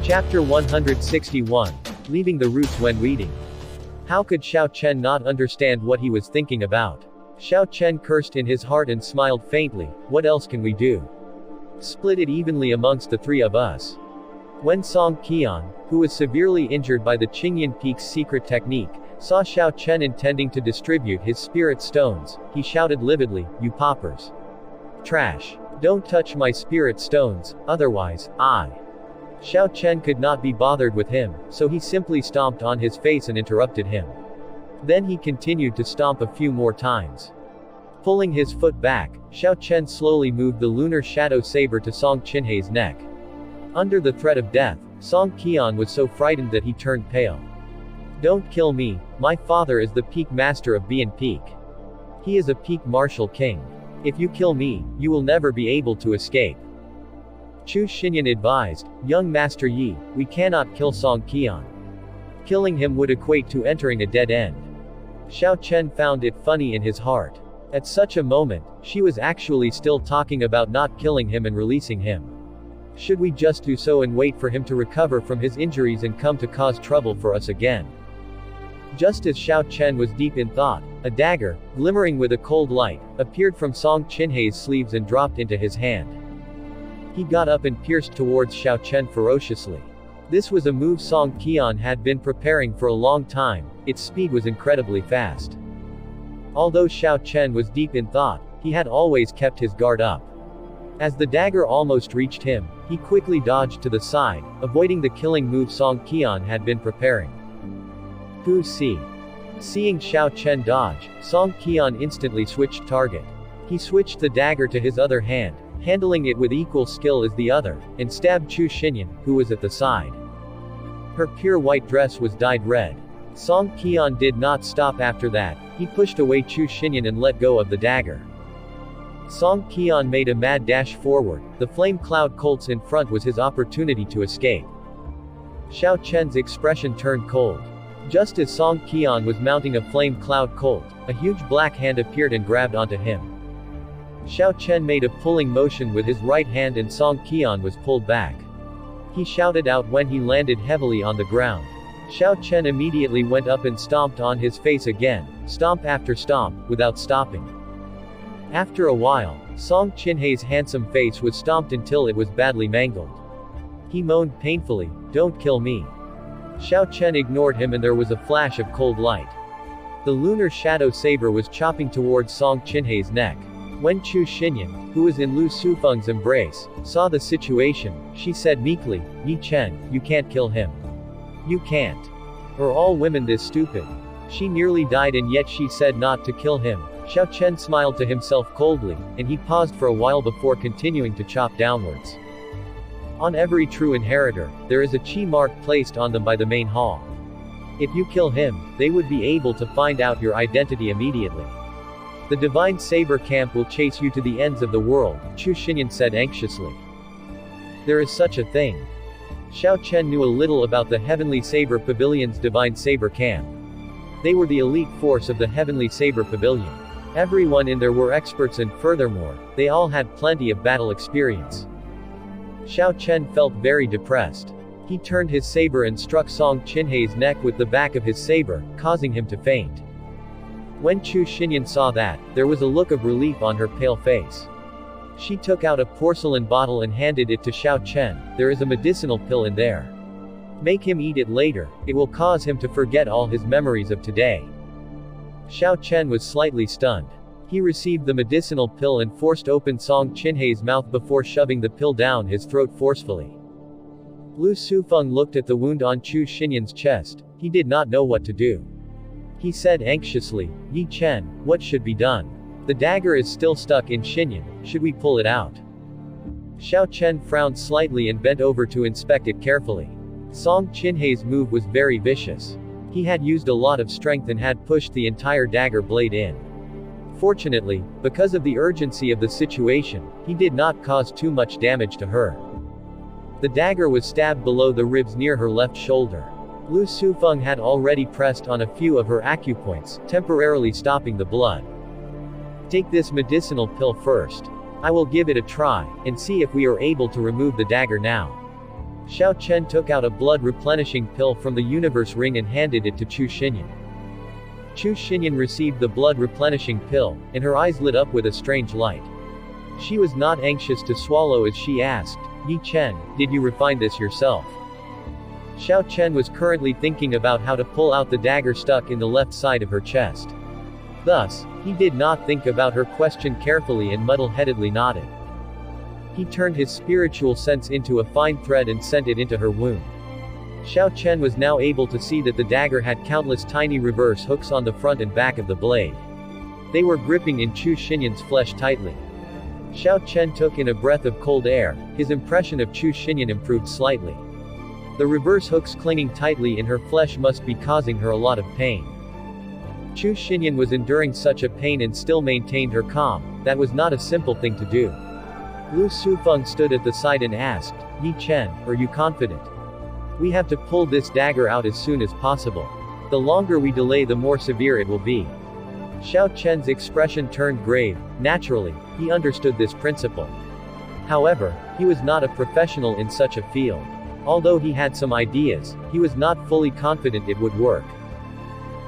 Chapter 161. Leaving the roots when reading. How could Xiao Chen not understand what he was thinking about? Xiao Chen cursed in his heart and smiled faintly. What else can we do? Split it evenly amongst the three of us. When Song Qian, who was severely injured by the Qingyan Peak's secret technique, saw Xiao Chen intending to distribute his spirit stones, he shouted lividly, "You paupers! Trash! Don't touch my spirit stones, otherwise, I..." Xiao Chen could not be bothered with him, so he simply stomped on his face and interrupted him. Then he continued to stomp a few more times. Pulling his foot back, Xiao Chen slowly moved the lunar shadow saber to Song Qinhei's neck. Under the threat of death, Song Qian was so frightened that he turned pale. "Don't kill me, my father is the Peak Master of Bian Peak. He is a Peak Martial King. If you kill me, you will never be able to escape." Chu Xinyan advised, "Young Master Yi, we cannot kill Song Qian. Killing him would equate to entering a dead end." Xiao Chen found it funny in his heart. At such a moment, she was actually still talking about not killing him and releasing him. Should we just do so and wait for him to recover from his injuries and come to cause trouble for us again? Just as Xiao Chen was deep in thought, a dagger, glimmering with a cold light, appeared from Song Qinhei's sleeves and dropped into his hand. He got up and pierced towards Xiao Chen ferociously. This was a move Song Qian had been preparing for a long time. Its speed was incredibly fast. Although Xiao Chen was deep in thought, he had always kept his guard up. As the dagger almost reached him, he quickly dodged to the side, avoiding the killing move Song Qian had been preparing. Who see? Seeing Xiao Chen dodge, Song Qian instantly switched target. He switched the dagger to his other hand, handling it with equal skill as the other, and stabbed Chu Xinyan, who was at the side. Her pure white dress was dyed red. Song Qian did not stop after that. He pushed away Chu Xinyan and let go of the dagger. Song Qian made a mad dash forward. The flame cloud colts in front was his opportunity to escape. Xiao Chen's expression turned cold. Just as Song Qian was mounting a flame cloud colt, a huge black hand appeared and grabbed onto him. Xiao Chen made a pulling motion with his right hand and Song Qian was pulled back. He shouted out when he landed heavily on the ground. Xiao Chen immediately went up and stomped on his face again, stomp after stomp, without stopping. After a while, Song Qinhei's handsome face was stomped until it was badly mangled. He moaned painfully, "Don't kill me." Xiao Chen ignored him and there was a flash of cold light. The lunar shadow saber was chopping towards Song Qinhei's neck. When Chu Xinyan, who was in Lu Sufeng's embrace, saw the situation, she said meekly, "Yi Chen, you can't kill him. You can't. Are all women this stupid?" She nearly died and yet she said not to kill him. Xiao Chen smiled to himself coldly, and he paused for a while before continuing to chop downwards. On every true inheritor, there is a chi mark placed on them by the main hall. If you kill him, they would be able to find out your identity immediately. "The Divine Saber Camp will chase you to the ends of the world," Chu Xinyan said anxiously. "There is such a thing." Xiao Chen knew a little about the Heavenly Saber Pavilion's Divine Saber Camp. They were the elite force of the Heavenly Saber Pavilion. Everyone in there were experts and furthermore, they all had plenty of battle experience. Xiao Chen felt very depressed. He turned his saber and struck Song Qinhei's neck with the back of his saber, causing him to faint. When Chu Xinyan saw that, there was a look of relief on her pale face. She took out a porcelain bottle and handed it to Xiao Chen. "There is a medicinal pill in there. Make him eat it later, it will cause him to forget all his memories of today." Xiao Chen was slightly stunned. He received the medicinal pill and forced open Song Qinhei's mouth before shoving the pill down his throat forcefully. Lu Sufeng looked at the wound on Chu Xinyan's chest. He did not know what to do. He said anxiously, "Yi Chen, what should be done? The dagger is still stuck in Xinyan, should we pull it out?" Xiao Chen frowned slightly and bent over to inspect it carefully. Song Qinhei's move was very vicious. He had used a lot of strength and had pushed the entire dagger blade in. Fortunately, because of the urgency of the situation, he did not cause too much damage to her. The dagger was stabbed below the ribs near her left shoulder. Lu Sufeng had already pressed on a few of her acupoints, temporarily stopping the blood. "Take this medicinal pill first. I will give it a try, and see if we are able to remove the dagger now." Xiao Chen took out a blood-replenishing pill from the universe ring and handed it to Chu Xinyan. Chu Xinyan received the blood-replenishing pill, and her eyes lit up with a strange light. She was not anxious to swallow as she asked, "Yi Chen, did you refine this yourself?" Xiao Chen was currently thinking about how to pull out the dagger stuck in the left side of her chest. Thus, he did not think about her question carefully and muddle-headedly nodded. He turned his spiritual sense into a fine thread and sent it into her wound. Xiao Chen was now able to see that the dagger had countless tiny reverse hooks on the front and back of the blade. They were gripping in Chu Xinyan's flesh tightly. Xiao Chen took in a breath of cold air. His impression of Chu Xinyan improved slightly. The reverse hooks clinging tightly in her flesh must be causing her a lot of pain. Chu Xinyan was enduring such a pain and still maintained her calm. That was not a simple thing to do. Lu Sufeng stood at the side and asked, "Yi Chen, are you confident? We have to pull this dagger out as soon as possible. The longer we delay, the more severe it will be." Xiao Chen's expression turned grave. Naturally, he understood this principle. However, he was not a professional in such a field. Although he had some ideas, he was not fully confident it would work.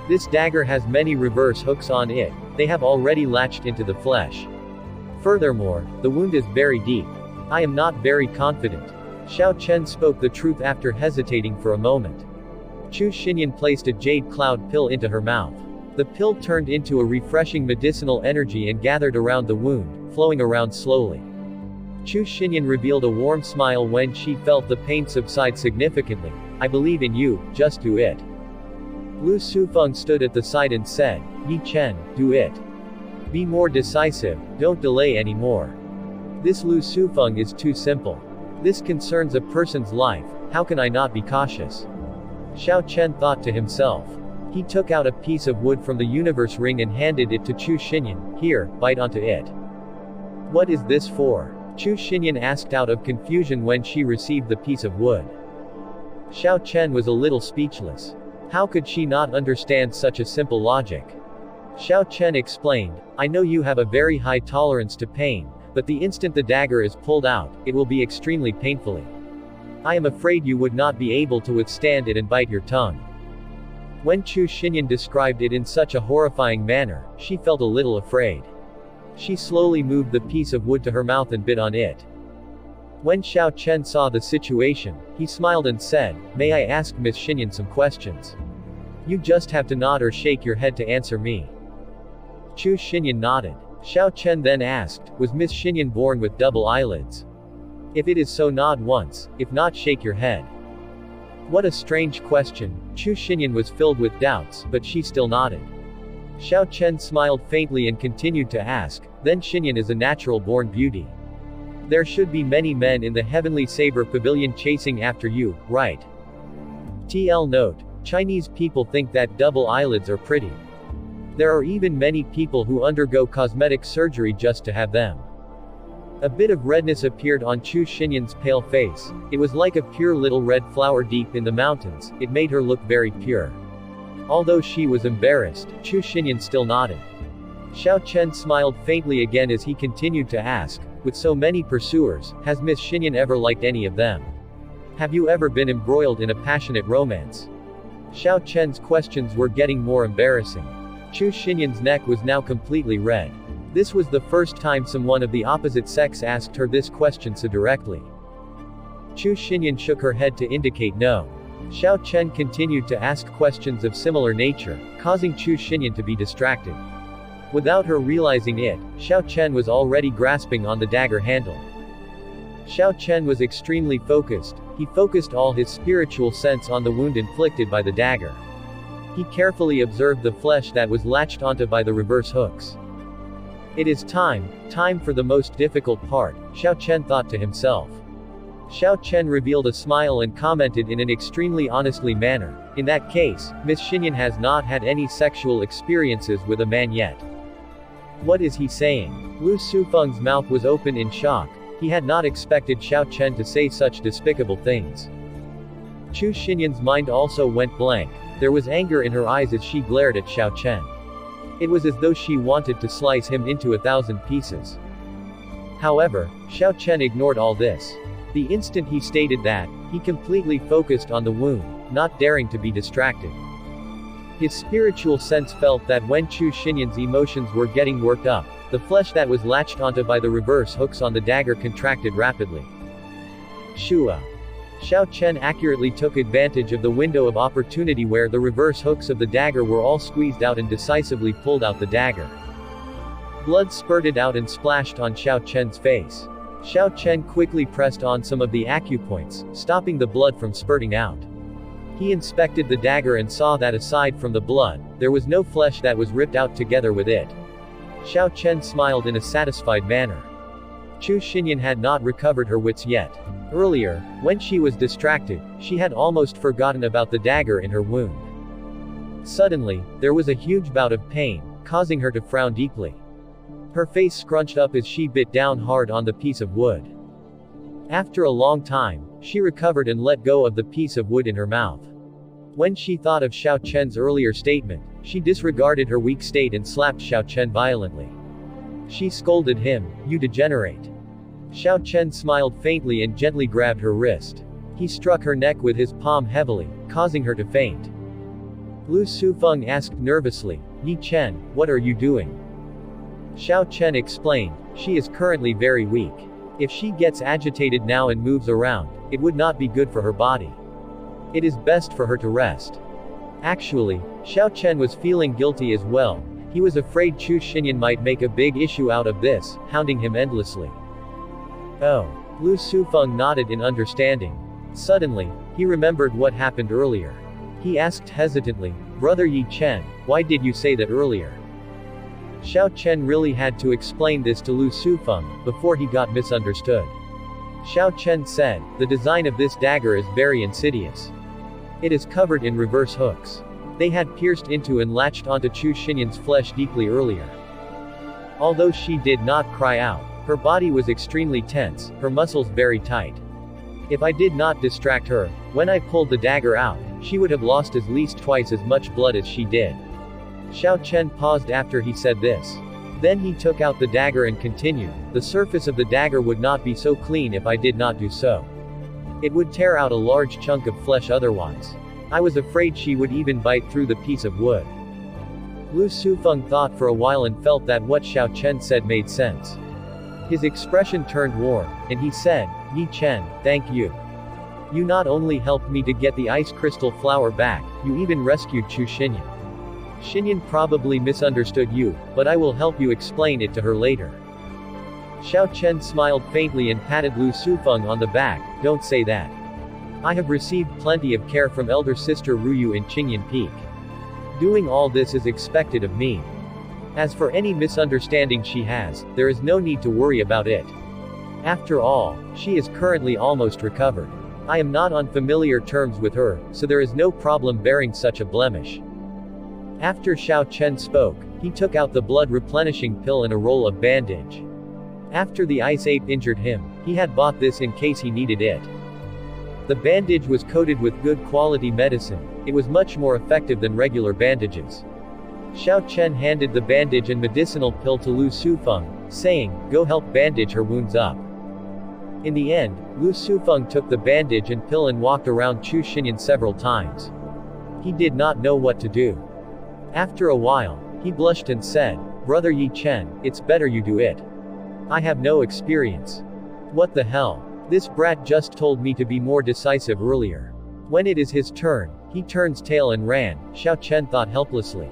This dagger has many reverse hooks on it. They have already latched into the flesh. Furthermore, the wound is very deep. I am not very confident. Xiao Chen spoke the truth after hesitating for a moment. Chu Xinyan placed a jade cloud pill into her mouth. The pill turned into a refreshing medicinal energy and gathered around the wound, flowing around slowly. Chu Xinyan revealed a warm smile when she felt the pain subside significantly. "I believe in you, just do it." Lu Sufeng stood at the side and said, "Yi Chen, do it. Be more decisive, don't delay anymore. This Lu Sufeng is too simple. This concerns a person's life, how can I not be cautious?" Xiao Chen thought to himself. He took out a piece of wood from the universe ring and handed it to Chu Xinyan. "Here, bite onto it." "What is this for?" Chu Xinyan asked out of confusion when she received the piece of wood. Xiao Chen was a little speechless. How could she not understand such a simple logic? Xiao Chen explained, "I know you have a very high tolerance to pain, but the instant the dagger is pulled out, it will be extremely painfully. I am afraid you would not be able to withstand it and bite your tongue." When Chu Xinyan described it in such a horrifying manner, she felt a little afraid. She slowly moved the piece of wood to her mouth and bit on it. When Xiao Chen saw the situation, he smiled and said, "May I ask Miss Xinyan some questions? You just have to nod or shake your head to answer me." Chu Xinyan nodded. Xiao Chen then asked, "Was Miss Xinyan born with double eyelids? If it is so, nod once, if not, shake your head." What a strange question. Chu Xinyan was filled with doubts, but she still nodded. Xiao Chen smiled faintly and continued to ask, "Then Xinyan is a natural-born beauty. There should be many men in the Heavenly Saber Pavilion chasing after you, right?" TL note. Chinese people think that double eyelids are pretty. There are even many people who undergo cosmetic surgery just to have them. A bit of redness appeared on Chu Xinyan's pale face. It was like a pure little red flower deep in the mountains. It made her look very pure. Although she was embarrassed, Chu Xinyan still nodded. Xiao Chen smiled faintly again as he continued to ask, "With so many pursuers, has Miss Xinyan ever liked any of them? Have you ever been embroiled in a passionate romance?" Xiao Chen's questions were getting more embarrassing. Chu Xinyan's neck was now completely red. This was the first time someone of the opposite sex asked her this question so directly. Chu Xinyan shook her head to indicate no. Xiao Chen continued to ask questions of similar nature, causing Chu Xinyan to be distracted. Without her realizing it, Xiao Chen was already grasping on the dagger handle. Xiao Chen was extremely focused. He focused all his spiritual sense on the wound inflicted by the dagger. He carefully observed the flesh that was latched onto by the reverse hooks. It is time for the most difficult part, Xiao Chen thought to himself. Xiao Chen revealed a smile and commented in an extremely honestly manner, "In that case, Miss Xinyan has not had any sexual experiences with a man yet." What is he saying? Lu Sufeng's mouth was open in shock. He had not expected Xiao Chen to say such despicable things. Chu Xinyan's mind also went blank. There was anger in her eyes as she glared at Xiao Chen. It was as though she wanted to slice him into 1,000 pieces. However, Xiao Chen ignored all this. The instant he stated that, He completely focused on the wound, not daring to be distracted. His spiritual sense felt that when Chu Xinyan's emotions were getting worked up, the flesh that was latched onto by the reverse hooks on the dagger contracted rapidly. Shua. Xiao Chen accurately took advantage of the window of opportunity where the reverse hooks of the dagger were all squeezed out and decisively pulled out the dagger. Blood spurted out and splashed on Xiao Chen's face. Xiao Chen quickly pressed on some of the acupoints, stopping the blood from spurting out. He inspected the dagger and saw that aside from the blood, there was no flesh that was ripped out together with it. Xiao Chen smiled in a satisfied manner. Chu Xinyan had not recovered her wits yet. Earlier, when she was distracted, she had almost forgotten about the dagger in her wound. Suddenly, there was a huge bout of pain, causing her to frown deeply. Her face scrunched up as she bit down hard on the piece of wood. After a long time, she recovered and let go of the piece of wood in her mouth. When she thought of Xiao Chen's earlier statement, she disregarded her weak state and slapped Xiao Chen violently. She scolded him, "You degenerate." Xiao Chen smiled faintly and gently grabbed her wrist. He struck her neck with his palm heavily, causing her to faint. Lu Sufeng asked nervously, "Yi Chen, what are you doing?" Xiao Chen explained, "She is currently very weak. If she gets agitated now and moves around, it would not be good for her body. It is best for her to rest." Actually, Xiao Chen was feeling guilty as well. He was afraid Chu Xinyan might make a big issue out of this, hounding him endlessly. Oh. Lu Sufeng nodded in understanding. Suddenly, he remembered what happened earlier. He asked hesitantly, "Brother Yi Chen, why did you say that earlier?" Xiao Chen really had to explain this to Lu Sufeng, before he got misunderstood. Xiao Chen said, "The design of this dagger is very insidious. It is covered in reverse hooks. They had pierced into and latched onto Chu Xinyan's flesh deeply earlier." Although she did not cry out, her body was extremely tense, her muscles very tight. If I did not distract her, when I pulled the dagger out, she would have lost at least twice as much blood as she did. Xiao Chen paused after he said this. Then he took out the dagger and continued, "The surface of the dagger would not be so clean if I did not do so. It would tear out a large chunk of flesh otherwise. I was afraid she would even bite through the piece of wood." Lu Sufeng thought for a while and felt that what Xiao Chen said made sense. His expression turned warm, and he said, "Yi Chen, thank you. You not only helped me to get the ice crystal flower back, you even rescued Chu Xinyan. Xinyan probably misunderstood you, but I will help you explain it to her later." Xiao Chen smiled faintly and patted Lu Sufeng on the back, "Don't say that. I have received plenty of care from elder sister Ruyu in Qingyan Peak. Doing all this is expected of me. As for any misunderstanding she has, there is no need to worry about it. After all, she is currently almost recovered. I am not on familiar terms with her, so there is no problem bearing such a blemish." After Xiao Chen spoke, he took out the blood replenishing pill and a roll of bandage. After the ice ape injured him, he had bought this in case he needed it. The bandage was coated with good quality medicine. It was much more effective than regular bandages. Xiao Chen handed the bandage and medicinal pill to Lu Sufeng, saying, "Go help bandage her wounds up." In the end, Lu Sufeng took the bandage and pill and walked around Chu Xinyan several times. He did not know what to do. After a while, he blushed and said, "Brother Yi Chen, it's better you do it. I have no experience." "What the hell? This brat just told me to be more decisive earlier. When it is his turn, he turns tail and ran," Xiao Chen thought helplessly.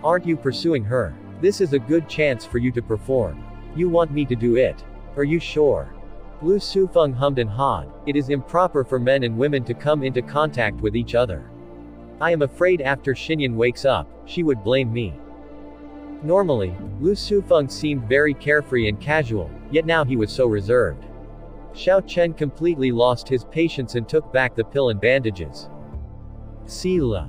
"Aren't you pursuing her? This is a good chance for you to perform. You want me to do it? Are you sure?" Lu Sufeng hummed and hawed. "It is improper for men and women to come into contact with each other. I am afraid after Xinyan wakes up, she would blame me." Normally, Lu Sufeng seemed very carefree and casual, yet now he was so reserved. Xiao Chen completely lost his patience and took back the pill and bandages. Sila.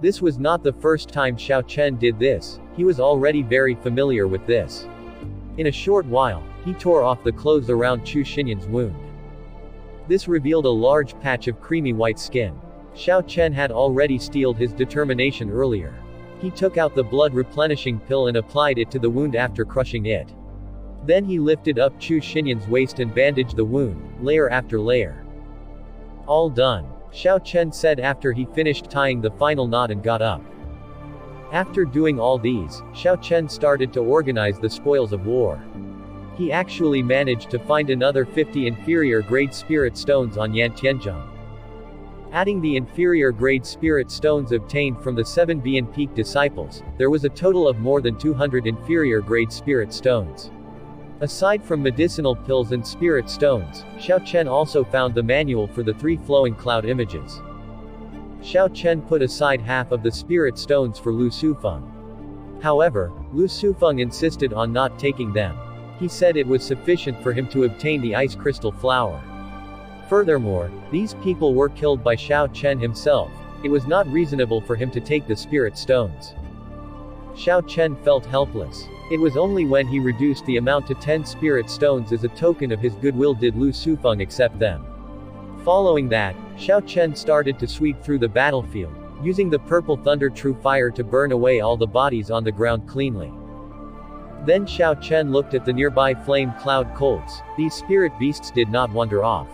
This was not the first time Xiao Chen did this, he was already very familiar with this. In a short while, he tore off the clothes around Chu Xinyan's wound. This revealed a large patch of creamy white skin. Xiao Chen had already steeled his determination earlier. He took out the blood replenishing pill and applied it to the wound after crushing it. Then he lifted up Chu Xinyan's waist and bandaged the wound, layer after layer. All done, Xiao Chen said after he finished tying the final knot and got up. After doing all these, Xiao Chen started to organize the spoils of war. He actually managed to find another 50 inferior grade spirit stones on Yantianzhang. Adding the inferior grade spirit stones obtained from the 7 Bian Peak disciples, there was a total of more than 200 inferior grade spirit stones. Aside from medicinal pills and spirit stones, Xiao Chen also found the manual for the 3 flowing cloud images. Xiao Chen put aside half of the spirit stones for Lu Sufeng. However, Lu Sufeng insisted on not taking them. He said it was sufficient for him to obtain the ice crystal flower. Furthermore, these people were killed by Xiao Chen himself. It was not reasonable for him to take the spirit stones. Xiao Chen felt helpless. It was only when he reduced the amount to 10 spirit stones as a token of his goodwill did Lu Sufeng accept them. Following that, Xiao Chen started to sweep through the battlefield, using the purple thunder true fire to burn away all the bodies on the ground cleanly. Then Xiao Chen looked at the nearby flame cloud colts. These spirit beasts did not wander off.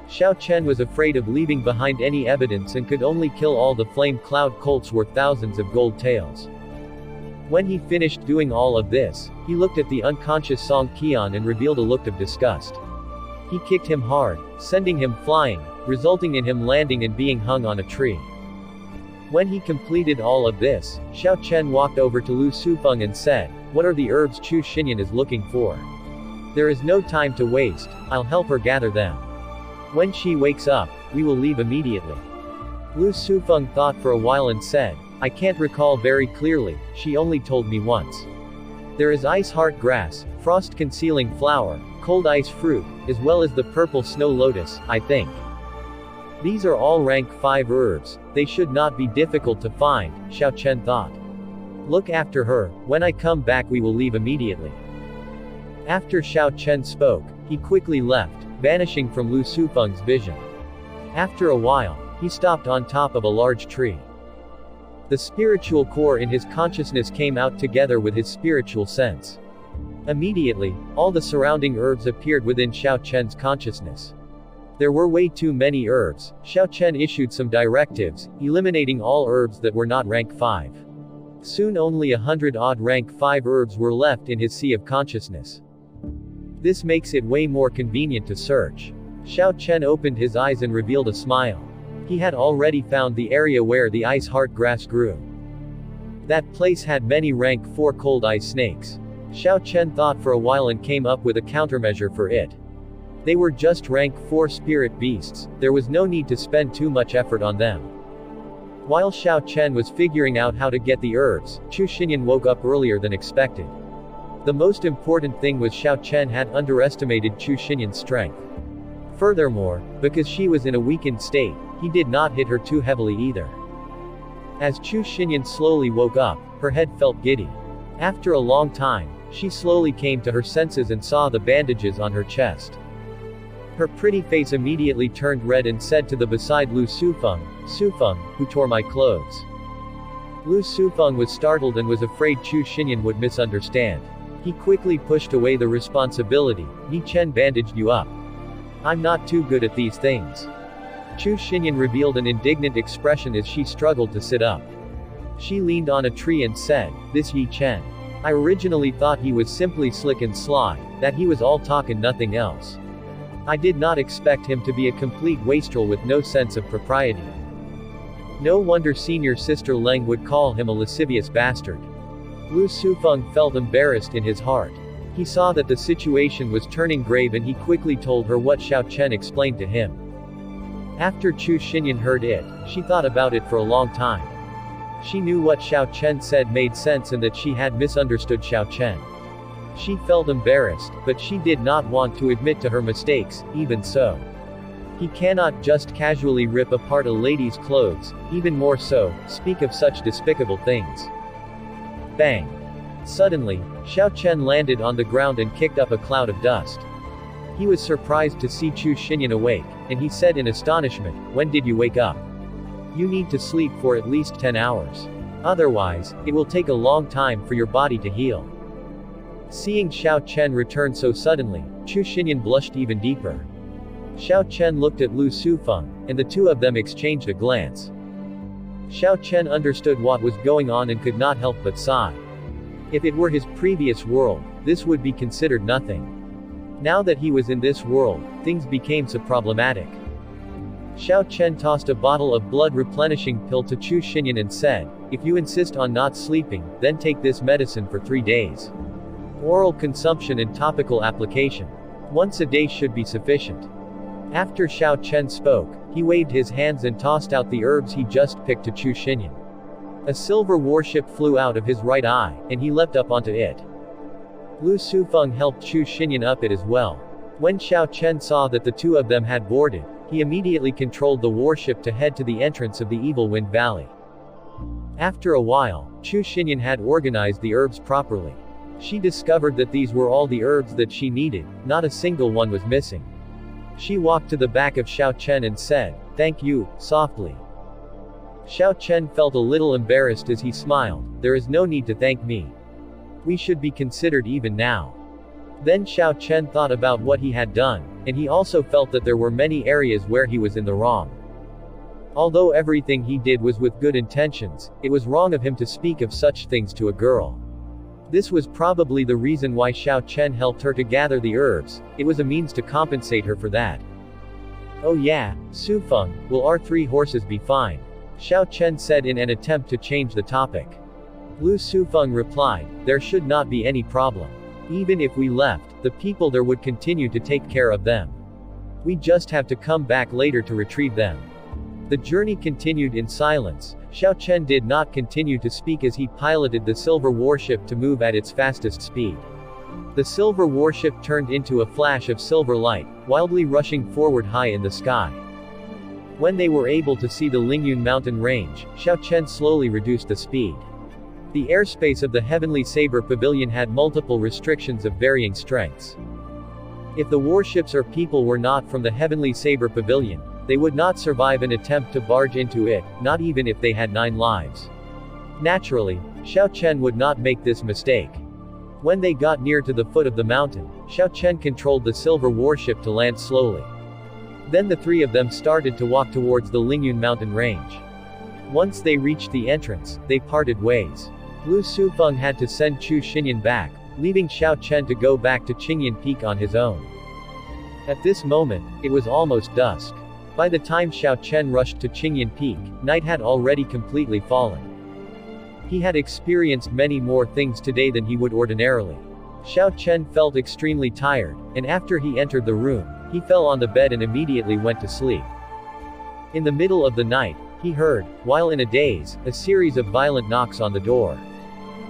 Xiao Chen was afraid of leaving behind any evidence and could only kill all the flame cloud colts worth thousands of gold taels. When he finished doing all of this, he looked at the unconscious Song Qian and revealed a look of disgust. He kicked him hard, sending him flying, resulting in him landing and being hung on a tree. When he completed all of this, Xiao Chen walked over to Lu Sufeng and said, "What are the herbs Chu Xinyan is looking for? There is no time to waste, I'll help her gather them. When she wakes up, we will leave immediately." Lu Sufeng thought for a while and said, "I can't recall very clearly, she only told me once. There is ice heart grass, frost concealing flower, cold ice fruit, as well as the purple snow lotus, I think. These are all rank 5 herbs, they should not be difficult to find," Xiao Chen thought. "Look after her, when I come back we will leave immediately." After Xiao Chen spoke, he quickly left, vanishing from Lu Sufeng's vision. After a while, he stopped on top of a large tree. The spiritual core in his consciousness came out together with his spiritual sense. Immediately, all the surrounding herbs appeared within Xiao Chen's consciousness. There were way too many herbs. Xiao Chen issued some directives, eliminating all herbs that were not rank 5. Soon only 100-odd rank 5 herbs were left in his sea of consciousness. This makes it way more convenient to search. Xiao Chen opened his eyes and revealed a smile. He had already found the area where the ice heart grass grew. That place had many rank 4 cold ice snakes. Xiao Chen thought for a while and came up with a countermeasure for it. They were just rank 4 spirit beasts, there was no need to spend too much effort on them. While Xiao Chen was figuring out how to get the herbs, Chu Xinyan woke up earlier than expected. The most important thing was Xiao Chen had underestimated Chu Xinyan's strength. Furthermore, because she was in a weakened state, he did not hit her too heavily either. As Chu Xinyan slowly woke up, her head felt giddy. After a long time, she slowly came to her senses and saw the bandages on her chest. Her pretty face immediately turned red and said to the beside Lu Sufeng, "Sufeng, who tore my clothes?" Lu Sufeng was startled and was afraid Chu Xinyan would misunderstand. He quickly pushed away the responsibility. "Ni Chen bandaged you up. I'm not too good at these things." Chu Xinyan revealed an indignant expression as she struggled to sit up. She leaned on a tree and said, "This Yi Chen. I originally thought he was simply slick and sly, that he was all talk and nothing else. I did not expect him to be a complete wastrel with no sense of propriety. No wonder senior sister Leng would call him a lascivious bastard." Lu Sufeng felt embarrassed in his heart. He saw that the situation was turning grave and he quickly told her what Xiao Chen explained to him. After Chu Xinyan heard it, she thought about it for a long time. She knew what Xiao Chen said made sense and that she had misunderstood Xiao Chen. She felt embarrassed, but she did not want to admit to her mistakes. Even so, he cannot just casually rip apart a lady's clothes, even more so, speak of such despicable things. Bang! Suddenly, Xiao Chen landed on the ground and kicked up a cloud of dust. He was surprised to see Chu Xinyan awake, and he said in astonishment, "When did you wake up? You need to sleep for at least 10 hours. Otherwise, it will take a long time for your body to heal." Seeing Xiao Chen return so suddenly, Chu Xinyan blushed even deeper. Xiao Chen looked at Lu Sufeng, and the two of them exchanged a glance. Xiao Chen understood what was going on and could not help but sigh. If it were his previous world, this would be considered nothing. Now that he was in this world, things became so problematic. Xiao Chen tossed a bottle of blood replenishing pill to Chu Xinyan and said, "If you insist on not sleeping, then take this medicine for 3 days. Oral consumption and topical application. Once a day should be sufficient." After Xiao Chen spoke, he waved his hands and tossed out the herbs he just picked to Chu Xinyan. A silver warship flew out of his right eye, and he leapt up onto it. Lu Sufeng helped Chu Xinyan up it as well. When Xiao Chen saw that the two of them had boarded, he immediately controlled the warship to head to the entrance of the Evil Wind Valley. After a while, Chu Xinyan had organized the herbs properly. She discovered that these were all the herbs that she needed, not a single one was missing. She walked to the back of Xiao Chen and said, "Thank you," softly. Xiao Chen felt a little embarrassed as he smiled. "There is no need to thank me. We should be considered even now." Then Xiao Chen thought about what he had done, and he also felt that there were many areas where he was in the wrong. Although everything he did was with good intentions, it was wrong of him to speak of such things to a girl. This was probably the reason why Xiao Chen helped her to gather the herbs. It was a means to compensate her for that. "Oh yeah, Sufeng, will our 3 horses be fine?" Xiao Chen said in an attempt to change the topic. Lu Sufeng replied, "There should not be any problem. Even if we left, the people there would continue to take care of them. We just have to come back later to retrieve them." The journey continued in silence. Xiao Chen did not continue to speak as he piloted the silver warship to move at its fastest speed. The silver warship turned into a flash of silver light, wildly rushing forward high in the sky. When they were able to see the Lingyun mountain range, Xiao Chen slowly reduced the speed. The airspace of the Heavenly Saber Pavilion had multiple restrictions of varying strengths. If the warships or people were not from the Heavenly Saber Pavilion, they would not survive an attempt to barge into it, not even if they had 9 lives. Naturally, Xiao Chen would not make this mistake. When they got near to the foot of the mountain, Xiao Chen controlled the silver warship to land slowly. Then the 3 of them started to walk towards the Lingyun mountain range. Once they reached the entrance, they parted ways. Lu Sufeng had to send Chu Xinyan back, leaving Xiao Chen to go back to Qingyan Peak on his own. At this moment, it was almost dusk. By the time Xiao Chen rushed to Qingyan Peak, night had already completely fallen. He had experienced many more things today than he would ordinarily. Xiao Chen felt extremely tired, and after he entered the room, he fell on the bed and immediately went to sleep. In the middle of the night, he heard, while in a daze, a series of violent knocks on the door.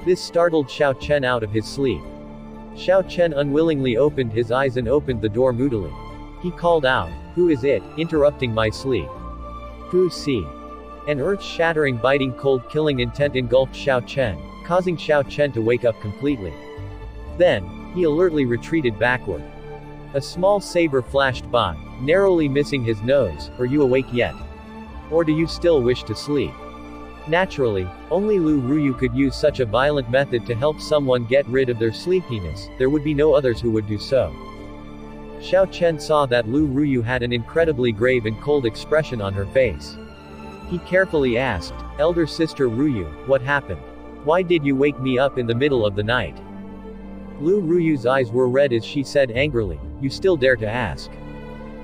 This startled Xiao Chen out of his sleep. Xiao Chen unwillingly opened his eyes and opened the door moodily. He called out, "Who is it, interrupting my sleep?" "Fu Si." An earth-shattering biting cold killing intent engulfed Xiao Chen, causing Xiao Chen to wake up completely. Then, he alertly retreated backward. A small saber flashed by, narrowly missing his nose. "Are you awake yet? Or do you still wish to sleep?" Naturally, only Lu Ruyu could use such a violent method to help someone get rid of their sleepiness. There would be no others who would do so. Xiao Chen saw that Lu Ruyu had an incredibly grave and cold expression on her face. He carefully asked, "Elder sister Ruyu, what happened? Why did you wake me up in the middle of the night?" Lu Ruyu's eyes were red as she said angrily, "You still dare to ask?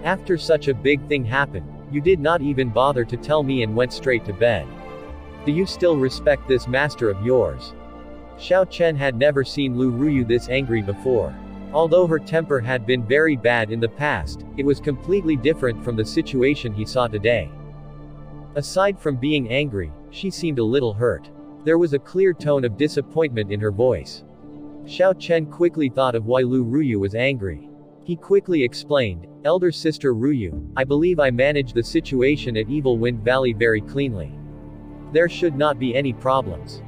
After such a big thing happened, you did not even bother to tell me and went straight to bed. Do you still respect this master of yours?" Xiao Chen had never seen Lu Ruyu this angry before. Although her temper had been very bad in the past, it was completely different from the situation he saw today. Aside from being angry, she seemed a little hurt. There was a clear tone of disappointment in her voice. Xiao Chen quickly thought of why Lu Ruyu was angry. He quickly explained, "Elder sister Ruyu, I believe I managed the situation at Evil Wind Valley very cleanly. There should not be any problems."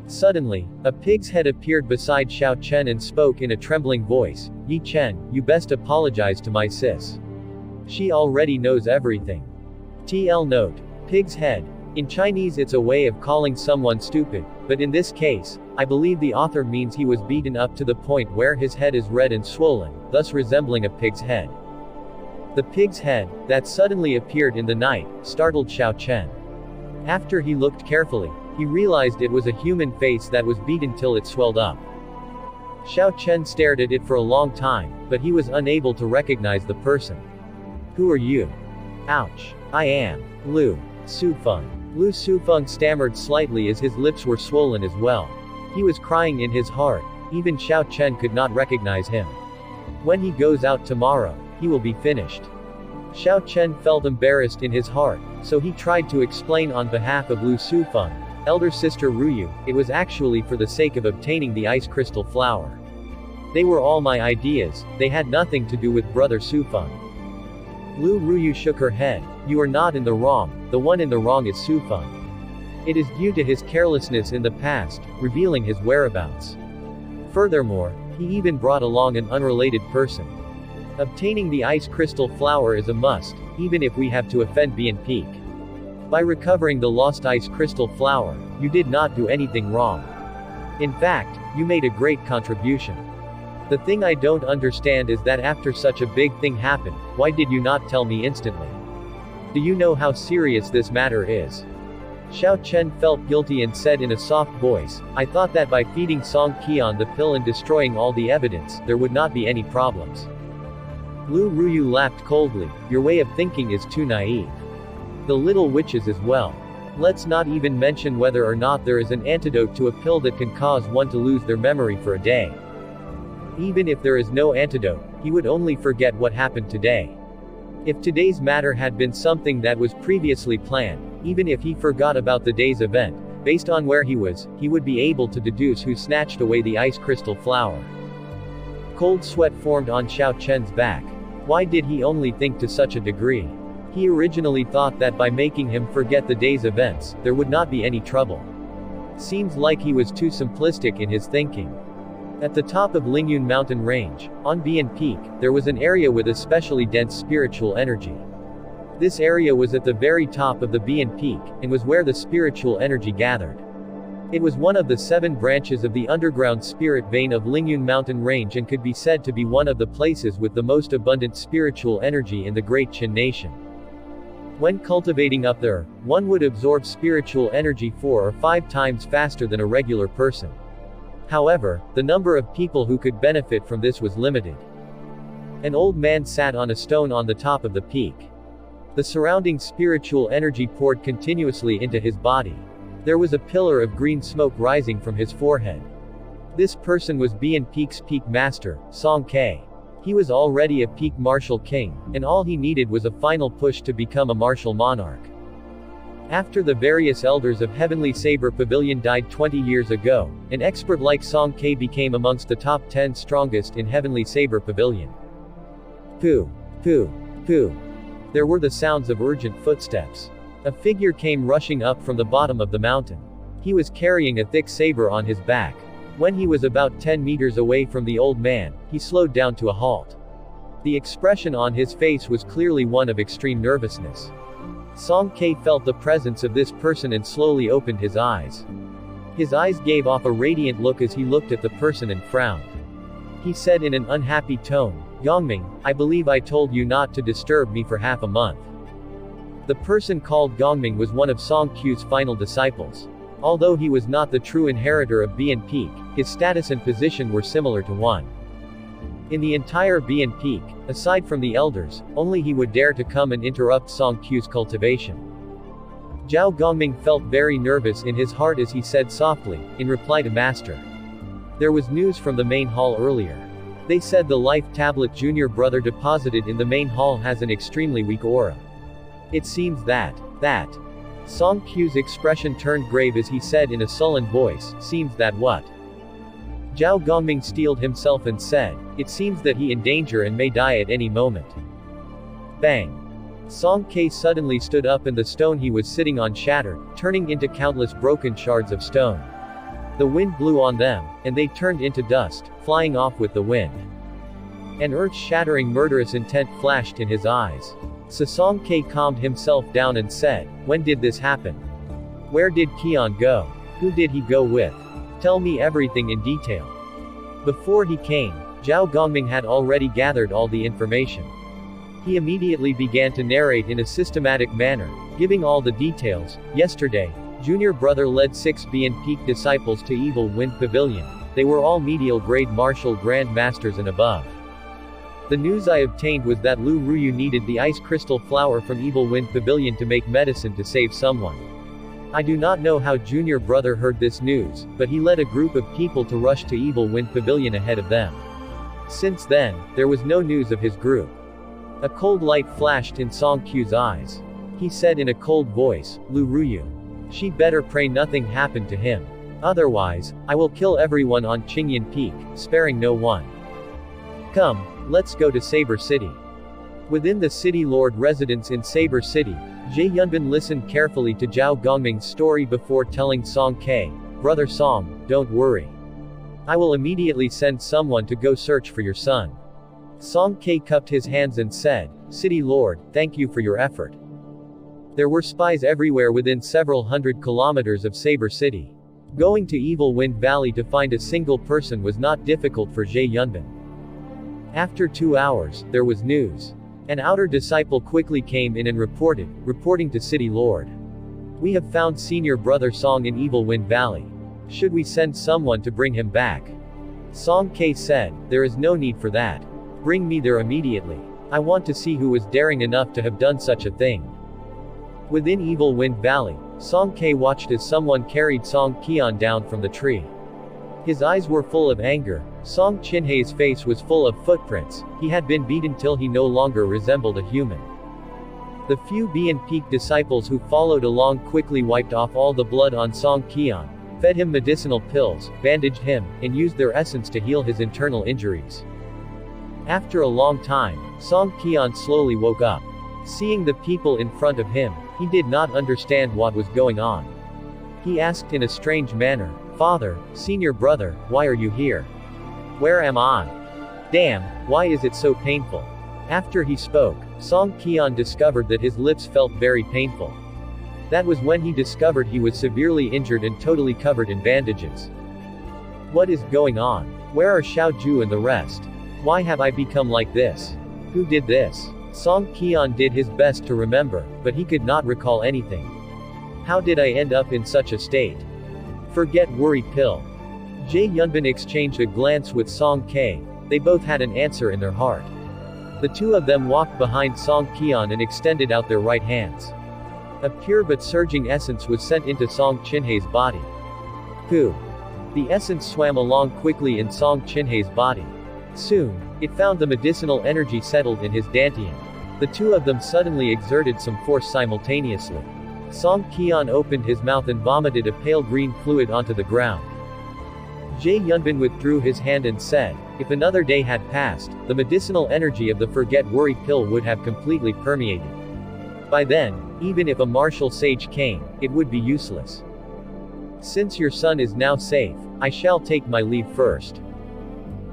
Suddenly, a pig's head appeared beside Xiao Chen and spoke in a trembling voice, "Yi Chen, you best apologize to my sis. She already knows everything." TL note. Pig's head. In Chinese it's a way of calling someone stupid, but in this case, I believe the author means he was beaten up to the point where his head is red and swollen, thus resembling a pig's head. The pig's head, that suddenly appeared in the night, startled Xiao Chen. After he looked carefully, he realized it was a human face that was beaten till it swelled up. Xiao Chen stared at it for a long time, but he was unable to recognize the person. "Who are you?" "Ouch. I am Lu Sufeng." Lu Sufeng stammered slightly as his lips were swollen as well. He was crying in his heart. Even Xiao Chen could not recognize him. When he goes out tomorrow, he will be finished. Xiao Chen felt embarrassed in his heart, so he tried to explain on behalf of Lu Sufeng. "Elder sister Ruyu, it was actually for the sake of obtaining the ice crystal flower. They were all my ideas, they had nothing to do with brother Sufeng." Lu Ruyu shook her head. "You are not in the wrong, the one in the wrong is Sufeng. It is due to his carelessness in the past, revealing his whereabouts. Furthermore, he even brought along an unrelated person. Obtaining the ice crystal flower is a must, even if we have to offend Bian Peak. By recovering the lost ice crystal flower, you did not do anything wrong. In fact, you made a great contribution. The thing I don't understand is that after such a big thing happened, why did you not tell me instantly? Do you know how serious this matter is?" Xiao Chen felt guilty and said in a soft voice, "I thought that by feeding Song Qian the pill and destroying all the evidence, there would not be any problems." Lu Ruyu laughed coldly. "Your way of thinking is too naive. The little witches as well. Let's not even mention whether or not there is an antidote to a pill that can cause one to lose their memory for a day. Even if there is no antidote, he would only forget what happened today. If today's matter had been something that was previously planned, even if he forgot about the day's event, based on where he was, he would be able to deduce who snatched away the ice crystal flower." Cold sweat formed on Xiao Chen's back. Why did he only think to such a degree? He originally thought that by making him forget the day's events, there would not be any trouble. Seems like he was too simplistic in his thinking. At the top of Lingyun mountain range, on Bian Peak, there was an area with especially dense spiritual energy. This area was at the very top of the Bian Peak, and was where the spiritual energy gathered. It was one of the 7 branches of the underground spirit vein of Lingyun mountain range and could be said to be one of the places with the most abundant spiritual energy in the Great Qin nation. When cultivating up there, one would absorb spiritual energy 4 or 5 times faster than a regular person. However, the number of people who could benefit from this was limited. An old man sat on a stone on the top of the peak. The surrounding spiritual energy poured continuously into his body. There was a pillar of green smoke rising from his forehead. This person was Bian Peak's peak master, Song Ke. He was already a peak martial king, and all he needed was a final push to become a martial monarch. After the various elders of Heavenly Saber Pavilion died 20 years ago, an expert like Song Ke became amongst the top 10 strongest in Heavenly Saber Pavilion. Pooh. Pooh. Pooh. There were the sounds of urgent footsteps. A figure came rushing up from the bottom of the mountain. He was carrying a thick saber on his back. When he was about 10 meters away from the old man, he slowed down to a halt. The expression on his face was clearly one of extreme nervousness. Song Ke felt the presence of this person and slowly opened his eyes. His eyes gave off a radiant look as he looked at the person and frowned. He said in an unhappy tone, "Gongming, I believe I told you not to disturb me for half a month." The person called Gongming was one of Song Q's final disciples. Although he was not the true inheritor of Bian Peak, his status and position were similar to one. In the entire Bian Peak, aside from the elders, only he would dare to come and interrupt Song Q's cultivation. Zhao Gongming felt very nervous in his heart as he said softly, in reply to Master. There was news from the main hall earlier. They said the life tablet junior brother deposited in the main hall has an extremely weak aura. It seems that. Song Q's expression turned grave as he said in a sullen voice, "Seems that what?" Zhao Gongming steeled himself and said, "It seems that he in danger and may die at any moment." Bang! Song Ke suddenly stood up and the stone he was sitting on shattered, turning into countless broken shards of stone. The wind blew on them, and they turned into dust, flying off with the wind. An earth-shattering murderous intent flashed in his eyes. So Song Ke calmed himself down and said, "When did this happen? Where did Qian go? Who did he go with? Tell me everything in detail." Before he came, Zhao Gongming had already gathered all the information. He immediately began to narrate in a systematic manner, giving all the details. Yesterday, Junior Brother led 6 Bien Peak disciples to Evil Wind Pavilion. They were all medial grade martial grand masters and above. The news I obtained was that Lu Ruyu needed the ice crystal flower from Evil Wind Pavilion to make medicine to save someone. I do not know how Junior Brother heard this news, but he led a group of people to rush to Evil Wind Pavilion ahead of them. Since then, there was no news of his group. A cold light flashed in Song Q's eyes. He said in a cold voice, Lu Ruyu. She better pray nothing happened to him. Otherwise, I will kill everyone on Qingyan Peak, sparing no one. Come, let's go to Saber City. Within the city lord residence in Saber City, Zhe Yunbin listened carefully to Zhao Gongming's story before telling Song Ke, Brother Song, don't worry. I will immediately send someone to go search for your son. Song Ke cupped his hands and said, City Lord, thank you for your effort. There were spies everywhere within several hundred kilometers of Saber City. Going to Evil Wind Valley to find a single person was not difficult for Zhe Yunbin. After 2 hours, there was news. An outer disciple quickly came in and reporting to City Lord. We have found Senior Brother Song in Evil Wind Valley. Should we send someone to bring him back? Song Ke said, there is no need for that. Bring me there immediately. I want to see who was daring enough to have done such a thing. Within Evil Wind Valley, Song Ke watched as someone carried Song Qian down from the tree. His eyes were full of anger. Song Qinhei's face was full of footprints. He had been beaten till he no longer resembled a human. The few Bien Peak disciples who followed along quickly wiped off all the blood on Song Qian, fed him medicinal pills, bandaged him, and used their essence to heal his internal injuries. After a long time, Song Qian slowly woke up. Seeing the people in front of him, he did not understand what was going on. He asked in a strange manner, Father, Senior Brother, why are you here? Where am I? Damn, why is it so painful? After he spoke, Song Qian discovered that his lips felt very painful. That was when he discovered he was severely injured and totally covered in bandages. What is going on? Where are Xiao Ju and the rest? Why have I become like this? Who did this? Song Qian did his best to remember, but he could not recall anything. How did I end up in such a state? Forget worry pill. Zhe Yunbin exchanged a glance with Song Ke. They both had an answer in their heart. The two of them walked behind Song Qian and extended out their right hands. A pure but surging essence was sent into Song Qinhei's body. Pooh. The essence swam along quickly in Song Qinhei's body. Soon, it found the medicinal energy settled in his dantian. The two of them suddenly exerted some force simultaneously. Song Qian opened his mouth and vomited a pale green fluid onto the ground. Zhe Yunbin withdrew his hand and said, if another day had passed, the medicinal energy of the forget worry pill would have completely permeated. By then, even if a martial sage came, it would be useless. Since your son is now safe, I shall take my leave first.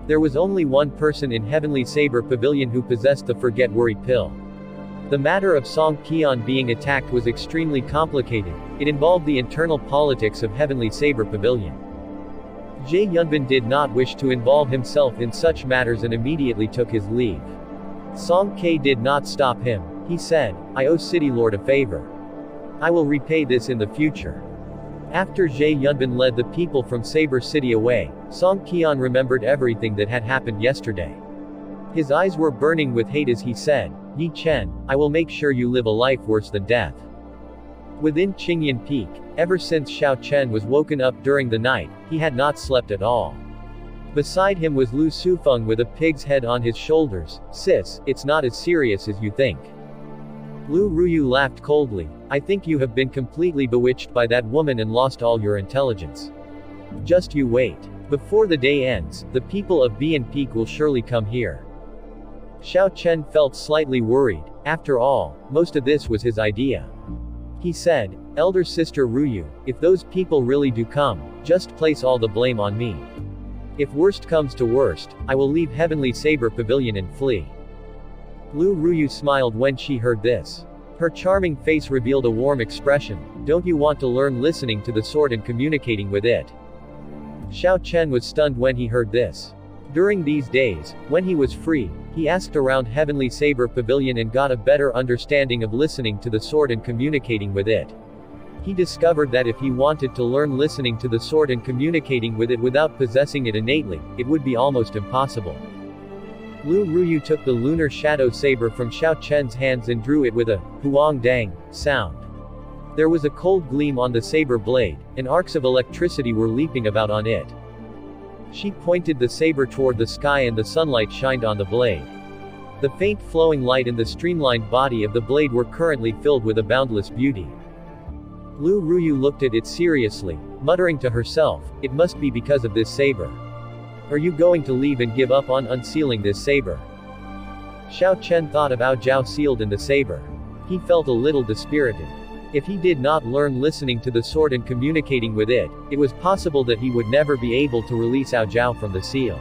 There was only one person in Heavenly Saber Pavilion who possessed the Forget Worry pill. The matter of Song Qian being attacked was extremely complicated. It involved the internal politics of Heavenly Saber Pavilion. Zhe Yunbin did not wish to involve himself in such matters and immediately took his leave. Song Ke did not stop him. He said, I owe City Lord a favor. I will repay this in the future. After Zhe Yunbin led the people from Saber City away, Song Qian remembered everything that had happened yesterday. His eyes were burning with hate as he said, Yi Chen, I will make sure you live a life worse than death. Within Qingyan Peak, ever since Xiao Chen was woken up during the night, he had not slept at all. Beside him was Lu Sufeng with a pig's head on his shoulders. Sis, it's not as serious as you think. Lu Ruyu laughed coldly. I think you have been completely bewitched by that woman and lost all your intelligence. Just you wait. Before the day ends, the people of Bien Peak will surely come here. Xiao Chen felt slightly worried. After all, most of this was his idea. He said, Elder Sister Ruyu, if those people really do come, just place all the blame on me. If worst comes to worst, I will leave Heavenly Saber Pavilion and flee. Lu Ruyu smiled when she heard this. Her charming face revealed a warm expression. Don't you want to learn listening to the sword and communicating with it? Xiao Chen was stunned when he heard this. During these days, when he was free, He asked around Heavenly Saber Pavilion and got a better understanding of listening to the sword and communicating with it. He discovered that if he wanted to learn listening to the sword and communicating with it without possessing it innately, it would be almost impossible. Lu Ruyu took the lunar shadow saber from Xiao Chen's hands and drew it with a huang dang sound. There was a cold gleam on the saber blade, and arcs of electricity were leaping about on it. She pointed the saber toward the sky and the sunlight shined on the blade. The faint flowing light and the streamlined body of the blade were currently filled with a boundless beauty. Lu Ruyu looked at it seriously, muttering to herself, "It must be because of this saber. Are you going to leave and give up on unsealing this saber?" Xiao Chen thought of Ao Zhao sealed in the saber. He felt a little dispirited. If he did not learn listening to the sword and communicating with it, it was possible that he would never be able to release Ao Zhao from the seal.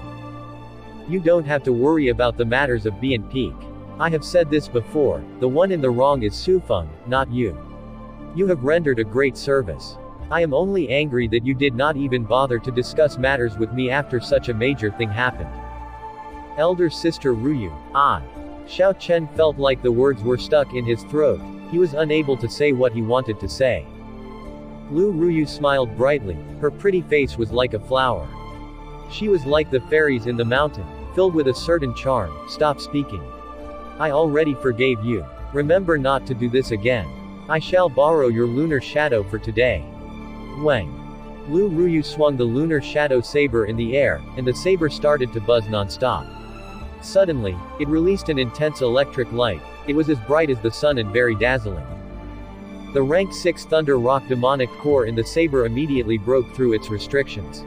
You don't have to worry about the matters of Bian Peak. I have said this before, the one in the wrong is Su Feng, not you. You have rendered a great service. I am only angry that you did not even bother to discuss matters with me after such a major thing happened. Elder sister Ruyu, I. Xiao Chen felt like the words were stuck in his throat. He was unable to say what he wanted to say. Lu Ruyu smiled brightly. Her pretty face was like a flower. She was like the fairies in the mountain, filled with a certain charm. Stop speaking. I already forgave you. Remember not to do this again. I shall borrow your lunar shadow for today. Wang. Lu Ruyu swung the lunar shadow saber in the air, and the saber started to buzz non-stop. Suddenly, it released an intense electric light. It was as bright as the sun and very dazzling. The rank 6 Thunder Rock demonic core in the saber immediately broke through its restrictions.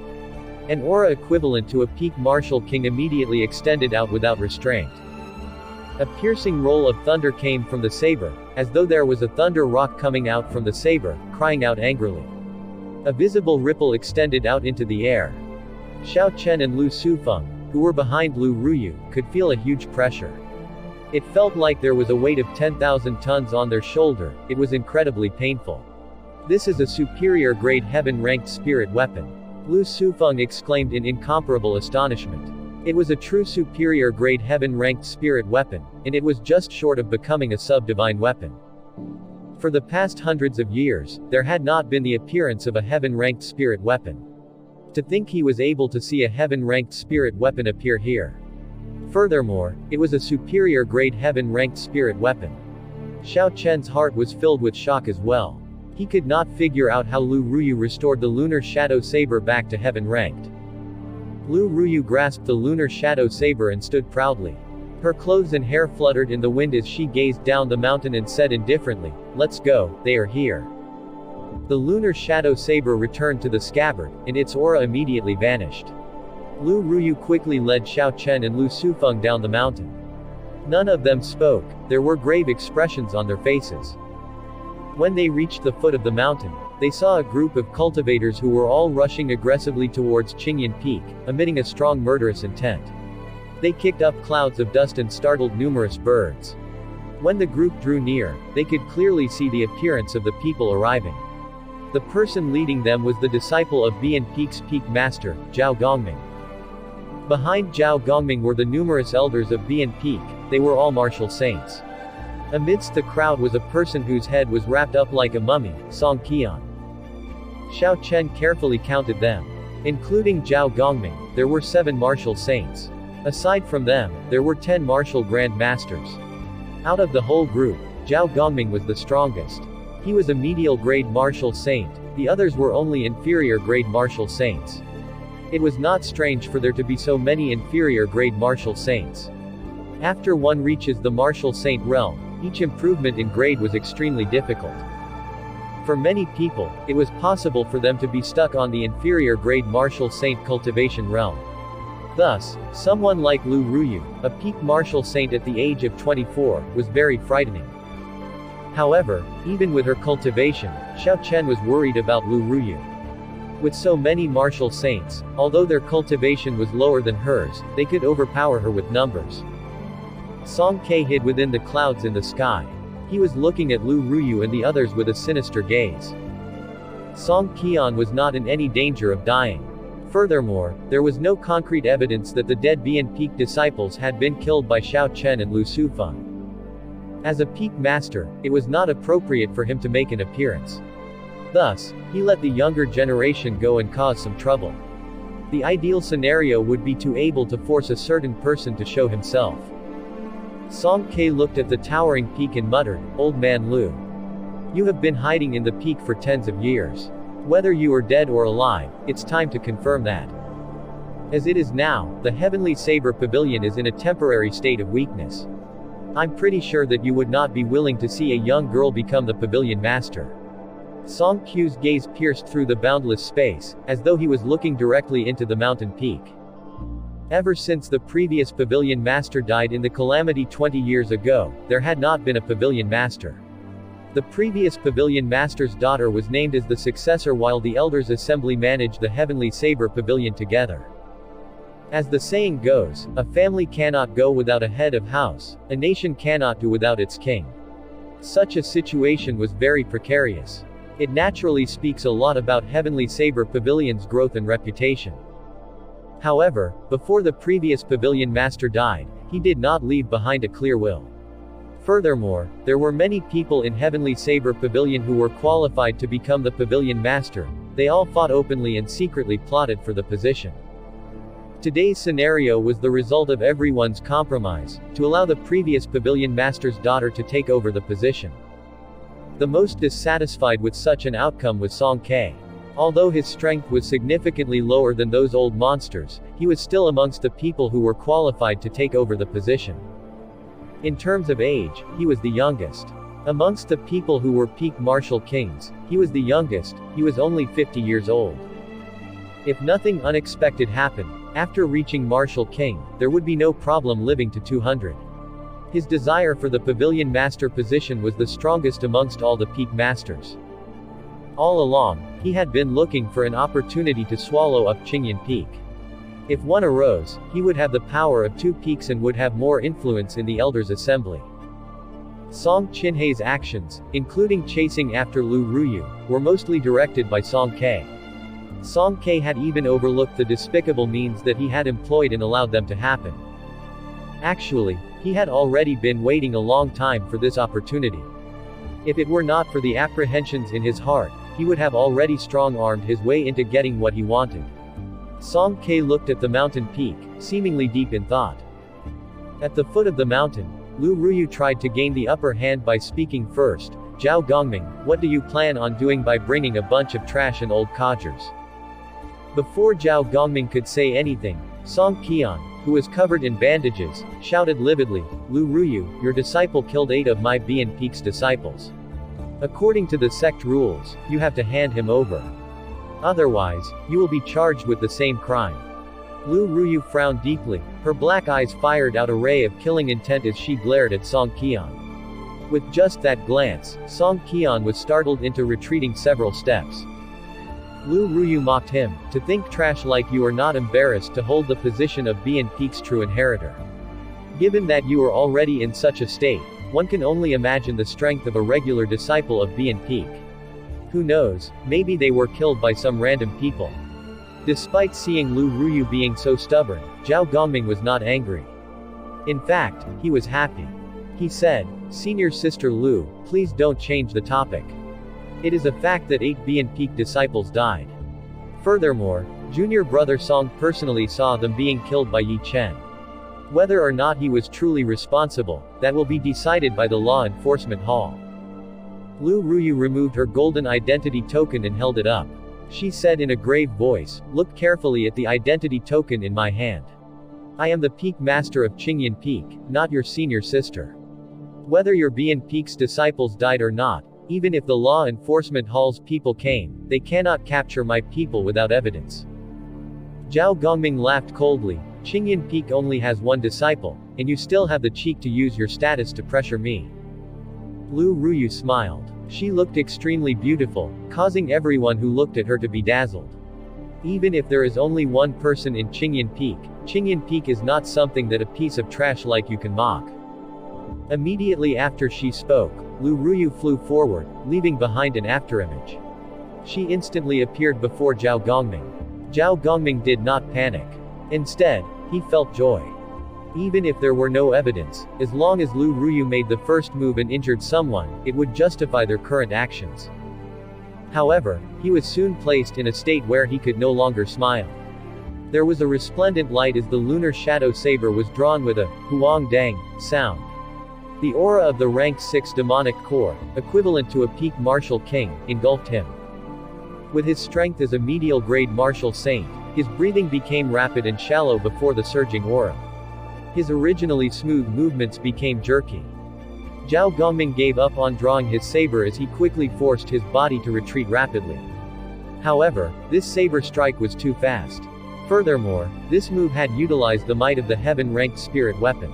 An aura equivalent to a peak martial king immediately extended out without restraint. A piercing roll of thunder came from the saber, as though there was a thunder rock coming out from the saber, crying out angrily. A visible ripple extended out into the air. Xiao Chen and Lu Sufeng, who were behind Lu Ruyu, could feel a huge pressure. It felt like there was a weight of 10,000 tons on their shoulder. It was incredibly painful. This is a superior grade heaven-ranked spirit weapon. Lu Sufeng exclaimed in incomparable astonishment. It was a true superior grade heaven-ranked spirit weapon, and it was just short of becoming a sub-divine weapon. For the past hundreds of years, there had not been the appearance of a heaven-ranked spirit weapon. To think he was able to see a heaven-ranked spirit weapon appear here. Furthermore, it was a superior grade heaven-ranked spirit weapon. Xiao Chen's heart was filled with shock as well. He could not figure out how Lu Ruyu restored the lunar shadow saber back to heaven-ranked. Lu Ruyu grasped the lunar shadow saber and stood proudly. Her clothes and hair fluttered in the wind as she gazed down the mountain and said indifferently, "Let's go, they are here." The lunar shadow saber returned to the scabbard, and its aura immediately vanished. Lu Ruyu quickly led Xiao Chen and Lu Sufeng down the mountain. None of them spoke, there were grave expressions on their faces. When they reached the foot of the mountain, they saw a group of cultivators who were all rushing aggressively towards Qingyan Peak, emitting a strong murderous intent. They kicked up clouds of dust and startled numerous birds. When the group drew near, they could clearly see the appearance of the people arriving. The person leading them was the disciple of Bian Peak's peak master, Zhao Gongming. Behind Zhao Gongming were the numerous elders of Bian Peak. They were all martial saints. Amidst the crowd was a person whose head was wrapped up like a mummy, Song Qian. Xiao Chen carefully counted them. Including Zhao Gongming, there were 7 martial saints. Aside from them, there were 10 martial grand masters. Out of the whole group, Zhao Gongming was the strongest. He was a medial grade martial saint, the others were only inferior grade martial saints. It was not strange for there to be so many inferior grade martial saints. After one reaches the martial saint realm, each improvement in grade was extremely difficult. For many people, it was possible for them to be stuck on the inferior grade martial saint cultivation realm. Thus, someone like Lu Ruyu, a peak martial saint at the age of 24, was very frightening. However, even with her cultivation, Xiao Chen was worried about Lu Ruyu. With so many martial saints, although their cultivation was lower than hers, they could overpower her with numbers. Song Ke hid within the clouds in the sky. He was looking at Lu Ruyu and the others with a sinister gaze. Song Qian was not in any danger of dying. Furthermore, there was no concrete evidence that the dead Bian Peak disciples had been killed by Xiao Chen and Lu Sufeng. As a peak master, it was not appropriate for him to make an appearance. Thus, he let the younger generation go and cause some trouble. The ideal scenario would be to able to force a certain person to show himself. Song Ke looked at the towering peak and muttered, "Old man Lu. You have been hiding in the peak for tens of years. Whether you are dead or alive, it's time to confirm that. As it is now, the Heavenly Saber Pavilion is in a temporary state of weakness. I'm pretty sure that you would not be willing to see a young girl become the pavilion master." Song Ke's gaze pierced through the boundless space, as though he was looking directly into the mountain peak. Ever since the previous pavilion master died in the calamity 20 years ago, there had not been a pavilion master. The previous pavilion master's daughter was named as the successor while the elders assembly managed the Heavenly Saber Pavilion together. As the saying goes, a family cannot go without a head of house, a nation cannot do without its king. Such a situation was very precarious. It naturally speaks a lot about Heavenly Saber Pavilion's growth and reputation. However, before the previous pavilion master died, he did not leave behind a clear will. Furthermore, there were many people in Heavenly Saber Pavilion who were qualified to become the pavilion master. They all fought openly and secretly plotted for the position. Today's scenario was the result of everyone's compromise, to allow the previous pavilion master's daughter to take over the position. The most dissatisfied with such an outcome was Song Ke. Although his strength was significantly lower than those old monsters, he was still amongst the people who were qualified to take over the position. In terms of age, he was the youngest. Amongst the people who were peak martial kings, he was the youngest. He was only 50 years old. If nothing unexpected happened, after reaching martial king, there would be no problem living to 200. His desire for the pavilion master position was the strongest amongst all the peak masters. All along, he had been looking for an opportunity to swallow up Qingyan Peak. If one arose, he would have the power of 2 peaks and would have more influence in the elders' assembly. Song Qinhei's actions, including chasing after Lu Ruyu, were mostly directed by Song Ke. Song Ke had even overlooked the despicable means that he had employed and allowed them to happen. Actually, he had already been waiting a long time for this opportunity. If it were not for the apprehensions in his heart, he would have already strong-armed his way into getting what he wanted. Song Ke looked at the mountain peak, seemingly deep in thought. At the foot of the mountain, Lu Ruyu tried to gain the upper hand by speaking first. "Zhao Gongming, what do you plan on doing by bringing a bunch of trash and old codgers?" Before Zhao Gongming could say anything, Song Qian, who was covered in bandages, shouted lividly, "Lu Ruyu, your disciple killed 8 of my Bian Peak's disciples. According to the sect rules, you have to hand him over. Otherwise, you will be charged with the same crime." Lu Ruyu frowned deeply, her black eyes fired out a ray of killing intent as she glared at Song Qian. With just that glance, Song Qian was startled into retreating several steps. Lu Ruyu mocked him, "To think trash like you are not embarrassed to hold the position of Bian Peak's true inheritor. Given that you are already in such a state, one can only imagine the strength of a regular disciple of Bian Peak. Who knows, maybe they were killed by some random people." Despite seeing Lu Ruyu being so stubborn, Zhao Gongming was not angry. In fact, he was happy. He said, "Senior sister Lu, please don't change the topic. It is a fact that 8 Bian Peak disciples died. Furthermore, junior brother Song personally saw them being killed by Yi Chen. Whether or not he was truly responsible, that will be decided by the law enforcement hall." Lu Ruyu removed her golden identity token and held it up. She said in a grave voice, "Look carefully at the identity token in my hand. I am the Peak Master of Qingyan Peak, not your senior sister. Whether your Bian Peak's disciples died or not, even if the law enforcement hall's people came, they cannot capture my people without evidence." Zhao Gongming laughed coldly, "Qingyan Peak only has 1 disciple, and you still have the cheek to use your status to pressure me." Lu Ruyu smiled. She looked extremely beautiful, causing everyone who looked at her to be dazzled. Even if there is only 1 person in Qingyan Peak is not something that a piece of trash like you can mock. Immediately after she spoke, Lu Ruyu flew forward, leaving behind an afterimage. She instantly appeared before Zhao Gongming. Zhao Gongming did not panic. Instead, he felt joy. Even if there were no evidence, as long as Lu Ruyu made the first move and injured someone, it would justify their current actions. However, he was soon placed in a state where he could no longer smile. There was a resplendent light as the lunar shadow saber was drawn with a huang dang sound. The aura of the rank 6 demonic core, equivalent to a peak martial king, engulfed him. With his strength as a medial grade martial saint, his breathing became rapid and shallow before the surging aura. His originally smooth movements became jerky. Zhao Gongming gave up on drawing his saber as he quickly forced his body to retreat rapidly. However, this saber strike was too fast. Furthermore, this move had utilized the might of the heaven-ranked spirit weapon.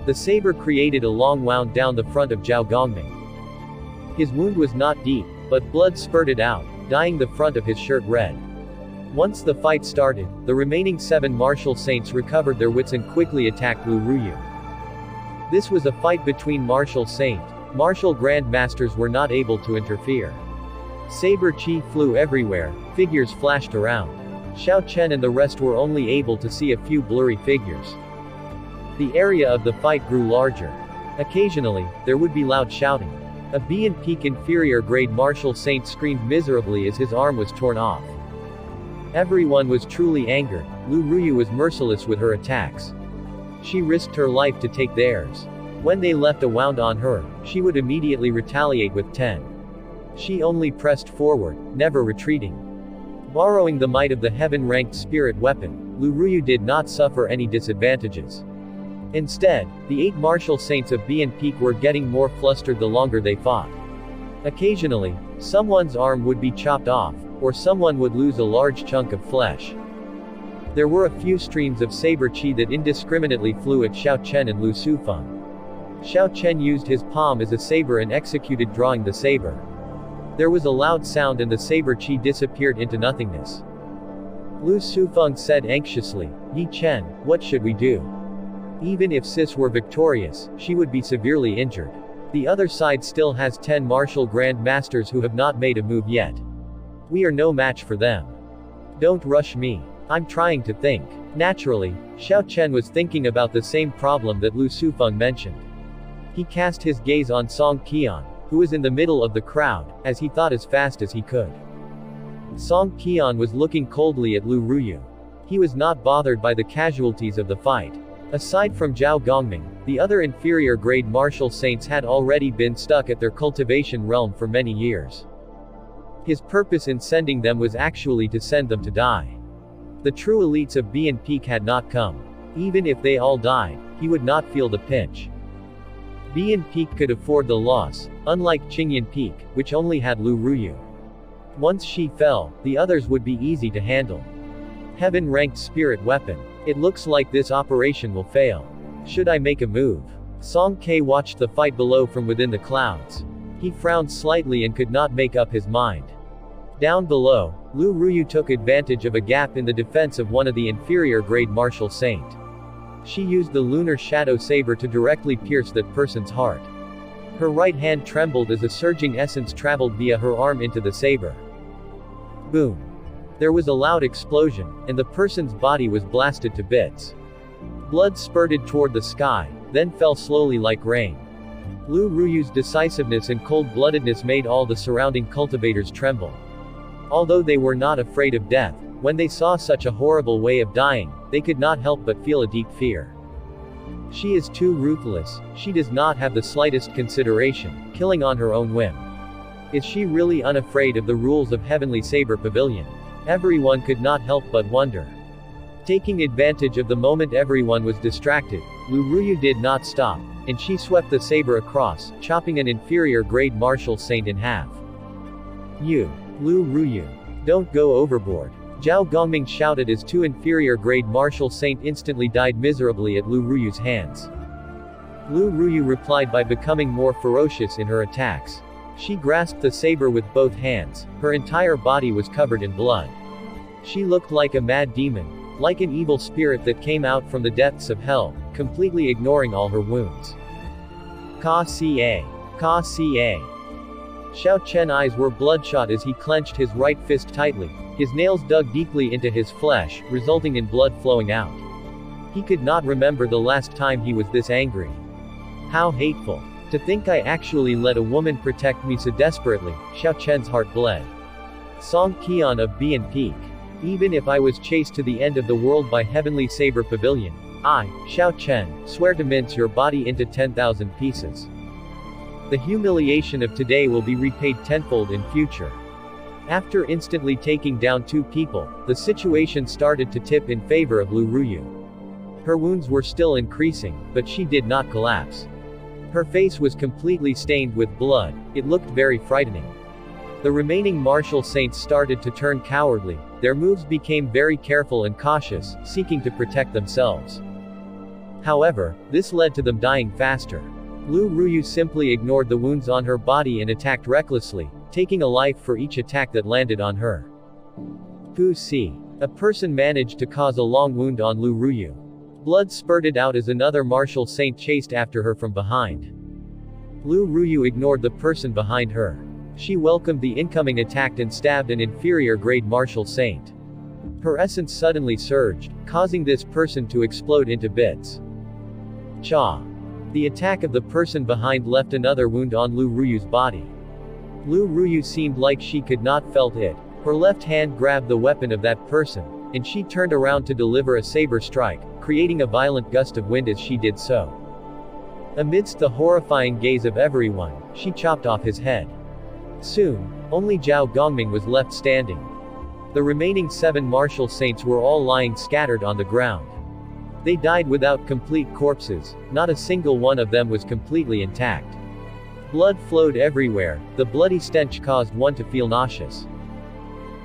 The saber created a long wound down the front of Zhao Gongming. His wound was not deep, but blood spurted out, dyeing the front of his shirt red. Once the fight started, the remaining 7 martial saints recovered their wits and quickly attacked Lu Ruyu. This was a fight between martial saint. Martial grandmasters were not able to interfere. Saber chi flew everywhere, figures flashed around. Xiao Chen and the rest were only able to see a few blurry figures. The area of the fight grew larger. Occasionally, there would be loud shouting. A B and peak inferior grade martial saint screamed miserably as his arm was torn off. Everyone was truly angered. Lu Ruyu was merciless with her attacks. She risked her life to take theirs. When they left a wound on her, she would immediately retaliate with 10. She only pressed forward, never retreating. Borrowing the might of the heaven-ranked spirit weapon, Lu Ruyu did not suffer any disadvantages. Instead, the 8 martial saints of B and peak were getting more flustered the longer they fought. Occasionally, someone's arm would be chopped off, or someone would lose a large chunk of flesh. There were a few streams of saber chi that indiscriminately flew at Xiao Chen and Lu Sufeng. Xiao Chen used his palm as a saber and executed drawing the saber. There was a loud sound and the saber chi disappeared into nothingness. Lu Sufeng said anxiously, "Yi Chen, what should we do? Even if Sis were victorious, she would be severely injured. The other side still has 10 martial grand masters who have not made a move yet. We are no match for them. Don't rush me. I'm trying to think." Naturally, Xiao Chen was thinking about the same problem that Lu Sufeng mentioned. He cast his gaze on Song Qian, who was in the middle of the crowd, as he thought as fast as he could. Song Qian was looking coldly at Lu Ruyu. He was not bothered by the casualties of the fight. Aside from Zhao Gongming, the other inferior grade martial saints had already been stuck at their cultivation realm for many years. His purpose in sending them was actually to send them to die. The true elites of B and peak had not come. Even if they all died, he would not feel the pinch. B and peak could afford the loss, unlike Qingyan peak, which only had Lu Ruyu. Once she fell, the others would be easy to handle. Heaven-ranked spirit weapon. It looks like this operation will fail. Should I make a move? Song Ke watched the fight below from within the clouds. He frowned slightly and could not make up his mind. Down below, Lu Ruyu took advantage of a gap in the defense of one of the inferior grade martial saint. She used the lunar shadow saber to directly pierce that person's heart. Her right hand trembled as a surging essence traveled via her arm into the saber. Boom. There was a loud explosion, and the person's body was blasted to bits. Blood spurted toward the sky, then fell slowly like rain. Lu Ruyu's decisiveness and cold-bloodedness made all the surrounding cultivators tremble. Although they were not afraid of death, when they saw such a horrible way of dying, they could not help but feel a deep fear. She is too ruthless, she does not have the slightest consideration, killing on her own whim. Is she really unafraid of the rules of Heavenly Saber Pavilion? Everyone could not help but wonder. Taking advantage of the moment everyone was distracted, Lu Ruyu did not stop, and she swept the saber across, chopping an inferior grade martial saint in half. "You, Lu Ruyu, don't go overboard." Zhao Gongming shouted as 2 inferior grade martial saint instantly died miserably at Lu Ruyu's hands. Lu Ruyu replied by becoming more ferocious in her attacks. She grasped the saber with both hands, her entire body was covered in blood. She looked like a mad demon, like an evil spirit that came out from the depths of hell, completely ignoring all her wounds. Ka ca. Xiao Chen's eyes were bloodshot as he clenched his right fist tightly. His nails dug deeply into his flesh, resulting in blood flowing out. He could not remember the last time he was this angry. How hateful. To think I actually let a woman protect me so desperately. Xiao Chen's heart bled. Song Qian of Bian Peak. Even if I was chased to the end of the world by Heavenly Saber Pavilion, I, Xiao Chen, swear to mince your body into 10,000 pieces. The humiliation of today will be repaid tenfold in future. After instantly taking down 2 people, the situation started to tip in favor of Lu Ruyu. Her wounds were still increasing, but she did not collapse. Her face was completely stained with blood. It looked very frightening. The remaining martial saints started to turn cowardly. Their moves became very careful and cautious, seeking to protect themselves. However, this led to them dying faster. Lu Ruyu simply ignored the wounds on her body and attacked recklessly, taking a life for each attack that landed on her. Fu Si. A person managed to cause a long wound on Lu Ruyu. Blood spurted out as another martial saint chased after her from behind. Lu Ruyu ignored the person behind her. She welcomed the incoming attack and stabbed an inferior grade martial saint. Her essence suddenly surged, causing this person to explode into bits. Cha. The attack of the person behind left another wound on Lu Ruyu's body. Lu Ruyu seemed like she could not felt it. Her left hand grabbed the weapon of that person, and she turned around to deliver a saber strike, creating a violent gust of wind as she did so. Amidst the horrifying gaze of everyone, she chopped off his head. Soon, only Zhao Gongming was left standing. The remaining 7 martial saints were all lying scattered on the ground. They died without complete corpses. Not a single one of them was completely intact. Blood flowed everywhere. The bloody stench caused one to feel nauseous.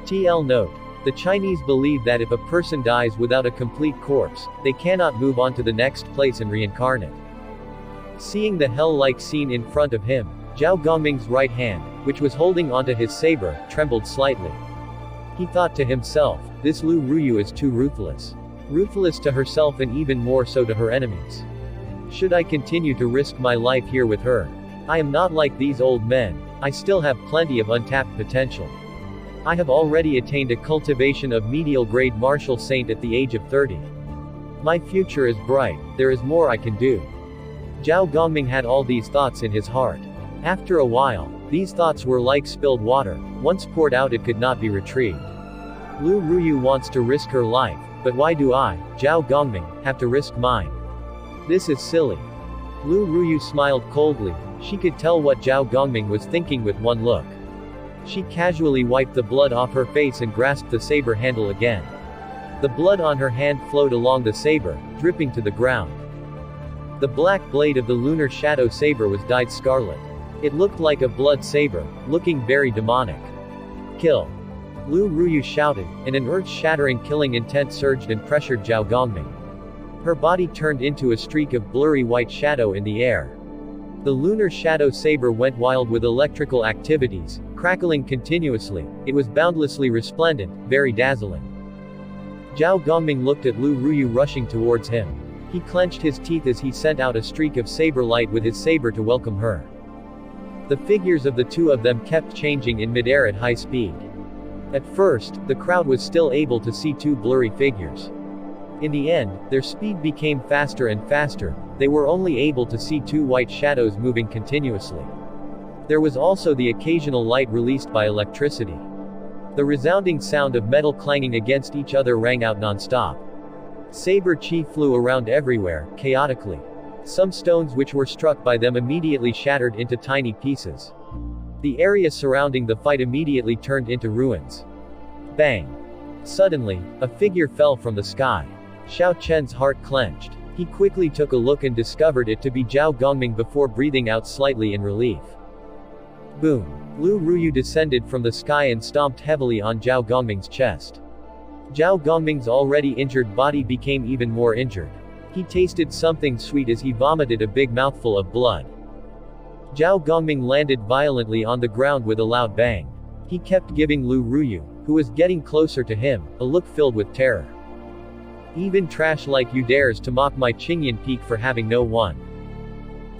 TL note. The Chinese believe that if a person dies without a complete corpse, they cannot move on to the next place and reincarnate. Seeing the hell-like scene in front of him, Zhao Gongming's right hand, which was holding onto his saber, trembled slightly. He thought to himself, this Lu Ruyu is too ruthless. Ruthless to herself and even more so to her enemies. Should I continue to risk my life here with her? I am not like these old men. I still have plenty of untapped potential. I have already attained a cultivation of medial grade martial saint at the age of 30. My future is bright. There is more I can do. Zhao Gongming had all these thoughts in his heart. After a while, these thoughts were like spilled water. Once poured out it could not be retrieved. Lu Ruyu wants to risk her life, but why do I, Zhao Gongming, have to risk mine? This is silly. Lu Ruyu smiled coldly. She could tell what Zhao Gongming was thinking with one look. She casually wiped the blood off her face and grasped the saber handle again. The blood on her hand flowed along the saber, dripping to the ground. The black blade of the lunar shadow saber was dyed scarlet. It looked like a blood saber, looking very demonic. Kill! Lu Ruyu shouted, and an earth-shattering killing intent surged and pressured Zhao Gongming. Her body turned into a streak of blurry white shadow in the air. The lunar shadow saber went wild with electrical activities, crackling continuously. It was boundlessly resplendent, very dazzling. Zhao Gongming looked at Lu Ruyu rushing towards him. He clenched his teeth as he sent out a streak of saber light with his saber to welcome her. The figures of the two of them kept changing in midair at high speed. At first, the crowd was still able to see 2 blurry figures. In the end, their speed became faster and faster. They were only able to see 2 white shadows moving continuously. There was also the occasional light released by electricity. The resounding sound of metal clanging against each other rang out non-stop. Saber chi flew around everywhere, chaotically. Some stones which were struck by them immediately shattered into tiny pieces. The area surrounding the fight immediately turned into ruins. Bang! Suddenly, a figure fell from the sky. Xiao Chen's heart clenched. He quickly took a look and discovered it to be Zhao Gongming before breathing out slightly in relief. Boom! Lu Ruyu descended from the sky and stomped heavily on Zhao Gongming's chest. Zhao Gongming's already injured body became even more injured. He tasted something sweet as he vomited a big mouthful of blood. Zhao Gongming landed violently on the ground with a loud bang. He kept giving Lu Ruyu, who was getting closer to him, a look filled with terror. Even trash like you dares to mock my Qingyan peak for having no one.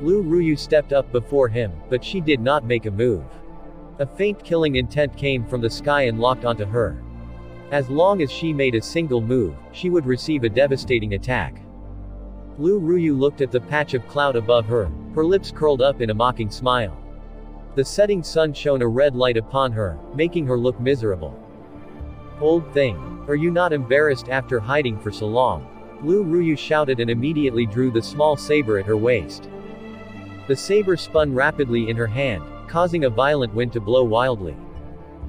Lu Ruyu stepped up before him, but she did not make a move. A faint killing intent came from the sky and locked onto her. As long as she made a single move, she would receive a devastating attack. Lu Ruyu looked at the patch of cloud above her, her lips curled up in a mocking smile. The setting sun shone a red light upon her, making her look miserable. Old thing. Are you not embarrassed after hiding for so long? Lu Ruyu shouted and immediately drew the small saber at her waist. The saber spun rapidly in her hand, causing a violent wind to blow wildly.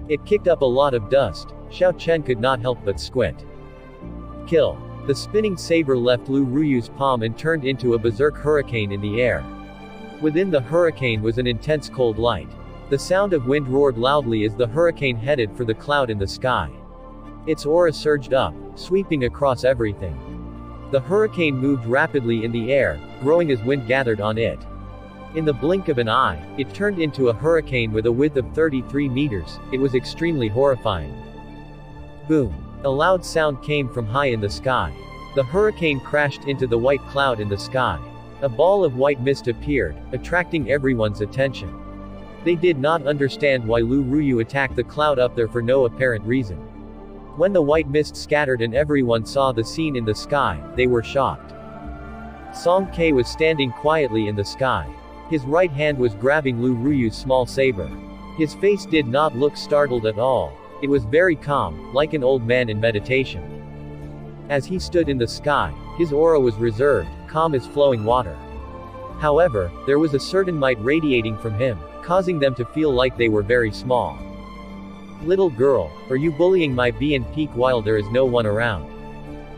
It kicked up a lot of dust. Xiao Chen could not help but squint. Kill. The spinning saber left Lu Ruyu's palm and turned into a berserk hurricane in the air. Within the hurricane was an intense cold light. The sound of wind roared loudly as the hurricane headed for the cloud in the sky. Its aura surged up, sweeping across everything. The hurricane moved rapidly in the air, growing as wind gathered on it. In the blink of an eye, it turned into a hurricane with a width of 33 meters. It was extremely horrifying. Boom. A loud sound came from high in the sky. The hurricane crashed into the white cloud in the sky. A ball of white mist appeared, attracting everyone's attention. They did not understand why Lu Ruyu attacked the cloud up there for no apparent reason. When the white mist scattered and everyone saw the scene in the sky, they were shocked. Song Ke was standing quietly in the sky. His right hand was grabbing Lu Ruyu's small saber. His face did not look startled at all. It was very calm, like an old man in meditation. As he stood in the sky, his aura was reserved, calm as flowing water. However, there was a certain might radiating from him, causing them to feel like they were very small. Little girl, are you bullying my bee and peak while there is no one around?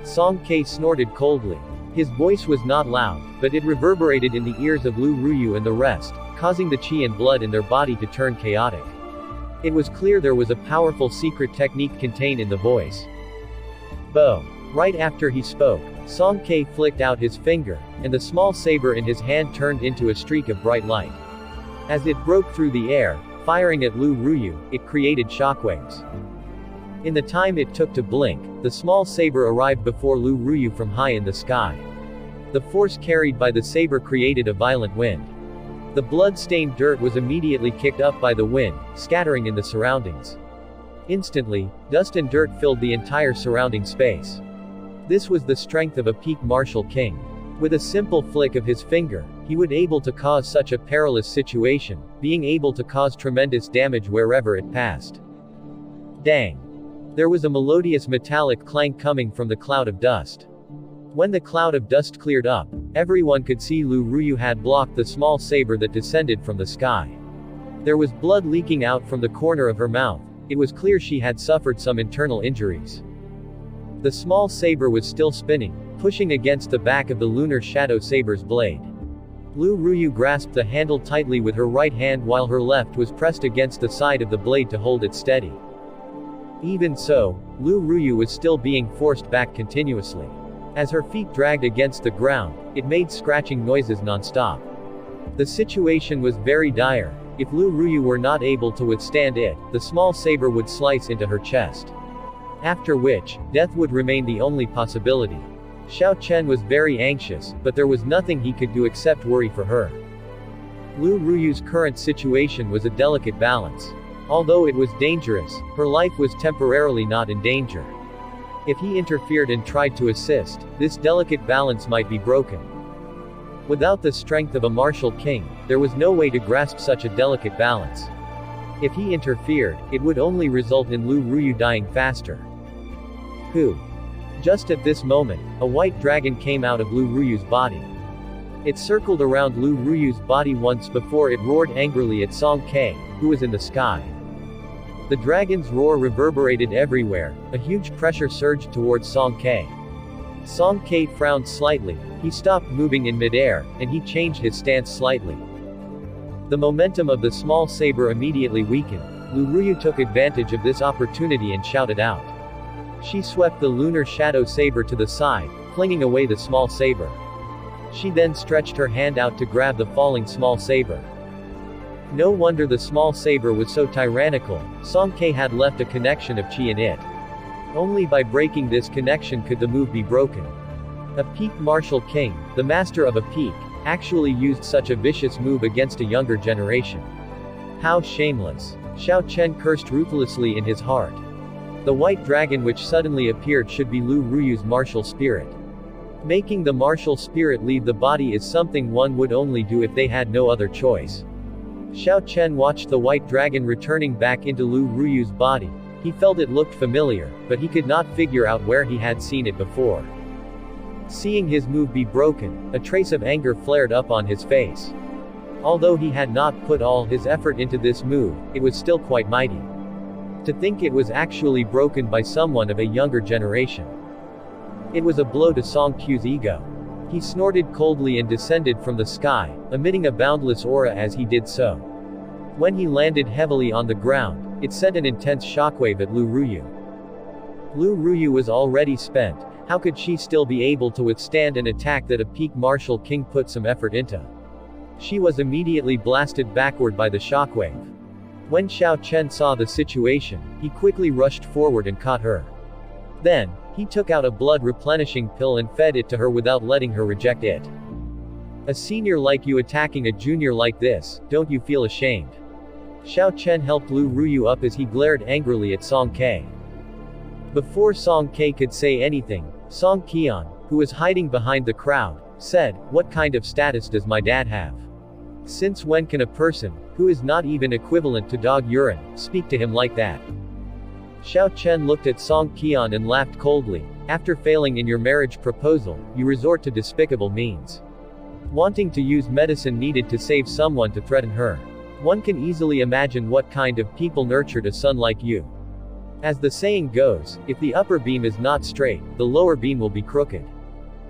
Song Ke snorted coldly. His voice was not loud, but it reverberated in the ears of Lu Ruyu and the rest, causing the chi and blood in their body to turn chaotic. It was clear there was a powerful secret technique contained in the voice. Bo. Right after he spoke, Song Ke flicked out his finger, and the small saber in his hand turned into a streak of bright light. As it broke through the air, firing at Lu Ruyu, it created shockwaves. In the time it took to blink, the small saber arrived before Lu Ruyu from high in the sky. The force carried by the saber created a violent wind. The blood-stained dirt was immediately kicked up by the wind, scattering in the surroundings. Instantly, dust and dirt filled the entire surrounding space. This was the strength of a peak martial king. With a simple flick of his finger, he would able to cause such a perilous situation, being able to cause tremendous damage wherever it passed. Dang! There was a melodious metallic clang coming from the cloud of dust. When the cloud of dust cleared up, everyone could see Lu Ruyu had blocked the small saber that descended from the sky. There was blood leaking out from the corner of her mouth. It was clear she had suffered some internal injuries. The small saber was still spinning, pushing against the back of the lunar shadow saber's blade. Lu Ruyu grasped the handle tightly with her right hand while her left was pressed against the side of the blade to hold it steady. Even so, Lu Ruyu was still being forced back continuously. As her feet dragged against the ground, it made scratching noises non-stop. The situation was very dire. If Lu Ruyu were not able to withstand it, the small saber would slice into her chest. After which, death would remain the only possibility. Xiao Chen was very anxious, but there was nothing he could do except worry for her. Lu Ruyu's current situation was a delicate balance. Although it was dangerous, her life was temporarily not in danger. If he interfered and tried to assist, this delicate balance might be broken. Without the strength of a martial king, there was no way to grasp such a delicate balance. If he interfered, it would only result in Lu Ruyu dying faster. Who? Just at this moment, a white dragon came out of Lu Ruyu's body. It circled around Lu Ruyu's body once before it roared angrily at Song Ke, who was in the sky. The dragon's roar reverberated everywhere. A huge pressure surged towards Song Ke. Song Ke frowned slightly. He stopped moving in midair, and he changed his stance slightly. The momentum of the small saber immediately weakened. Lu Ruyu took advantage of this opportunity and shouted out. She swept the lunar shadow saber to the side, flinging away the small saber. She then stretched her hand out to grab the falling small saber. No wonder the small saber was so tyrannical. Song Ke had left a connection of chi in it. Only by breaking this connection could the move be broken. A peak martial king, the master of a peak, actually used such a vicious move against a younger generation. How shameless. Xiao Chen cursed ruthlessly in his heart. The white dragon which suddenly appeared should be Lu Ruyu's martial spirit. Making the martial spirit leave the body is something one would only do if they had no other choice. Xiao Chen watched the white dragon returning back into Lu Ruyu's body. He felt it looked familiar, but he could not figure out where he had seen it before. Seeing his move be broken, a trace of anger flared up on his face. Although he had not put all his effort into this move, it was still quite mighty. To think it was actually broken by someone of a younger generation. It was a blow to Song Qiu's ego. He snorted coldly and descended from the sky, emitting a boundless aura as he did so. When he landed heavily on the ground, it sent an intense shockwave at Lu Ruyu. Lu Ruyu was already spent. How could she still be able to withstand an attack that a peak martial king put some effort into? She was immediately blasted backward by the shockwave. When Xiao Chen saw the situation, he quickly rushed forward and caught her. Then, he took out a blood-replenishing pill and fed it to her without letting her reject it. A senior like you attacking a junior like this, don't you feel ashamed? Xiao Chen helped Lu Ruyu up as he glared angrily at Song Ke. Before Song Ke could say anything, Song Qian, who was hiding behind the crowd, said, "What kind of status does my dad have? Since when can a person, who is not even equivalent to dog urine, speak to him like that?" Xiao Chen looked at Song Qian and laughed coldly. "After failing in your marriage proposal, you resort to despicable means. Wanting to use medicine needed to save someone to threaten her. One can easily imagine what kind of people nurtured a son like you. As the saying goes, if the upper beam is not straight, the lower beam will be crooked.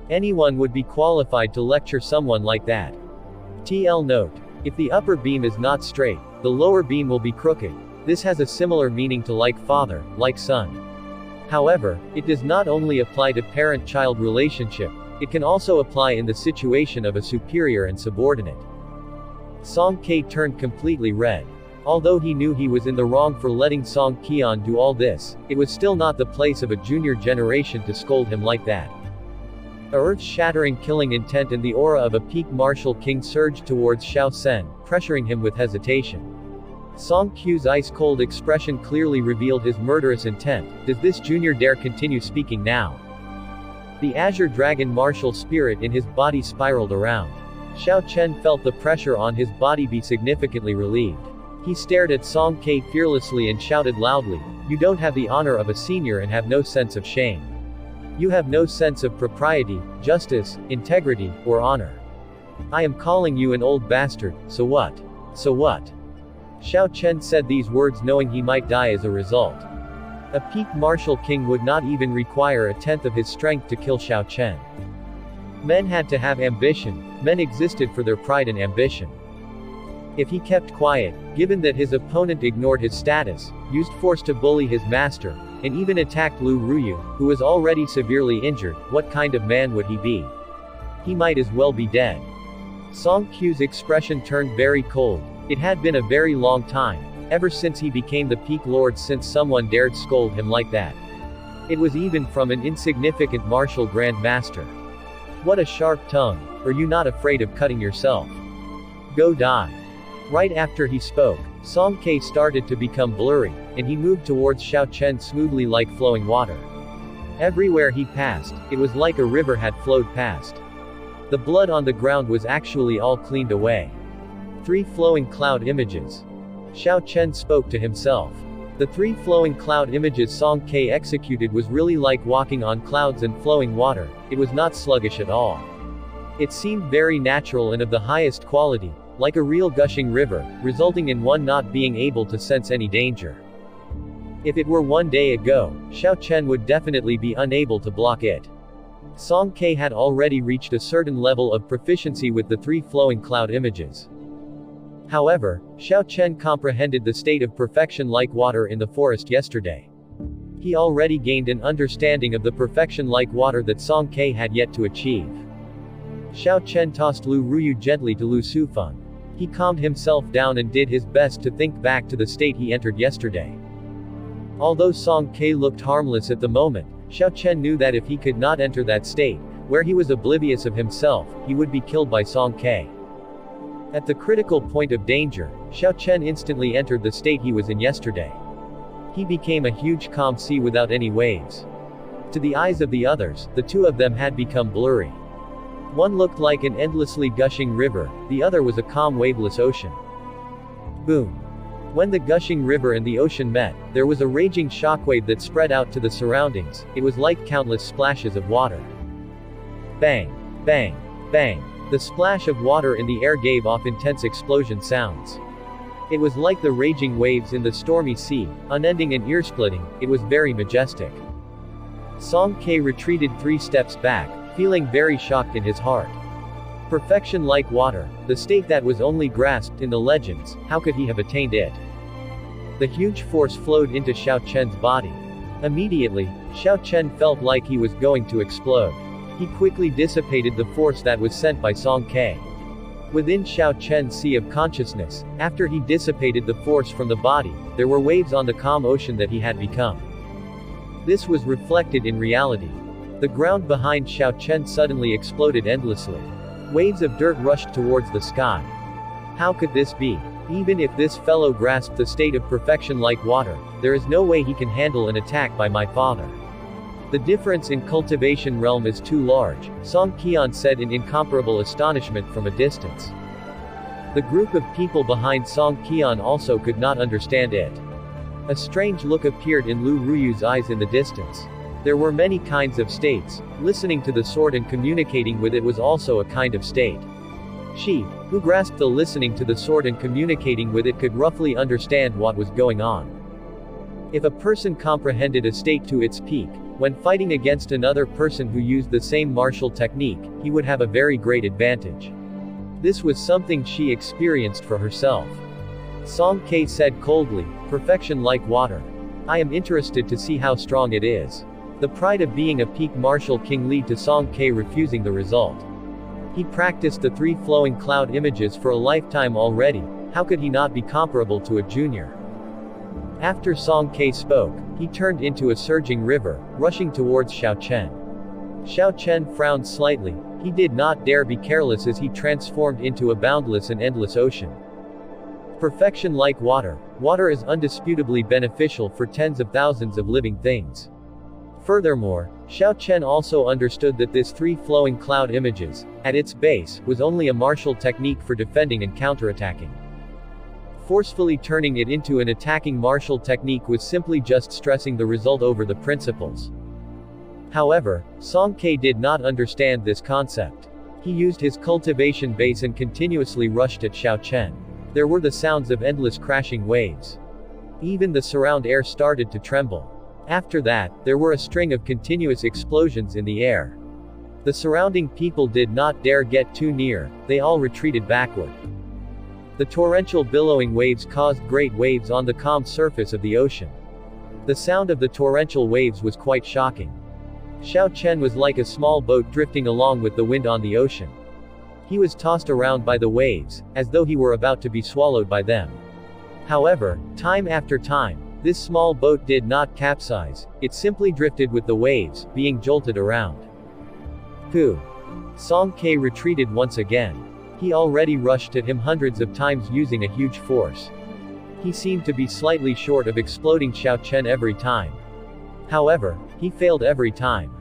Anyone would be qualified to lecture someone like that. TL note. If the upper beam is not straight, the lower beam will be crooked. This has a similar meaning to like father, like son. However, it does not only apply to parent-child relationship, it can also apply in the situation of a superior and subordinate." Song Ke turned completely red. Although he knew he was in the wrong for letting Song Qian do all this, it was still not the place of a junior generation to scold him like that. A earth-shattering killing intent and the aura of a peak martial king surged towards Xiao Sen, pressuring him with hesitation. Song Qiu's ice-cold expression clearly revealed his murderous intent. Does this junior dare continue speaking now? The Azure Dragon martial spirit in his body spiraled around. Xiao Chen felt the pressure on his body be significantly relieved. He stared at Song Ke fearlessly and shouted loudly, "You don't have the honor of a senior and have no sense of shame. You have no sense of propriety, justice, integrity, or honor. I am calling you an old bastard, so what? So what?" Xiao Chen said these words knowing he might die as a result. A peak martial king would not even require a tenth of his strength to kill Xiao Chen. Men had to have ambition, men existed for their pride and ambition. If he kept quiet, given that his opponent ignored his status, used force to bully his master, and even attacked Lu Ruyu, who was already severely injured, what kind of man would he be? He might as well be dead. Song Qiu's expression turned very cold. It had been a very long time, ever since he became the peak lord, since someone dared scold him like that. It was even from an insignificant martial grand master. What a sharp tongue. Are you not afraid of cutting yourself? Go die. Right after he spoke, Song Ke started to become blurry, and he moved towards Xiao Chen smoothly like flowing water. Everywhere he passed, it was like a river had flowed past. The blood on the ground was actually all cleaned away. 3 flowing cloud images. Xiao Chen spoke to himself. The 3 flowing cloud images Song Ke executed was really like walking on clouds and flowing water. It was not sluggish at all. It seemed very natural and of the highest quality, like a real gushing river, resulting in one not being able to sense any danger. If it were one day ago, Xiao Chen would definitely be unable to block it. Song Ke had already reached a certain level of proficiency with the 3 flowing cloud images. However, Xiao Chen comprehended the state of perfection like water in the forest yesterday. He already gained an understanding of the perfection like water that Song Ke had yet to achieve. Xiao Chen tossed Lu Ruyu gently to Lu Sufeng. He calmed himself down and did his best to think back to the state he entered yesterday. Although Song Ke looked harmless at the moment, Xiao Chen knew that if he could not enter that state, where he was oblivious of himself, he would be killed by Song Ke. At the critical point of danger, Xiao Chen instantly entered the state he was in yesterday. He became a huge calm sea without any waves. To the eyes of the others, the two of them had become blurry. One looked like an endlessly gushing river, the other was a calm waveless ocean. Boom. When the gushing river and the ocean met, there was a raging shockwave that spread out to the surroundings. It was like countless splashes of water. Bang! Bang! Bang! The splash of water in the air gave off intense explosion sounds. It was like the raging waves in the stormy sea, unending and ear-splitting. It was very majestic. Song Ke retreated 3 steps back, feeling very shocked in his heart. Perfection like water, the state that was only grasped in the legends, how could he have attained it? The huge force flowed into Xiao Chen's body. Immediately, Xiao Chen felt like he was going to explode. He quickly dissipated the force that was sent by Song Ke. Within Xiao Chen's sea of consciousness, after he dissipated the force from the body, there were waves on the calm ocean that he had become. This was reflected in reality. The ground behind Xiao Chen suddenly exploded endlessly. Waves of dirt rushed towards the sky. How could this be? Even if this fellow grasped the state of perfection like water, there is no way he can handle an attack by my father. The difference in cultivation realm is too large, Song Qian said in incomparable astonishment from a distance. The group of people behind Song Qian also could not understand it. A strange look appeared in Lu Ruyu's eyes in the distance. There were many kinds of states. Listening to the sword and communicating with it was also a kind of state. She, who grasped the listening to the sword and communicating with it, could roughly understand what was going on. If a person comprehended a state to its peak, when fighting against another person who used the same martial technique, he would have a very great advantage. This was something she experienced for herself. Song Ke said coldly, perfection like water. I am interested to see how strong it is. The pride of being a peak martial king led to Song Ke refusing the result. He practiced the 3 flowing cloud images for a lifetime already, how could he not be comparable to a junior? After Song Ke spoke, he turned into a surging river, rushing towards Xiao Chen. Xiao Chen frowned slightly. He did not dare be careless as he transformed into a boundless and endless ocean. Perfection like water. Water is undisputably beneficial for tens of thousands of living things. Furthermore, Xiao Chen also understood that this 3 flowing cloud images, at its base, was only a martial technique for defending and counterattacking. Forcefully turning it into an attacking martial technique was simply just stressing the result over the principles. However, Song Ke did not understand this concept. He used his cultivation base and continuously rushed at Xiao Chen. There were the sounds of endless crashing waves. Even the surround air started to tremble. After that, there were a string of continuous explosions in the air. The surrounding people did not dare get too near, they all retreated backward. The torrential billowing waves caused great waves on the calm surface of the ocean. The sound of the torrential waves was quite shocking. Xiao Chen was like a small boat drifting along with the wind on the ocean. He was tossed around by the waves, as though he were about to be swallowed by them. However, time after time, this small boat did not capsize, it simply drifted with the waves, being jolted around. Pooh! Song Ke retreated once again. He already rushed at him hundreds of times using a huge force. He seemed to be slightly short of exploding Xiao Chen every time. However, he failed every time.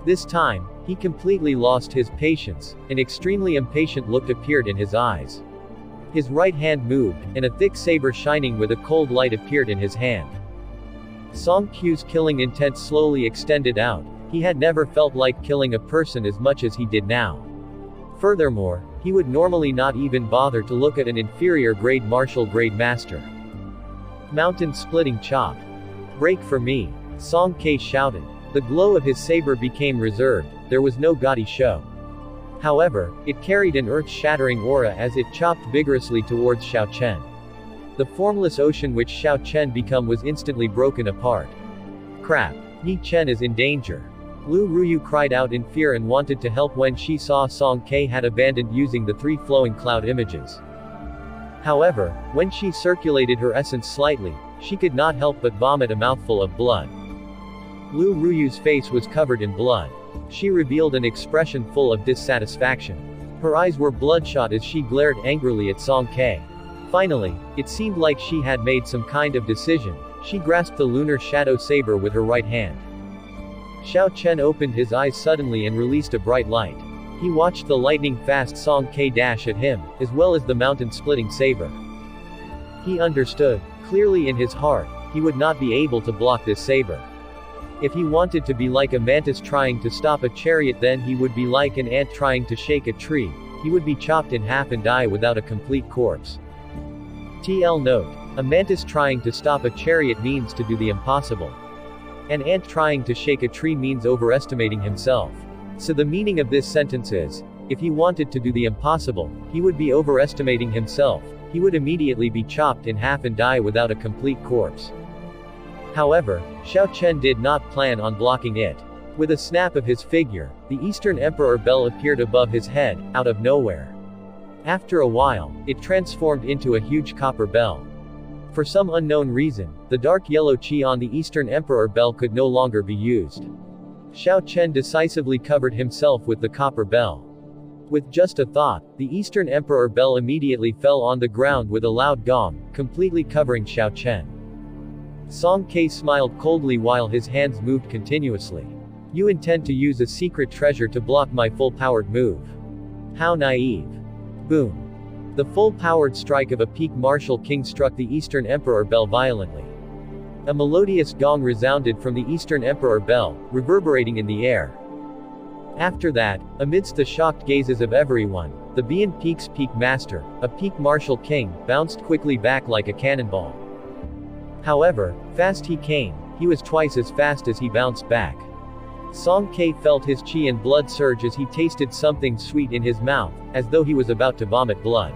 This time, he completely lost his patience. An extremely impatient look appeared in his eyes. His right hand moved, and a thick saber shining with a cold light appeared in his hand. Song Q's killing intent slowly extended out. He had never felt like killing a person as much as he did now. Furthermore, he would normally not even bother to look at an inferior grade martial grade master. Mountain splitting chop. Break for me. Song Ke shouted. The glow of his saber became reserved, there was no gaudy show. However, it carried an earth-shattering aura as it chopped vigorously towards Xiao Chen. The formless ocean which Xiao Chen became was instantly broken apart. Crap! Yi Chen is in danger. Lu Ruyu cried out in fear and wanted to help when she saw Song Ke had abandoned using the 3 flowing cloud images. However, when she circulated her essence slightly, she could not help but vomit a mouthful of blood. Lu Ruyu's face was covered in blood. She revealed an expression full of dissatisfaction. Her eyes were bloodshot as she glared angrily at Song Ke. Finally, it seemed like she had made some kind of decision. She grasped the lunar shadow saber with her right hand. Xiao Chen opened his eyes suddenly and released a bright light. He watched the lightning-fast Song Ke dash at him, as well as the mountain-splitting saber. He understood, clearly in his heart, he would not be able to block this saber. If he wanted to be like a mantis trying to stop a chariot, then he would be like an ant trying to shake a tree. He would be chopped in half and die without a complete corpse. TL note. A mantis trying to stop a chariot means to do the impossible. An ant trying to shake a tree means overestimating himself. So the meaning of this sentence is, if he wanted to do the impossible, he would be overestimating himself. He would immediately be chopped in half and die without a complete corpse. However, Xiao Chen did not plan on blocking it. With a snap of his figure, the Eastern Emperor bell appeared above his head, out of nowhere. After a while, it transformed into a huge copper bell. For some unknown reason, the dark yellow qi on the Eastern Emperor bell could no longer be used. Xiao Chen decisively covered himself with the copper bell. With just a thought, the Eastern Emperor bell immediately fell on the ground with a loud gong, completely covering Xiao Chen. Song Ke smiled coldly while his hands moved continuously. You intend to use a secret treasure to block my full-powered move. How naive. Boom. The full-powered strike of a peak martial king struck the Eastern Emperor bell violently. A melodious gong resounded from the Eastern Emperor bell, reverberating in the air. After that, amidst the shocked gazes of everyone, the Bian Peak's peak master, a peak martial king, bounced quickly back like a cannonball. However, fast he came, he was twice as fast as he bounced back. Song Ke felt his qi and blood surge as he tasted something sweet in his mouth, as though he was about to vomit blood.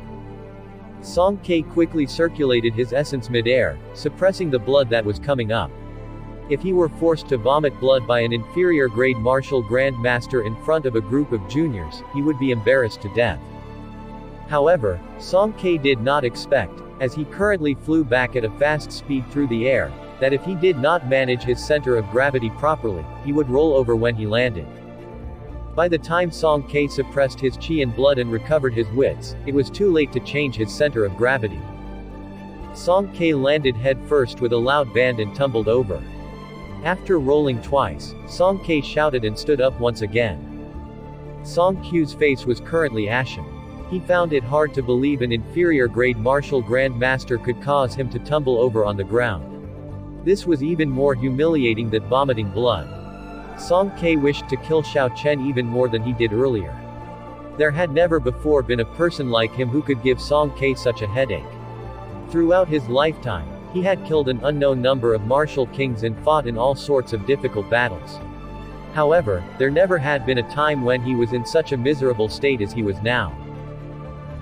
Song Ke quickly circulated his essence mid-air, suppressing the blood that was coming up. If he were forced to vomit blood by an inferior grade martial grand master in front of a group of juniors, he would be embarrassed to death. However, Song Ke did not expect, as he currently flew back at a fast speed through the air, that if he did not manage his center of gravity properly, he would roll over when he landed. By the time Song Ke suppressed his qi and blood and recovered his wits, it was too late to change his center of gravity. Song Ke landed head first with a loud bang and tumbled over. After rolling twice, Song Ke shouted and stood up once again. Song Q's face was currently ashen. He found it hard to believe an inferior grade martial grand master could cause him to tumble over on the ground. This was even more humiliating than vomiting blood. Song Ke wished to kill Xiao Chen even more than he did earlier. There had never before been a person like him who could give Song Ke such a headache. Throughout his lifetime, he had killed an unknown number of martial kings and fought in all sorts of difficult battles. However, there never had been a time when he was in such a miserable state as he was now.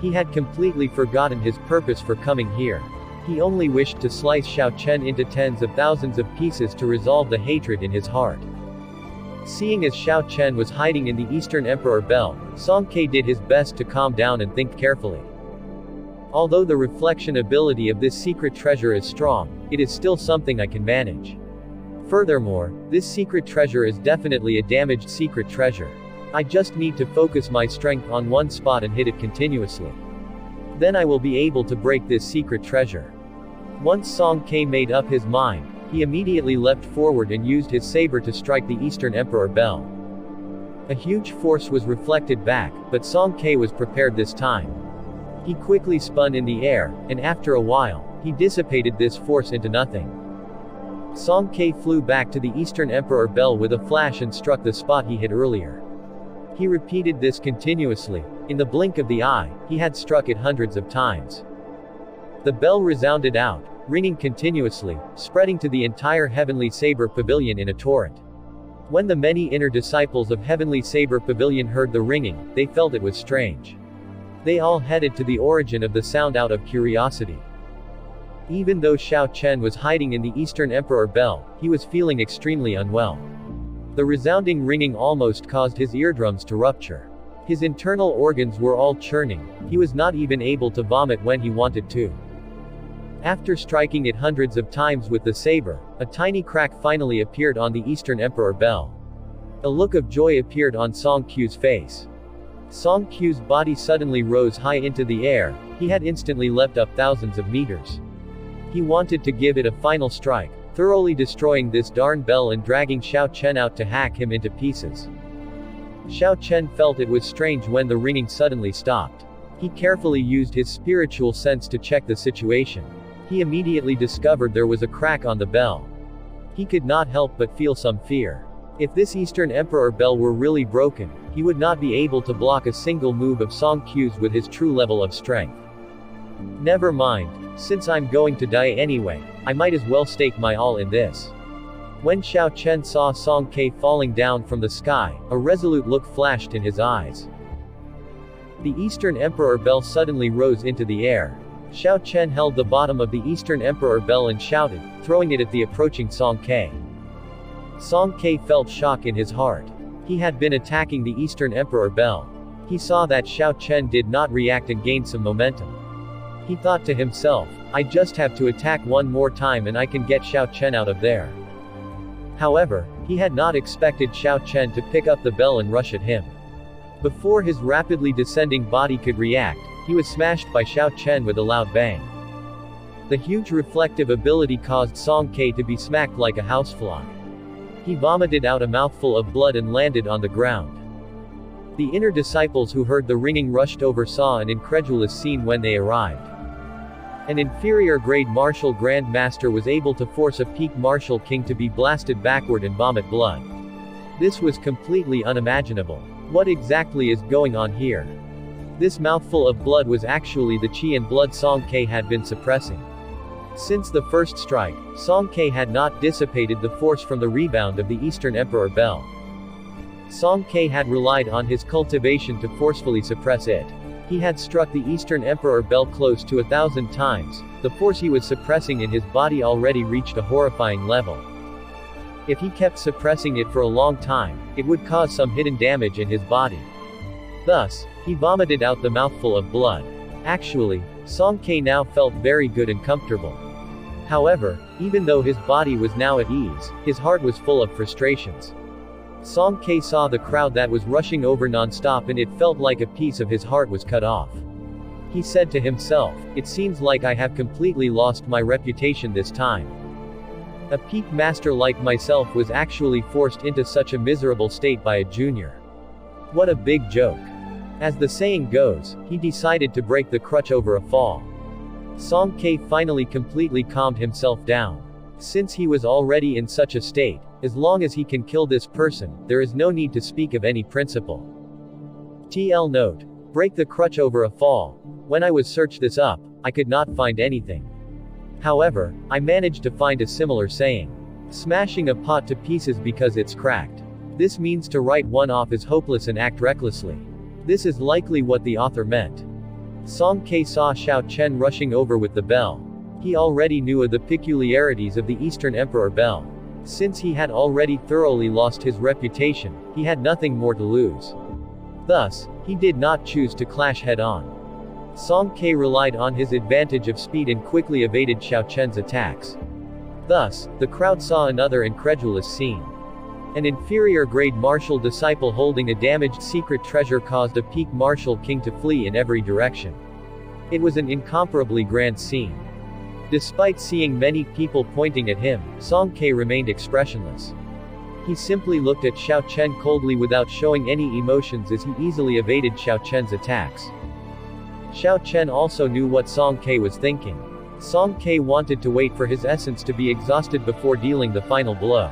He had completely forgotten his purpose for coming here. He only wished to slice Xiao Chen into tens of thousands of pieces to resolve the hatred in his heart. Seeing as Xiao Chen was hiding in the Eastern Emperor bell, Song Ke did his best to calm down and think carefully. Although the reflection ability of this secret treasure is strong, it is still something I can manage. Furthermore, this secret treasure is definitely a damaged secret treasure. I just need to focus my strength on one spot and hit it continuously. Then I will be able to break this secret treasure. Once Song Ke made up his mind, he immediately leapt forward and used his saber to strike the Eastern Emperor bell. A huge force was reflected back, but Song Ke was prepared this time. He quickly spun in the air, and after a while, he dissipated this force into nothing. Song Ke flew back to the Eastern Emperor bell with a flash and struck the spot he hit earlier. He repeated this continuously. In the blink of the eye, he had struck it hundreds of times. The bell resounded out, ringing continuously, spreading to the entire Heavenly Saber Pavilion in a torrent. When the many inner disciples of Heavenly Saber Pavilion heard the ringing, they felt it was strange. They all headed to the origin of the sound out of curiosity. Even though Xiao Chen was hiding in the Eastern Emperor bell, he was feeling extremely unwell. The resounding ringing almost caused his eardrums to rupture. His internal organs were all churning. He was not even able to vomit when he wanted to. After striking it hundreds of times with the saber, a tiny crack finally appeared on the Eastern Emperor bell. A look of joy appeared on Song Q's face. Song Q's body suddenly rose high into the air. He had instantly leapt up thousands of meters. He wanted to give it a final strike, thoroughly destroying this darn bell and dragging Xiao Chen out to hack him into pieces. Xiao Chen felt it was strange when the ringing suddenly stopped. He carefully used his spiritual sense to check the situation. He immediately discovered there was a crack on the bell. He could not help but feel some fear. If this Eastern Emperor bell were really broken, he would not be able to block a single move of Song Q's with his true level of strength. Never mind, since I'm going to die anyway, I might as well stake my all in this. When Xiao Chen saw Song Ke falling down from the sky, a resolute look flashed in his eyes. The Eastern Emperor bell suddenly rose into the air. Xiao Chen held the bottom of the Eastern Emperor bell and shouted, throwing it at the approaching Song Ke. Song Ke felt shock in his heart. He had been attacking the Eastern Emperor bell. He saw that Xiao Chen did not react and gained some momentum. He thought to himself, I just have to attack one more time and I can get Xiao Chen out of there. However, he had not expected Xiao Chen to pick up the bell and rush at him. Before his rapidly descending body could react, he was smashed by Xiao Chen with a loud bang. The huge reflective ability caused Song Ke to be smacked like a housefly. He vomited out a mouthful of blood and landed on the ground. The inner disciples who heard the ringing rushed over saw an incredulous scene when they arrived. An inferior grade martial Grand Master was able to force a peak martial king to be blasted backward and vomit blood. This was completely unimaginable. What exactly is going on here? This mouthful of blood was actually the chi and blood Song Ke had been suppressing. Since the first strike, Song Ke had not dissipated the force from the rebound of the Eastern Emperor bell. Song Ke had relied on his cultivation to forcefully suppress it. He had struck the Eastern Emperor bell close to 1,000 times. The force he was suppressing in his body already reached a horrifying level. If he kept suppressing it for a long time, it would cause some hidden damage in his body. Thus, he vomited out the mouthful of blood. Actually, Song Ke now felt very good and comfortable. However, even though his body was now at ease, his heart was full of frustrations. Song Ke saw the crowd that was rushing over non-stop and it felt like a piece of his heart was cut off. He said to himself, it seems like I have completely lost my reputation this time. A peak master like myself was actually forced into such a miserable state by a junior. What a big joke. As the saying goes, he decided to break the crutch over a fall. Song Ke finally completely calmed himself down. Since he was already in such a state, as long as he can kill this person, there is no need to speak of any principle. TL note. Break the crutch over a fall. When I was searched this up, I could not find anything. However, I managed to find a similar saying. Smashing a pot to pieces because it's cracked. This means to write one off as hopeless and act recklessly. This is likely what the author meant. Song Ke saw Xiao Chen rushing over with the bell. He already knew of the peculiarities of the Eastern Emperor bell. Since he had already thoroughly lost his reputation, he had nothing more to lose. Thus, he did not choose to clash head-on. Song Ke relied on his advantage of speed and quickly evaded Xiao Chen's attacks. Thus, the crowd saw another incredulous scene. An inferior grade martial disciple holding a damaged secret treasure caused a peak martial king to flee in every direction. It was an incomparably grand scene. Despite seeing many people pointing at him, Song Ke remained expressionless. He simply looked at Xiao Chen coldly without showing any emotions as he easily evaded Xiao Chen's attacks. Xiao Chen also knew what Song Ke was thinking. Song Ke wanted to wait for his essence to be exhausted before dealing the final blow.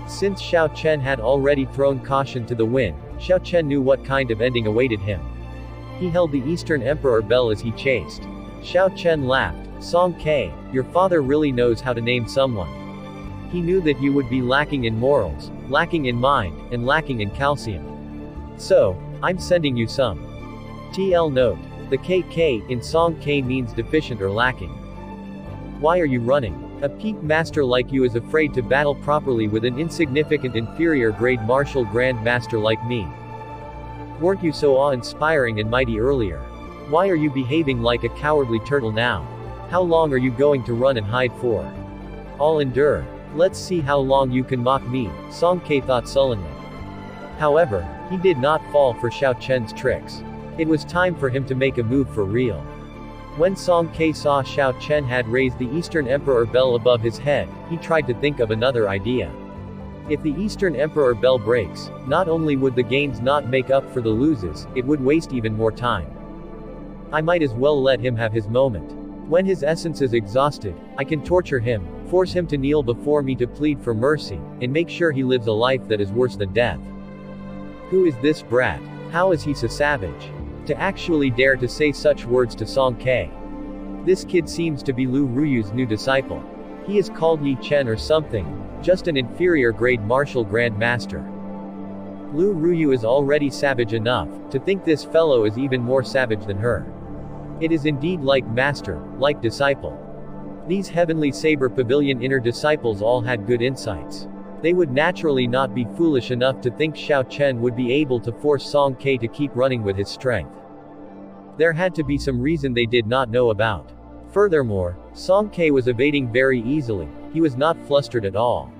Since Xiao Chen had already thrown caution to the wind, Xiao Chen knew what kind of ending awaited him. He held the Eastern Emperor bell as he chased. Xiao Chen laughed. Song Ke, your father really knows how to name someone. He knew that you would be lacking in morals, lacking in mind, and lacking in calcium. So, I'm sending you some. TL note. The KK in Song Ke means deficient or lacking. Why are you running? A peak master like you is afraid to battle properly with an insignificant inferior grade martial grand master like me. Weren't you so awe-inspiring and mighty earlier? Why are you behaving like a cowardly turtle now? How long are you going to run and hide for? I'll endure. Let's see how long you can mock me, Song Ke thought sullenly. However, He did not fall for Xiao Chen's tricks. It was time for him to make a move for real. When Song Ke saw Xiao Chen had raised the Eastern Emperor bell above his head, he tried to think of another idea. If the Eastern Emperor bell breaks, not only would the gains not make up for the losses, it would waste even more time. I might as well let him have his moment. When his essence is exhausted, I can torture him, force him to kneel before me to plead for mercy, and make sure he lives a life that is worse than death. Who is this brat? How is he so savage? To actually dare to say such words to Song Ke. This kid seems to be Lu Ruyu's new disciple. He is called Yi Chen or something, just an inferior grade martial grand master. Lu Ruyu is already savage enough, to think this fellow is even more savage than her. It is indeed like master, like disciple. These Heavenly Saber Pavilion inner disciples all had good insights. They would naturally not be foolish enough to think Xiao Chen would be able to force Song Ke to keep running with his strength. There had to be some reason they did not know about. Furthermore, Song Ke was evading very easily, he was not flustered at all.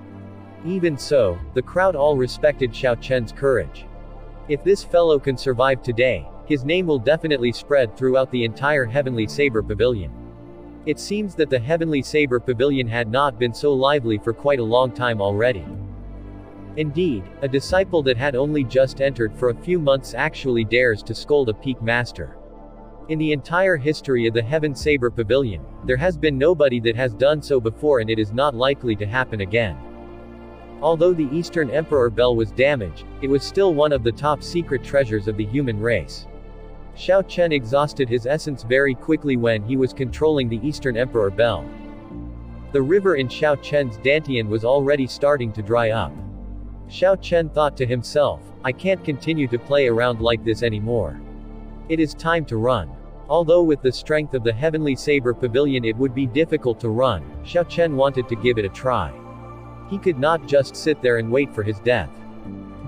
Even so, the crowd all respected Xiao Chen's courage. If this fellow can survive today, his name will definitely spread throughout the entire Heavenly Saber Pavilion. It seems that the Heavenly Saber Pavilion had not been so lively for quite a long time already. Indeed, a disciple that had only just entered for a few months actually dares to scold a peak master. In the entire history of the Heaven Saber Pavilion, there has been nobody that has done so before, and it is not likely to happen again. Although the Eastern Emperor bell was damaged, it was still one of the top secret treasures of the human race. Xiao Chen exhausted his essence very quickly when he was controlling the Eastern Emperor bell. The river in Xiao Chen's dantian was already starting to dry up. Xiao Chen thought to himself, I can't continue to play around like this anymore. It is time to run. Although with the strength of the Heavenly Saber Pavilion it would be difficult to run, Xiao Chen wanted to give it a try. He could not just sit there and wait for his death.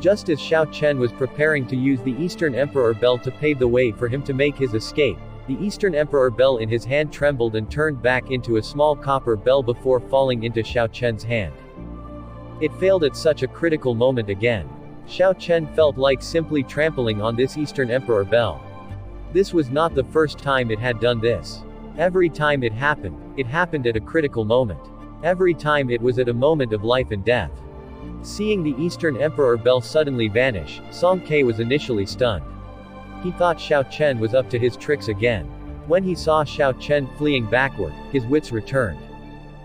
Just as Xiao Chen was preparing to use the Eastern Emperor bell to pave the way for him to make his escape, the Eastern Emperor bell in his hand trembled and turned back into a small copper bell before falling into Xiao Chen's hand. It failed at such a critical moment again. Xiao Chen felt like simply trampling on this Eastern Emperor bell. This was not the first time it had done this. Every time it happened at a critical moment. Every time it was at a moment of life and death. Seeing the Eastern Emperor bell suddenly vanish, Song Ke was initially stunned. He thought Xiao Chen was up to his tricks again. When he saw Xiao Chen fleeing backward, his wits returned.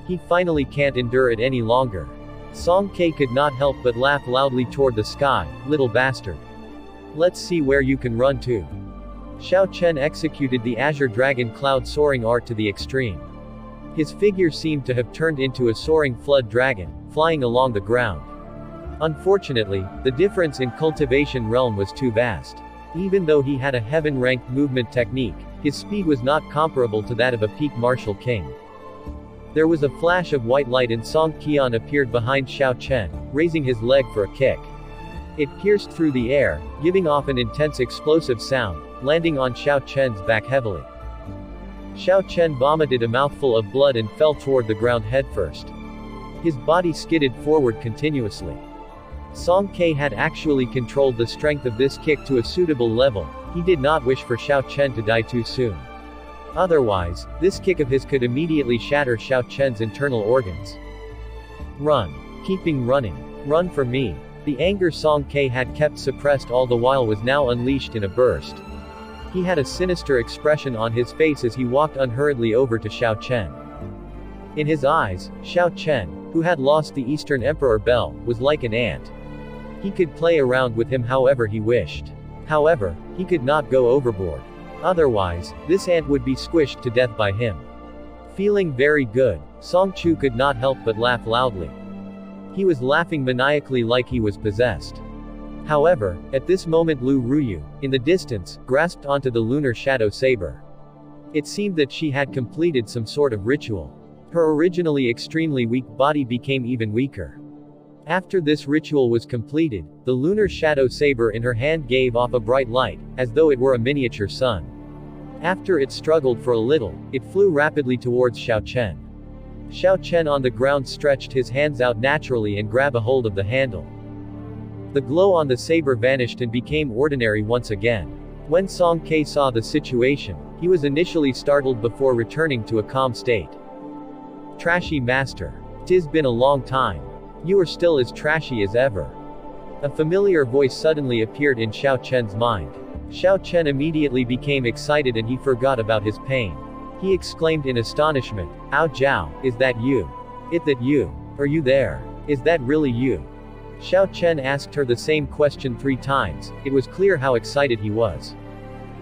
He finally can't endure it any longer. Song Ke could not help but laugh loudly toward the sky, little bastard. Let's see where you can run to. Xiao Chen executed the Azure Dragon cloud soaring art to the extreme. His figure seemed to have turned into a soaring flood dragon, flying along the ground. Unfortunately, the difference in cultivation realm was too vast. Even though he had a heaven-ranked movement technique, his speed was not comparable to that of a peak martial king. There was a flash of white light and Song Qian appeared behind Xiao Chen, raising his leg for a kick. It pierced through the air, giving off an intense explosive sound, landing on Xiao Chen's back heavily. Xiao Chen vomited a mouthful of blood and fell toward the ground headfirst. His body skidded forward continuously. Song Ke had actually controlled the strength of this kick to a suitable level. He did not wish for Xiao Chen to die too soon. Otherwise, this kick of his could immediately shatter Xiao Chen's internal organs. Run. Keeping running. Run for me. The anger Song Ke had kept suppressed all the while was now unleashed in a burst. He had a sinister expression on his face as he walked unhurriedly over to Xiao Chen. In his eyes, Xiao Chen, who had lost the Eastern Emperor bell, was like an ant. He could play around with him however he wished. However, he could not go overboard. Otherwise, this ant would be squished to death by him. Feeling very good, Song Chu could not help but laugh loudly. He was laughing maniacally like he was possessed. However, at this moment Lu Ruyu, in the distance, grasped onto the lunar shadow saber. It seemed that she had completed some sort of ritual. Her originally extremely weak body became even weaker. After this ritual was completed, the lunar shadow saber in her hand gave off a bright light, as though it were a miniature sun. After it struggled for a little, it flew rapidly towards Xiao Chen. Xiao Chen on the ground stretched his hands out naturally and grabbed a hold of the handle. The glow on the saber vanished and became ordinary once again. When Song K saw the situation, he was initially startled before returning to a calm state. Trashy master. 'Tis been a long time. You are still as trashy as ever. A familiar voice suddenly appeared in Xiao Chen's mind. Xiao Chen immediately became excited and he forgot about his pain. He exclaimed in astonishment, "Ao Jiao, is that you? Is that you? Are you there? Is that really you?" Xiao Chen asked her the same question 3 times. It was clear how excited he was.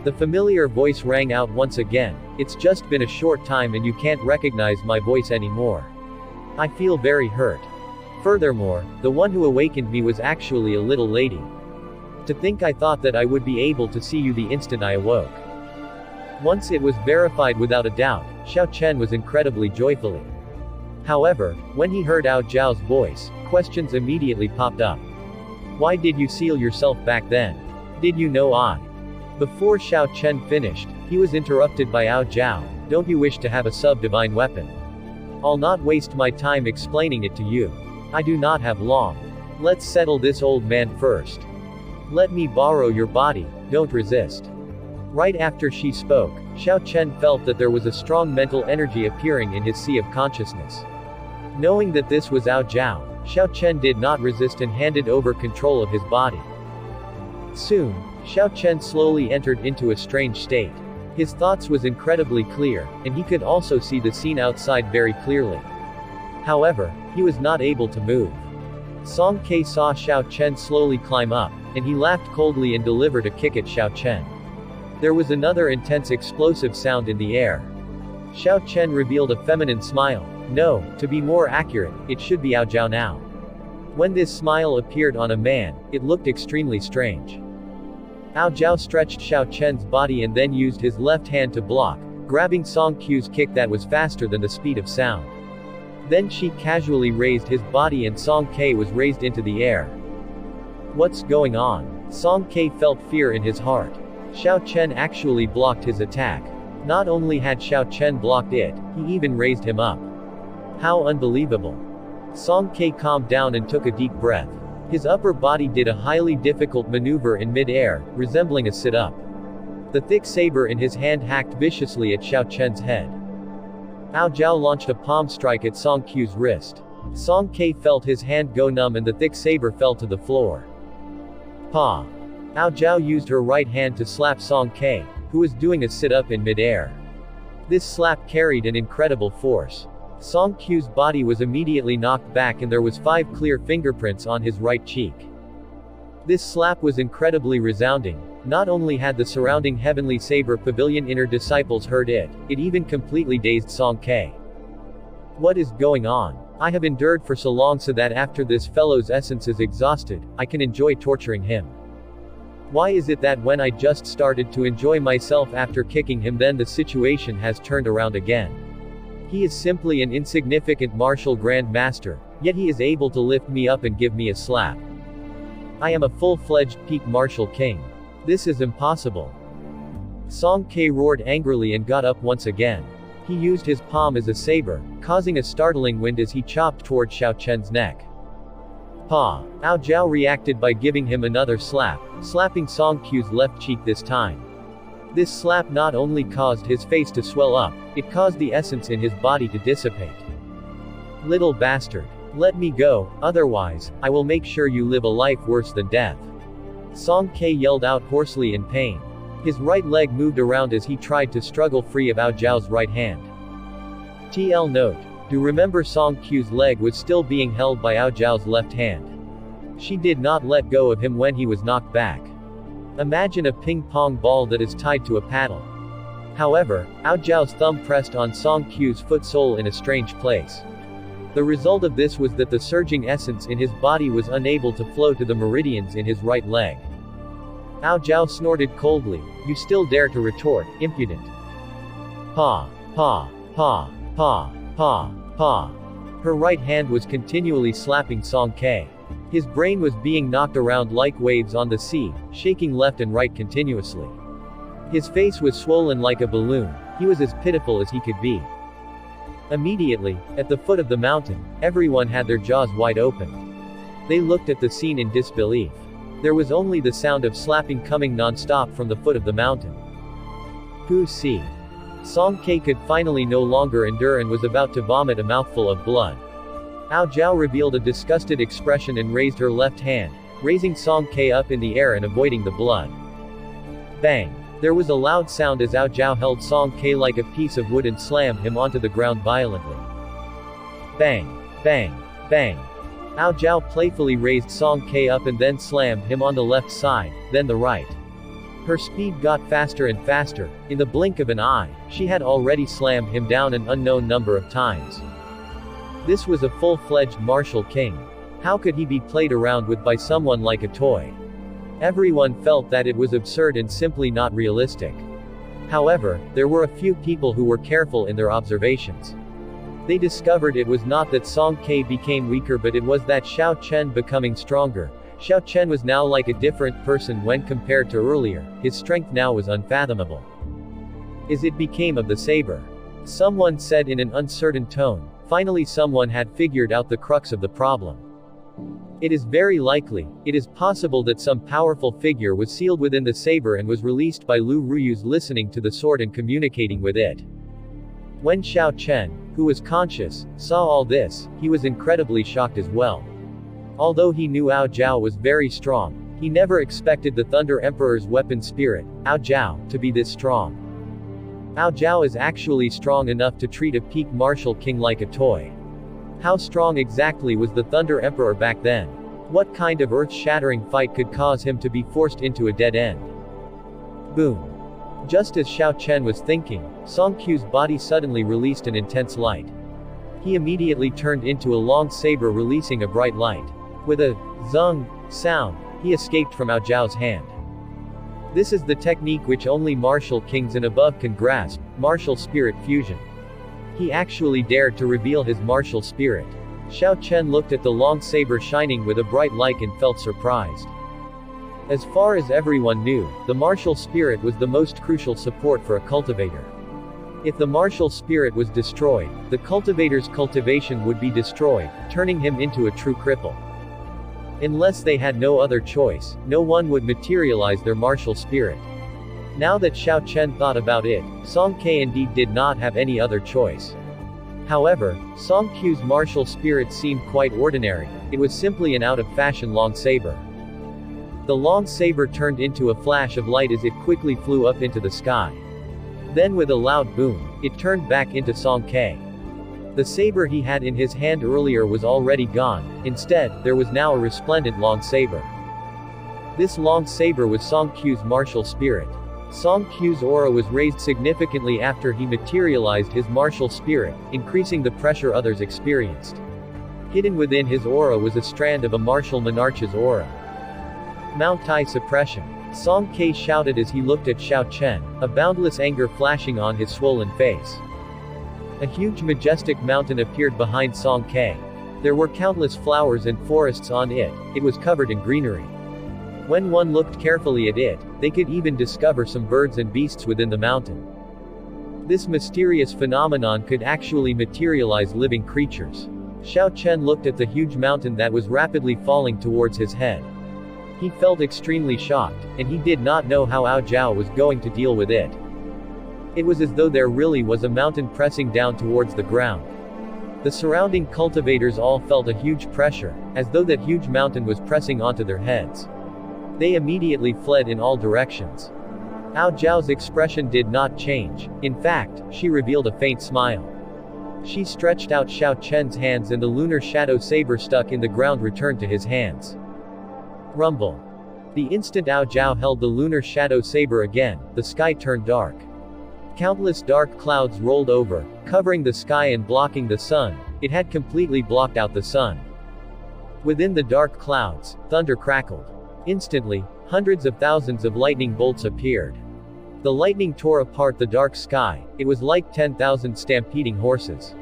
The familiar voice rang out once again, "It's just been a short time and you can't recognize my voice anymore. I feel very hurt. Furthermore, the one who awakened me was actually a little lady. To think I thought that I would be able to see you the instant I awoke." Once it was verified without a doubt, Xiao Chen was incredibly joyfully. However, when he heard Ao Jiao's voice, questions immediately popped up. Why did you seal yourself back then? Did you know I? Before Xiao Chen finished, he was interrupted by Ao Jiao. Don't you wish to have a sub-divine weapon? I'll not waste my time explaining it to you. I do not have long. Let's settle this old man first. Let me borrow your body, don't resist. Right after she spoke, Xiao Chen felt that there was a strong mental energy appearing in his sea of consciousness. Knowing that this was Ao Jiao, Xiao Chen did not resist and handed over control of his body. Soon, Xiao Chen slowly entered into a strange state. His thoughts was incredibly clear, and he could also see the scene outside very clearly. However, he was not able to move. Song K saw Xiao Chen slowly climb up, and he laughed coldly and delivered a kick at Xiao Chen. There was another intense explosive sound in the air. Xiao Chen revealed a feminine smile. No, to be more accurate, it should be Ao Jiao now. When this smile appeared on a man, it looked extremely strange. Ao Jiao stretched Xiao Chen's body and then used his left hand to block, grabbing Song Q's kick that was faster than the speed of sound. Then she casually raised his body and Song K was raised into the air. What's going on? Song K felt fear in his heart. Xiao Chen actually blocked his attack. Not only had Xiao Chen blocked it, he even raised him up. How unbelievable. Song K calmed down and took a deep breath. His upper body did a highly difficult maneuver in mid-air, resembling a sit-up. The thick saber in his hand hacked viciously at Xiao Chen's head. Ao Jiao launched a palm strike at Song Q's wrist. Song K felt his hand go numb and the thick saber fell to the floor. Pa! Ao Jiao used her right hand to slap Song K, who was doing a sit-up in mid-air. This slap carried an incredible force. Song Q's body was immediately knocked back and there was 5 clear fingerprints on his right cheek. This slap was incredibly resounding. Not only had the surrounding Heavenly Saber Pavilion inner disciples heard it, it even completely dazed Song K. What is going on? I have endured for so long so that after this fellow's essence is exhausted, I can enjoy torturing him. Why is it that when I just started to enjoy myself after kicking him then the situation has turned around again? He is simply an insignificant martial grand master, yet he is able to lift me up and give me a slap. I am a full-fledged peak martial king. This is impossible. Song K roared angrily and got up once again. He used his palm as a saber, causing a startling wind as he chopped toward Xiao Chen's neck. Pa! Ao Jiao reacted by giving him another slap, slapping Song Q's left cheek this time. This slap not only caused his face to swell up, it caused the essence in his body to dissipate. Little bastard. Let me go, otherwise, I will make sure you live a life worse than death. Song K yelled out hoarsely in pain. His right leg moved around as he tried to struggle free of Ao Jiao's right hand. TL note. Do remember Song Q's leg was still being held by Ao Jiao's left hand. She did not let go of him when he was knocked back. Imagine a ping-pong ball that is tied to a paddle. However, Ao Jiao's thumb pressed on Song Q's foot sole in a strange place. The result of this was that the surging essence in his body was unable to flow to the meridians in his right leg. Ao Jiao snorted coldly. You still dare to retort, impudent. Pa! Pa! Pa! Pa! Pa! Pa! Her right hand was continually slapping Song K. His brain was being knocked around like waves on the sea, shaking left and right continuously. His face was swollen like a balloon. He was as pitiful as he could be. Immediately, at the foot of the mountain, everyone had their jaws wide open. They looked at the scene in disbelief. There was only the sound of slapping coming non-stop from the foot of the mountain. See. Song Ke could finally no longer endure and was about to vomit a mouthful of blood. Ao Zhao revealed a disgusted expression and raised her left hand, raising Song Ke up in the air and avoiding the blood. Bang! There was a loud sound as Ao Zhao held Song Ke like a piece of wood and slammed him onto the ground violently. Bang! Bang! Bang! Ao Zhao playfully raised Song Ke up and then slammed him on the left side, then the right. Her speed got faster and faster. In the blink of an eye, she had already slammed him down an unknown number of times. This was a full-fledged martial king. How could he be played around with by someone like a toy? Everyone felt that it was absurd and simply not realistic. However, there were a few people who were careful in their observations. They discovered it was not that Song Ke became weaker, but it was that Xiao Chen becoming stronger. Xiao Chen was now like a different person when compared to earlier. His strength now was unfathomable. It became of the saber. Someone said in an uncertain tone. Finally someone had figured out the crux of the problem. It is very likely, it is possible that some powerful figure was sealed within the saber and was released by Lu Ruyu's listening to the sword and communicating with it. When Xiao Chen, who was conscious, saw all this, he was incredibly shocked as well. Although he knew Ao Zhao was very strong, he never expected the Thunder Emperor's weapon spirit, Ao Zhao, to be this strong. Ao Zhao is actually strong enough to treat a peak martial king like a toy. How strong exactly was the Thunder Emperor back then? What kind of earth-shattering fight could cause him to be forced into a dead end? Boom. Just as Xiao Chen was thinking, Song Ke's body suddenly released an intense light. He immediately turned into a long saber releasing a bright light. With a zung sound, he escaped from Ao Zhao's hand. This is the technique which only martial kings and above can grasp, martial spirit fusion. He actually dared to reveal his martial spirit. Xiao Chen looked at the long saber shining with a bright light and felt surprised. As far as everyone knew, the martial spirit was the most crucial support for a cultivator. If the martial spirit was destroyed, the cultivator's cultivation would be destroyed, turning him into a true cripple. Unless they had no other choice, no one would materialize their martial spirit. Now that Xiao Chen thought about it, Song Ke indeed did not have any other choice. However, Song Ke's martial spirit seemed quite ordinary. It was simply an out-of-fashion long saber. The long saber turned into a flash of light as it quickly flew up into the sky. Then with a loud boom, it turned back into Song Ke. The saber he had in his hand earlier was already gone. Instead, there was now a resplendent long saber. This long saber was Song Ke's martial spirit. Song Ke's aura was raised significantly after he materialized his martial spirit, increasing the pressure others experienced. Hidden within his aura was a strand of a martial monarch's aura. Mount Tai suppression. Song Ke shouted as he looked at Xiao Chen, a boundless anger flashing on his swollen face. A huge majestic mountain appeared behind Song Ke. There were countless flowers and forests on it. It was covered in greenery. When one looked carefully at it, they could even discover some birds and beasts within the mountain. This mysterious phenomenon could actually materialize living creatures. Xiao Chen looked at the huge mountain that was rapidly falling towards his head. He felt extremely shocked, and he did not know how Ao Zhao was going to deal with it. It was as though there really was a mountain pressing down towards the ground. The surrounding cultivators all felt a huge pressure, as though that huge mountain was pressing onto their heads. They immediately fled in all directions. Ao Zhao's expression did not change. In fact, she revealed a faint smile. She stretched out Xiao Chen's hands and the lunar shadow saber stuck in the ground returned to his hands. Rumble. The instant Ao Zhao held the lunar shadow saber again, the sky turned dark. Countless dark clouds rolled over, covering the sky and blocking the sun. It had completely blocked out the sun. Within the dark clouds, thunder crackled. Instantly, hundreds of thousands of lightning bolts appeared. The lightning tore apart the dark sky. It was like 10,000 stampeding horses.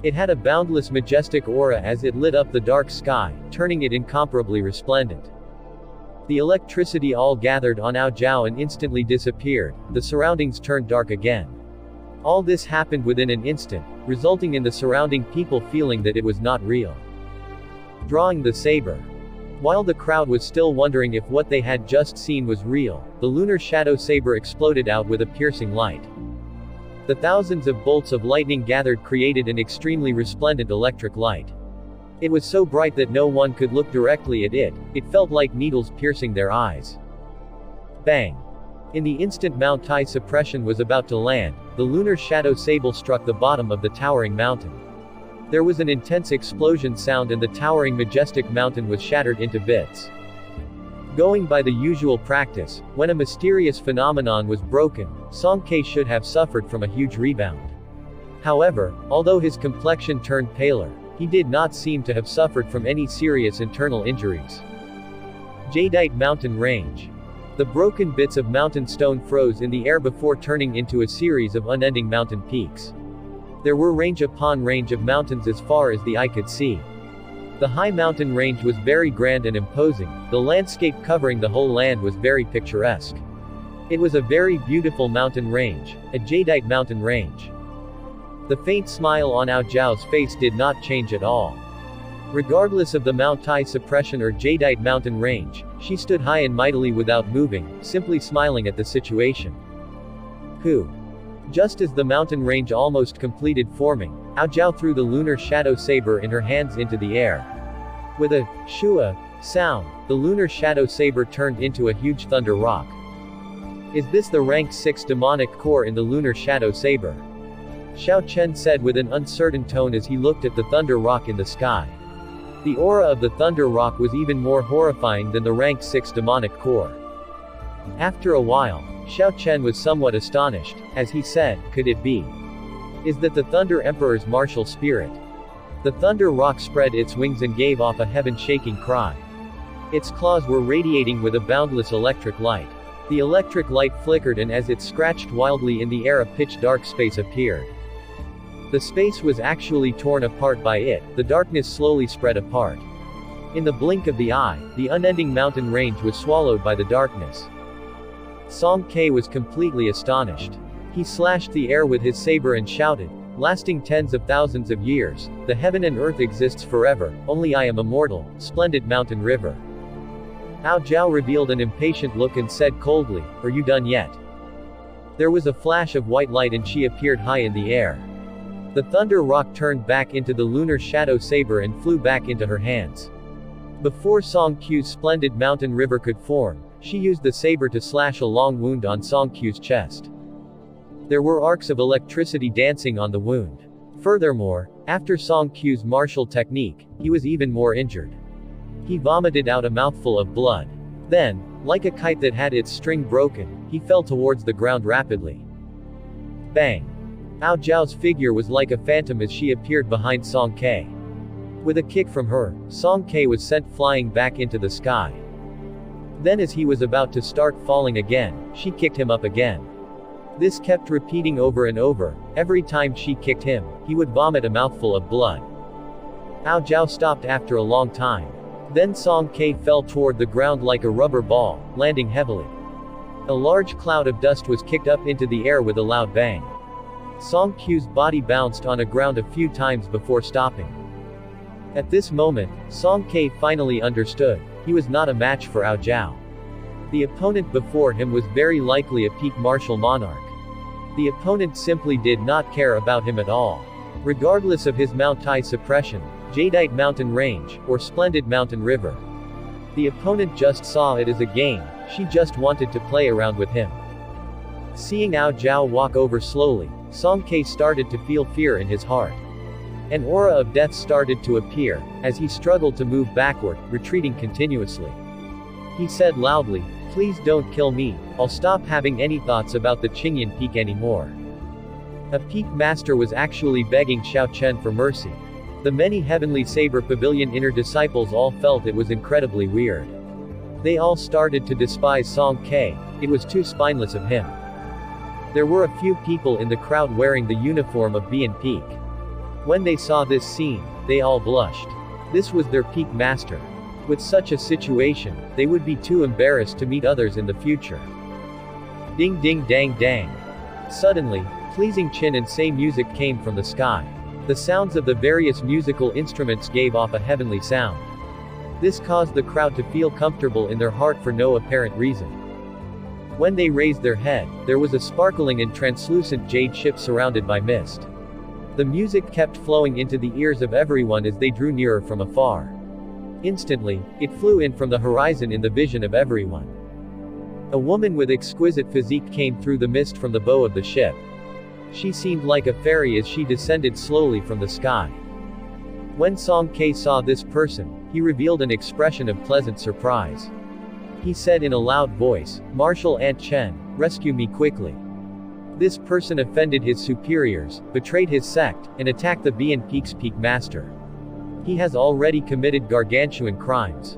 It had a boundless majestic aura as it lit up the dark sky, turning it incomparably resplendent. The electricity all gathered on Ao Zhao and instantly disappeared. The surroundings turned dark again. All this happened within an instant, resulting in the surrounding people feeling that it was not real. Drawing the saber. While the crowd was still wondering if what they had just seen was real, the lunar shadow saber exploded out with a piercing light. The thousands of bolts of lightning gathered created an extremely resplendent electric light. It was so bright that no one could look directly at it, it felt like needles piercing their eyes. Bang! In the instant Mount Tai suppression was about to land, the lunar shadow saber struck the bottom of the towering mountain. There was an intense explosion sound and the towering majestic mountain was shattered into bits. Going by the usual practice, when a mysterious phenomenon was broken, Song Ke should have suffered from a huge rebound. However, although his complexion turned paler, he did not seem to have suffered from any serious internal injuries. Jadeite Mountain Range. The broken bits of mountain stone froze in the air before turning into a series of unending mountain peaks. There were range upon range of mountains as far as the eye could see. The high mountain range was very grand and imposing, the landscape covering the whole land was very picturesque. It was a very beautiful mountain range, a jadeite mountain range. The faint smile on Ao Zhao's face did not change at all. Regardless of the Mount Tai suppression or jadeite mountain range, she stood high and mightily without moving, simply smiling at the situation. Who? Just as the mountain range almost completed forming, Ao Zhao threw the lunar shadow saber in her hands into the air. With a shua sound, the lunar shadow saber turned into a huge thunder rock. Is this the rank 6 demonic core in the lunar shadow saber? Xiao Chen said with an uncertain tone as he looked at the thunder rock in the sky. The aura of the thunder rock was even more horrifying than the rank 6 demonic core. After a while, Xiao Chen was somewhat astonished, as he said, could it be? Is that the Thunder Emperor's martial spirit? The thunder rock spread its wings and gave off a heaven-shaking cry. Its claws were radiating with a boundless electric light. The electric light flickered and as it scratched wildly in the air a pitch-dark space appeared. The space was actually torn apart by it, the darkness slowly spread apart. In the blink of the eye, the unending mountain range was swallowed by the darkness. Song Ke was completely astonished. He slashed the air with his saber and shouted, lasting tens of thousands of years, the heaven and earth exists forever, only I am immortal, splendid mountain river. Ao Zhao revealed an impatient look and said coldly, are you done yet? There was a flash of white light and she appeared high in the air. The thunder rock turned back into the lunar shadow saber and flew back into her hands. Before Song Q's splendid mountain river could form, she used the saber to slash a long wound on Song Q's chest. There were arcs of electricity dancing on the wound. Furthermore, after Song Q's martial technique, he was even more injured. He vomited out a mouthful of blood. Then, like a kite that had its string broken, he fell towards the ground rapidly. Bang! Ao Zhao's figure was like a phantom as she appeared behind Song Ke. With a kick from her, Song Ke was sent flying back into the sky. Then as he was about to start falling again, she kicked him up again. This kept repeating over and over. Every time she kicked him, he would vomit a mouthful of blood. Ao Zhao stopped after a long time. Then Song Ke fell toward the ground like a rubber ball, landing heavily. A large cloud of dust was kicked up into the air with a loud bang. Song Q's body bounced on the ground a few times before stopping. At this moment, Song Ke finally understood. He was not a match for Ao Zhao. The opponent before him was very likely a peak martial monarch. The opponent simply did not care about him at all. Regardless of his Mount Tai suppression, jadeite mountain range, or splendid mountain river. The opponent just saw it as a game, she just wanted to play around with him. Seeing Ao Zhao walk over slowly, Song Ke started to feel fear in his heart. An aura of death started to appear, as he struggled to move backward, retreating continuously. He said loudly, please don't kill me, I'll stop having any thoughts about the Qingyan Peak anymore. A peak master was actually begging Xiao Chen for mercy. The many Heavenly Saber Pavilion inner disciples all felt it was incredibly weird. They all started to despise Song Ke, it was too spineless of him. There were a few people in the crowd wearing the uniform of Bian Peak. When they saw this scene, they all blushed. This was their peak master. With such a situation, they would be too embarrassed to meet others in the future. Ding ding dang dang. Suddenly, pleasing chin and say music came from the sky. The sounds of the various musical instruments gave off a heavenly sound. This caused the crowd to feel comfortable in their heart for no apparent reason. When they raised their head, there was a sparkling and translucent jade ship surrounded by mist. The music kept flowing into the ears of everyone as they drew nearer from afar. Instantly, it flew in from the horizon in the vision of everyone. A woman with exquisite physique came through the mist from the bow of the ship. She seemed like a fairy as she descended slowly from the sky. When Song Ke saw this person, he revealed an expression of pleasant surprise. He said in a loud voice, "Marshal Ant Chen, rescue me quickly." This person offended his superiors, betrayed his sect, and attacked the Bian Peak's peak master. He has already committed gargantuan crimes.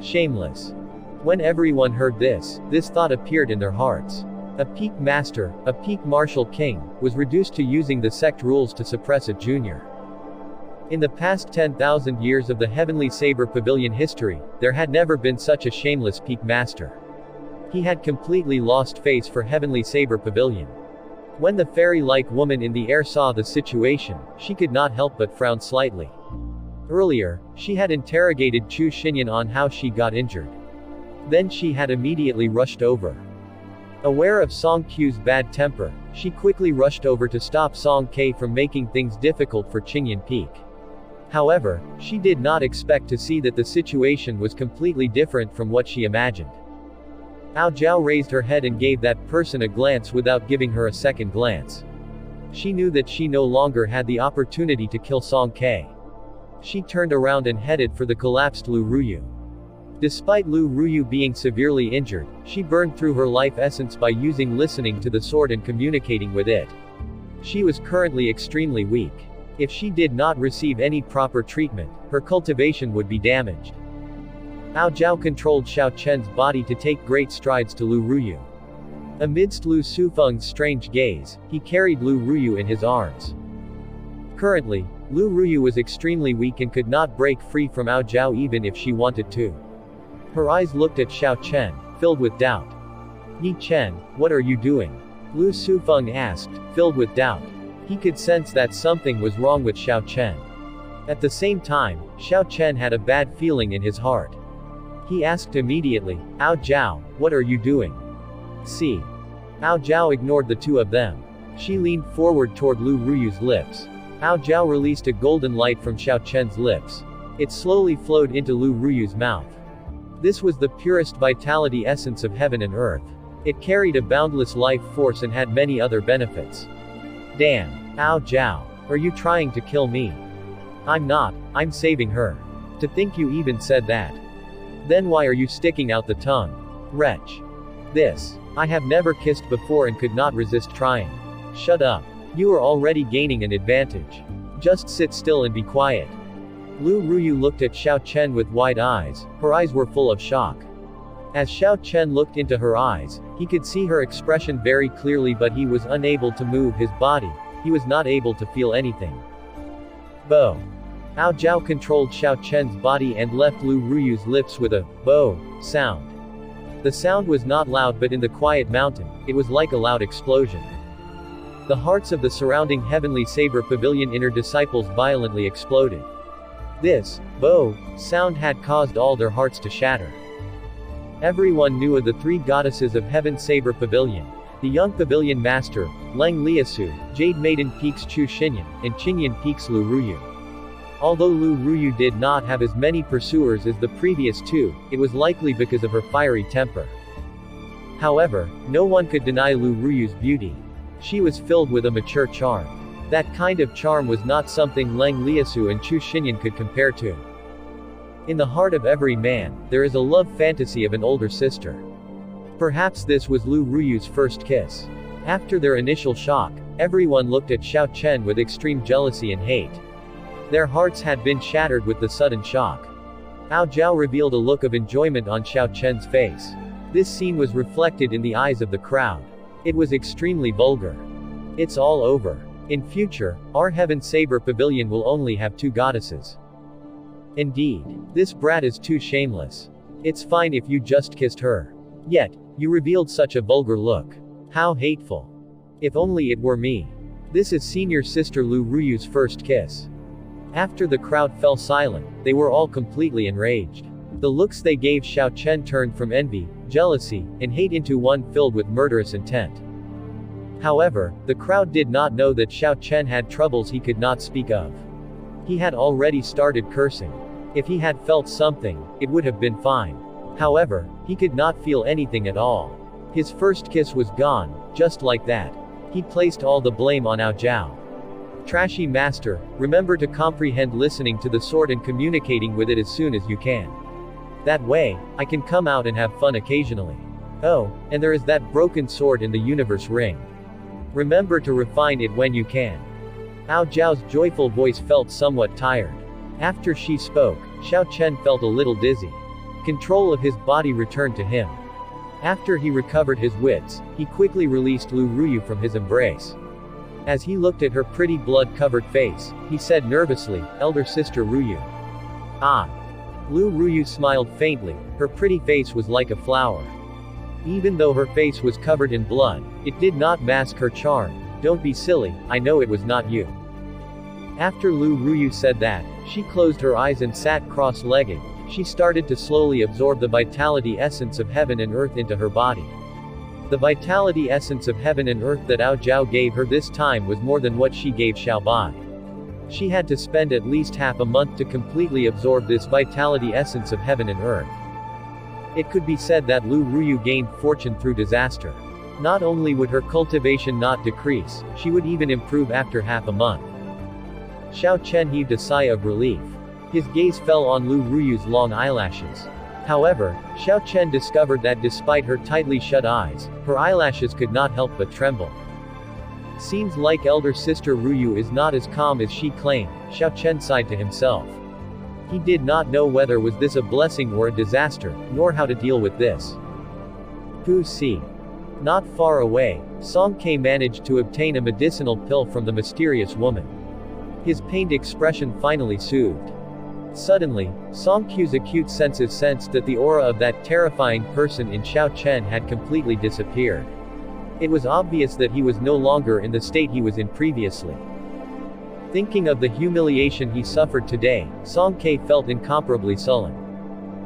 Shameless. When everyone heard this thought appeared in their hearts. A peak master, a peak martial king, was reduced to using the sect rules to suppress a junior. In the past 10,000 years of the Heavenly Saber Pavilion history, there had never been such a shameless peak master. He had completely lost face for Heavenly Saber Pavilion. When the fairy-like woman in the air saw the situation, she could not help but frown slightly. Earlier, she had interrogated Chu Xinyan on how she got injured. Then she had immediately rushed over. Aware of Song Q's bad temper, she quickly rushed over to stop Song Ke from making things difficult for Qingyan Peak. However, she did not expect to see that the situation was completely different from what she imagined. Ao Zhao raised her head and gave that person a glance without giving her a second glance. She knew that she no longer had the opportunity to kill Song Ke. She turned around and headed for the collapsed Lu Ruyu. Despite Lu Ruyu being severely injured, she burned through her life essence by using listening to the sword and communicating with it. She was currently extremely weak. If she did not receive any proper treatment, her cultivation would be damaged. Ao Zhao controlled Xiao Chen's body to take great strides to Lu Ruyu. Amidst Lu Sufeng's strange gaze, he carried Lu Ruyu in his arms. Currently, Lu Ruyu was extremely weak and could not break free from Ao Zhao even if she wanted to. Her eyes looked at Xiao Chen, filled with doubt. "Yi Chen, what are you doing?" Lu Sufeng asked, filled with doubt. He could sense that something was wrong with Xiao Chen. At the same time, Xiao Chen had a bad feeling in his heart. He asked immediately, "Ao Zhao, what are you doing?" See. Ao Zhao ignored the two of them. She leaned forward toward Lu Ruyu's lips. Ao Zhao released a golden light from Xiao Chen's lips. It slowly flowed into Lu Ruyu's mouth. This was the purest vitality essence of heaven and earth. It carried a boundless life force and had many other benefits. "Damn, Ao Zhao, are you trying to kill me?" "I'm not, I'm saving her." "To think you even said that. Then why are you sticking out the tongue? Wretch. This. I have never kissed before and could not resist trying." "Shut up. You are already gaining an advantage. Just sit still and be quiet." Lu Ruyu looked at Xiao Chen with wide eyes. Her eyes were full of shock. As Xiao Chen looked into her eyes, he could see her expression very clearly, but he was unable to move his body. He was not able to feel anything. Bo. Ao Zhao controlled Xiao Chen's body and left Lu Ruyu's lips with a bo sound. The sound was not loud, but in the quiet mountain, it was like a loud explosion. The hearts of the surrounding Heavenly Saber Pavilion inner disciples violently exploded. This bo sound had caused all their hearts to shatter. Everyone knew of the three goddesses of Heaven Saber Pavilion: the young pavilion master, Leng Liasu, Jade Maiden Peak's Chu Xinyan, and Qingyan Peak's Lu Ruyu. Although Lu Ruyu did not have as many pursuers as the previous two, it was likely because of her fiery temper. However, no one could deny Lu Ruyu's beauty. She was filled with a mature charm. That kind of charm was not something Leng Liasu and Chu Xinyan could compare to. In the heart of every man, there is a love fantasy of an older sister. Perhaps this was Lu Ruyu's first kiss. After their initial shock, everyone looked at Xiao Chen with extreme jealousy and hate. Their hearts had been shattered with the sudden shock. Ao Zhao revealed a look of enjoyment on Xiao Chen's face. This scene was reflected in the eyes of the crowd. It was extremely vulgar. It's all over. In future, our Heaven Saber Pavilion will only have two goddesses. Indeed. This brat is too shameless. It's fine if you just kissed her. Yet, you revealed such a vulgar look. How hateful. If only it were me. This is senior sister Lu Ruyu's first kiss. After the crowd fell silent, they were all completely enraged. The looks they gave Xiao Chen turned from envy, jealousy, and hate into one filled with murderous intent. However, the crowd did not know that Xiao Chen had troubles he could not speak of. He had already started cursing. If he had felt something, it would have been fine. However, he could not feel anything at all. His first kiss was gone, just like that. He placed all the blame on Ao Zhao. Trashy master, remember to comprehend listening to the sword and communicating with it as soon as you can. That way, I can come out and have fun occasionally. Oh, and there is that broken sword in the universe ring. Remember to refine it when you can. Ao Zhao's joyful voice felt somewhat tired. After she spoke, Xiao Chen felt a little dizzy. Control of his body returned to him. After he recovered his wits, he quickly released Lu Ruyu from his embrace. As he looked at her pretty blood-covered face, he said nervously, "Elder sister Ruyu." Ah. Lu Ruyu smiled faintly, her pretty face was like a flower. Even though her face was covered in blood, it did not mask her charm. "Don't be silly, I know it was not you." After Lu Ruyu said that, she closed her eyes and sat cross-legged. She started to slowly absorb the vitality essence of heaven and earth into her body. The vitality essence of heaven and earth that Ao Zhao gave her this time was more than what she gave Xiaobai. She had to spend at least half a month to completely absorb this vitality essence of heaven and earth. It could be said that Lu Ruyu gained fortune through disaster. Not only would her cultivation not decrease, she would even improve after half a month. Xiao Chen heaved a sigh of relief. His gaze fell on Lu Ruyu's long eyelashes. However, Xiao Chen discovered that despite her tightly shut eyes, her eyelashes could not help but tremble. Seems like elder sister Ruyu is not as calm as she claimed, Xiao Chen sighed to himself. He did not know whether was this a blessing or a disaster, nor how to deal with this. Who see? Not far away, Song Ke managed to obtain a medicinal pill from the mysterious woman. His pained expression finally soothed. Suddenly, Song Ke's acute senses sensed that the aura of that terrifying person in Xiao Chen had completely disappeared. It was obvious that he was no longer in the state he was in previously. Thinking of the humiliation he suffered today, Song Ke felt incomparably sullen.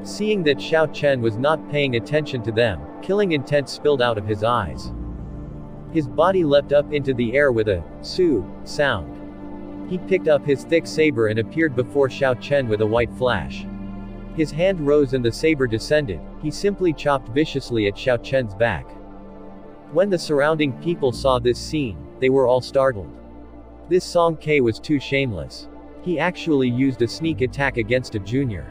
Seeing that Xiao Chen was not paying attention to them, killing intent spilled out of his eyes. His body leapt up into the air with a "su" sound. He picked up his thick saber and appeared before Xiao Chen with a white flash. His hand rose and the saber descended. He simply chopped viciously at Xiao Chen's back. When the surrounding people saw this scene, they were all startled. This Song Ke was too shameless. He actually used a sneak attack against a junior.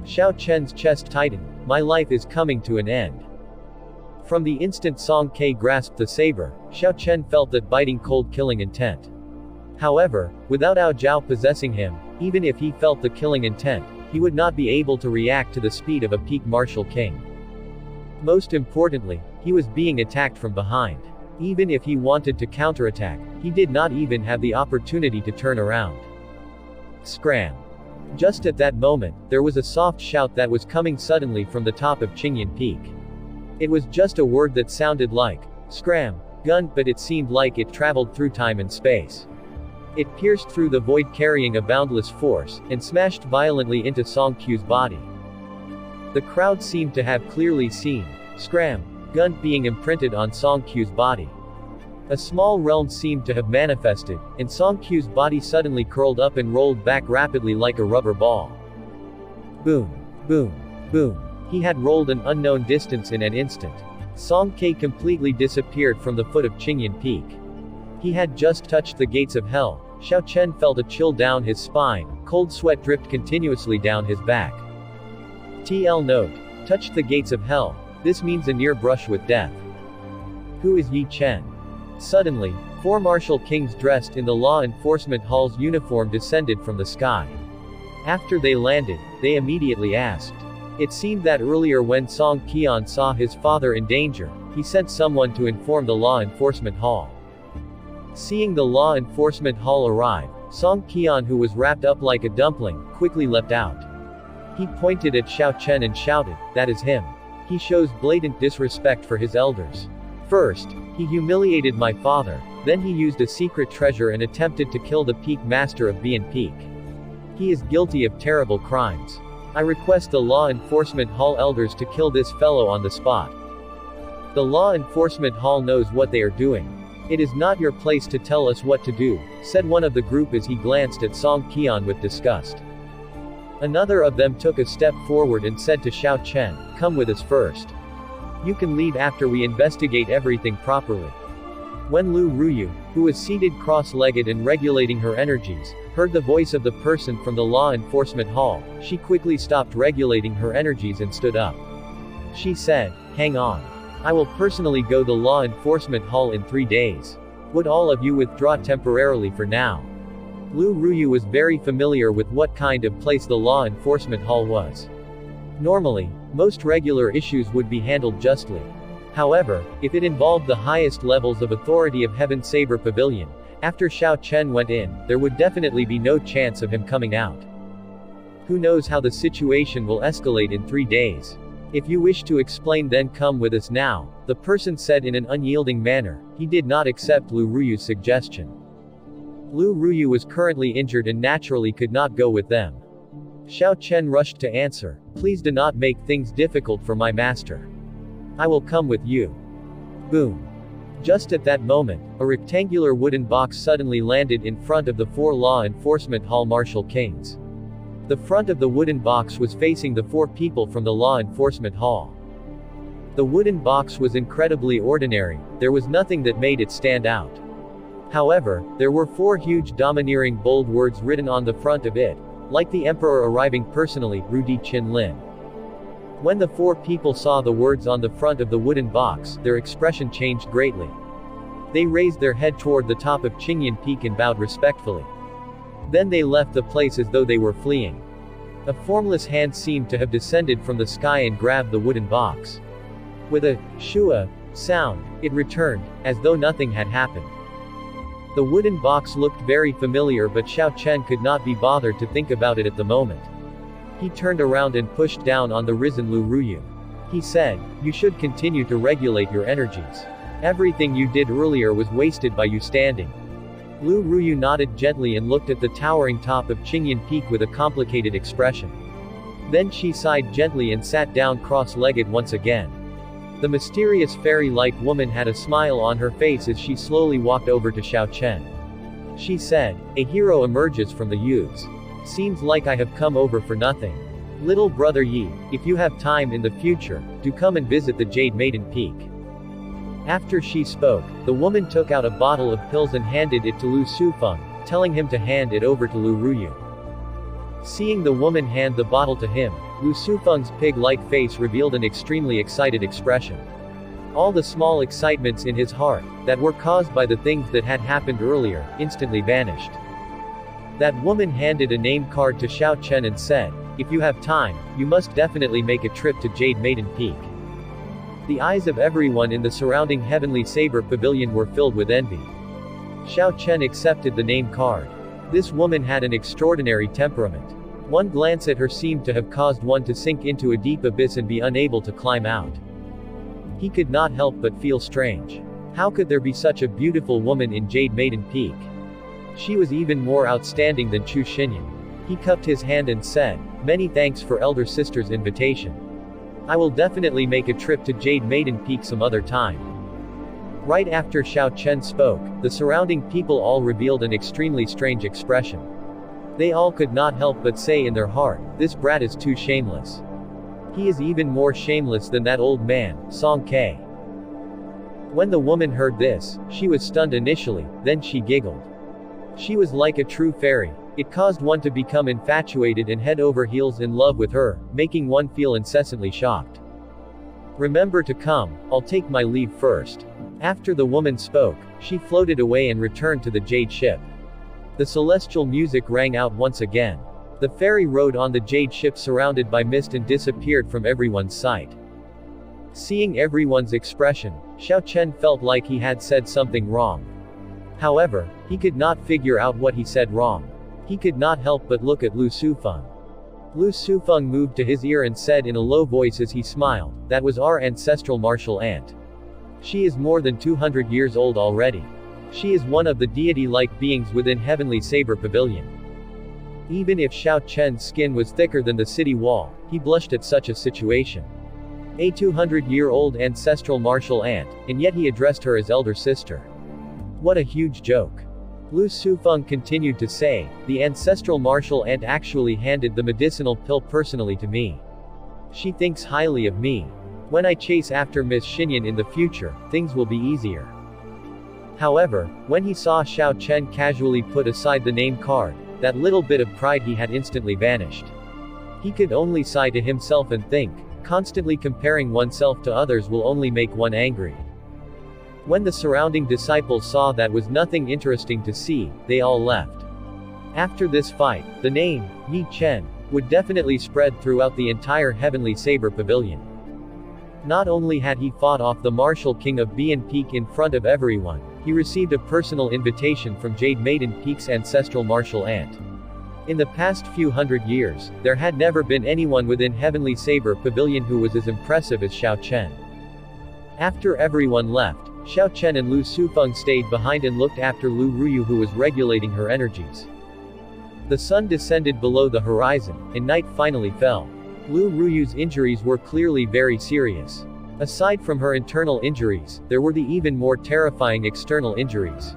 Xiao Chen's chest tightened. My life is coming to an end. From the instant Song Ke grasped the saber, Xiao Chen felt that biting cold killing intent. However, without Ao Zhao possessing him, even if he felt the killing intent, he would not be able to react to the speed of a peak martial king. Most importantly, he was being attacked from behind. Even if he wanted to counterattack, he did not even have the opportunity to turn around. Scram! Just at that moment, there was a soft shout that was coming suddenly from the top of Qingyan Peak. It was just a word that sounded like scram, gun, but it seemed like it traveled through time and space. It pierced through the void carrying a boundless force, and smashed violently into Song Ke's body. The crowd seemed to have clearly seen scram, gun being imprinted on Song Ke's body. A small realm seemed to have manifested, and Song Ke's body suddenly curled up and rolled back rapidly like a rubber ball. Boom, boom, boom. He had rolled an unknown distance in an instant. Song Ke completely disappeared from the foot of Qingyan Peak. He had just touched the gates of hell. Xiao Chen felt a chill down his spine, cold sweat dripped continuously down his back. TL note. Touched the gates of hell. This means a near brush with death. Who is Yi Chen? Suddenly, 4 martial kings dressed in the law enforcement hall's uniform descended from the sky. After they landed, they immediately asked. It seemed that earlier when Song Qian saw his father in danger, he sent someone to inform the law enforcement hall. Seeing the law enforcement hall arrive, Song Qian, who was wrapped up like a dumpling, quickly leapt out. He pointed at Xiao Chen and shouted, "That is him. He shows blatant disrespect for his elders. First, he humiliated my father, then he used a secret treasure and attempted to kill the peak master of Bian Peak. He is guilty of terrible crimes. I request the Law Enforcement Hall elders to kill this fellow on the spot. The Law Enforcement Hall knows what they are doing. It is not your place to tell us what to do, said one of the group as he glanced at Song Qian with disgust. Another of them took a step forward and said to Xiao Chen, "Come with us first. You can leave after we investigate everything properly." When Lu Ruyu, who was seated cross-legged and regulating her energies, heard the voice of the person from the Law Enforcement Hall, she quickly stopped regulating her energies and stood up. She said, "Hang on. I will personally go to the Law Enforcement Hall in 3 days. Would all of you withdraw temporarily for now?" Lu Ruyu was very familiar with what kind of place the Law Enforcement Hall was. Normally, most regular issues would be handled justly. However, if it involved the highest levels of authority of Heaven Saber Pavilion, after Xiao Chen went in, there would definitely be no chance of him coming out. Who knows how the situation will escalate in 3 days. If you wish to explain, then come with us now, the person said in an unyielding manner. He did not accept Lu Ruyu's suggestion. Lu Ruyu was currently injured and naturally could not go with them. Xiao Chen rushed to answer, "Please do not make things difficult for my master. I will come with you." Boom. Just at that moment, a rectangular wooden box suddenly landed in front of the 4 Law Enforcement Hall Martial Kings. The front of the wooden box was facing the 4 people from the Law Enforcement Hall. The wooden box was incredibly ordinary, there was nothing that made it stand out. However, there were 4 huge domineering bold words written on the front of it, like the Emperor arriving personally, Rudi Qinlin. When the 4 people saw the words on the front of the wooden box, their expression changed greatly. They raised their head toward the top of Qingyan Peak and bowed respectfully. Then they left the place as though they were fleeing. A formless hand seemed to have descended from the sky and grabbed the wooden box. With a shua sound, it returned, as though nothing had happened. The wooden box looked very familiar, but Xiao Chen could not be bothered to think about it at the moment. He turned around and pushed down on the risen Lu Ruyu. He said, "You should continue to regulate your energies. Everything you did earlier was wasted by you standing." Lu Ruyu nodded gently and looked at the towering top of Qingyan Peak with a complicated expression. Then she sighed gently and sat down cross-legged once again. The mysterious fairy-like woman had a smile on her face as she slowly walked over to Xiao Chen. She said, "A hero emerges from the youths. Seems like I have come over for nothing. Little brother Yi, if you have time in the future, do come and visit the Jade Maiden Peak." After she spoke, the woman took out a bottle of pills and handed it to Lu Sufeng, telling him to hand it over to Lu Ruyu. Seeing the woman hand the bottle to him, Lu Sufeng's pig-like face revealed an extremely excited expression. All the small excitements in his heart, that were caused by the things that had happened earlier, instantly vanished. That woman handed a name card to Xiao Chen and said, "If you have time, you must definitely make a trip to Jade Maiden Peak." The eyes of everyone in the surrounding Heavenly Saber Pavilion were filled with envy. Xiao Chen accepted the name card. This woman had an extraordinary temperament. One glance at her seemed to have caused one to sink into a deep abyss and be unable to climb out. He could not help but feel strange. How could there be such a beautiful woman in Jade Maiden Peak? She was even more outstanding than Chu Xinyan. He cupped his hand and said, "Many thanks for elder sister's invitation. I will definitely make a trip to Jade Maiden Peak some other time." Right after Xiao Chen spoke, the surrounding people all revealed an extremely strange expression. They all could not help but say in their heart, "This brat is too shameless. He is even more shameless than that old man, Song Ke." When the woman heard this, she was stunned initially, then she giggled. She was like a true fairy. It caused one to become infatuated and head over heels in love with her, making one feel incessantly shocked. "Remember to come, I'll take my leave first." After the woman spoke, she floated away and returned to the jade ship. The celestial music rang out once again. The fairy rode on the jade ship surrounded by mist and disappeared from everyone's sight. Seeing everyone's expression, Xiao Chen felt like he had said something wrong. However, he could not figure out what he said wrong. He could not help but look at Lu Sufeng. Lu Sufeng moved to his ear and said in a low voice as he smiled, "That was our ancestral martial ant. She is more than 200 years old already. She is one of the deity-like beings within Heavenly Saber Pavilion. Even if Xiao Chen's skin was thicker than the city wall, he blushed at such a situation. A 200-year-old ancestral martial ant, and yet he addressed her as elder sister. What a huge joke. Lu Sufeng continued to say, the ancestral martial ant actually handed the medicinal pill personally to me. She thinks highly of me. When I chase after Miss Xinyan in the future, things will be easier. However, when he saw Xiao Chen casually put aside the name card, that little bit of pride he had instantly vanished. He could only sigh to himself and think, constantly comparing oneself to others will only make one angry. When the surrounding disciples saw that was nothing interesting to see, they all left. After this fight, the name, Yi Chen, would definitely spread throughout the entire Heavenly Saber Pavilion. Not only had he fought off the Martial King of Bian Peak in front of everyone, he received a personal invitation from Jade Maiden Peak's ancestral martial ant. In the past few hundred years, there had never been anyone within Heavenly Saber Pavilion who was as impressive as Xiao Chen. After everyone left, Xiao Chen and Lu Sufeng stayed behind and looked after Lu Ruyu, who was regulating her energies. The sun descended below the horizon, and night finally fell. Lu Ruyu's injuries were clearly very serious. Aside from her internal injuries, there were the even more terrifying external injuries.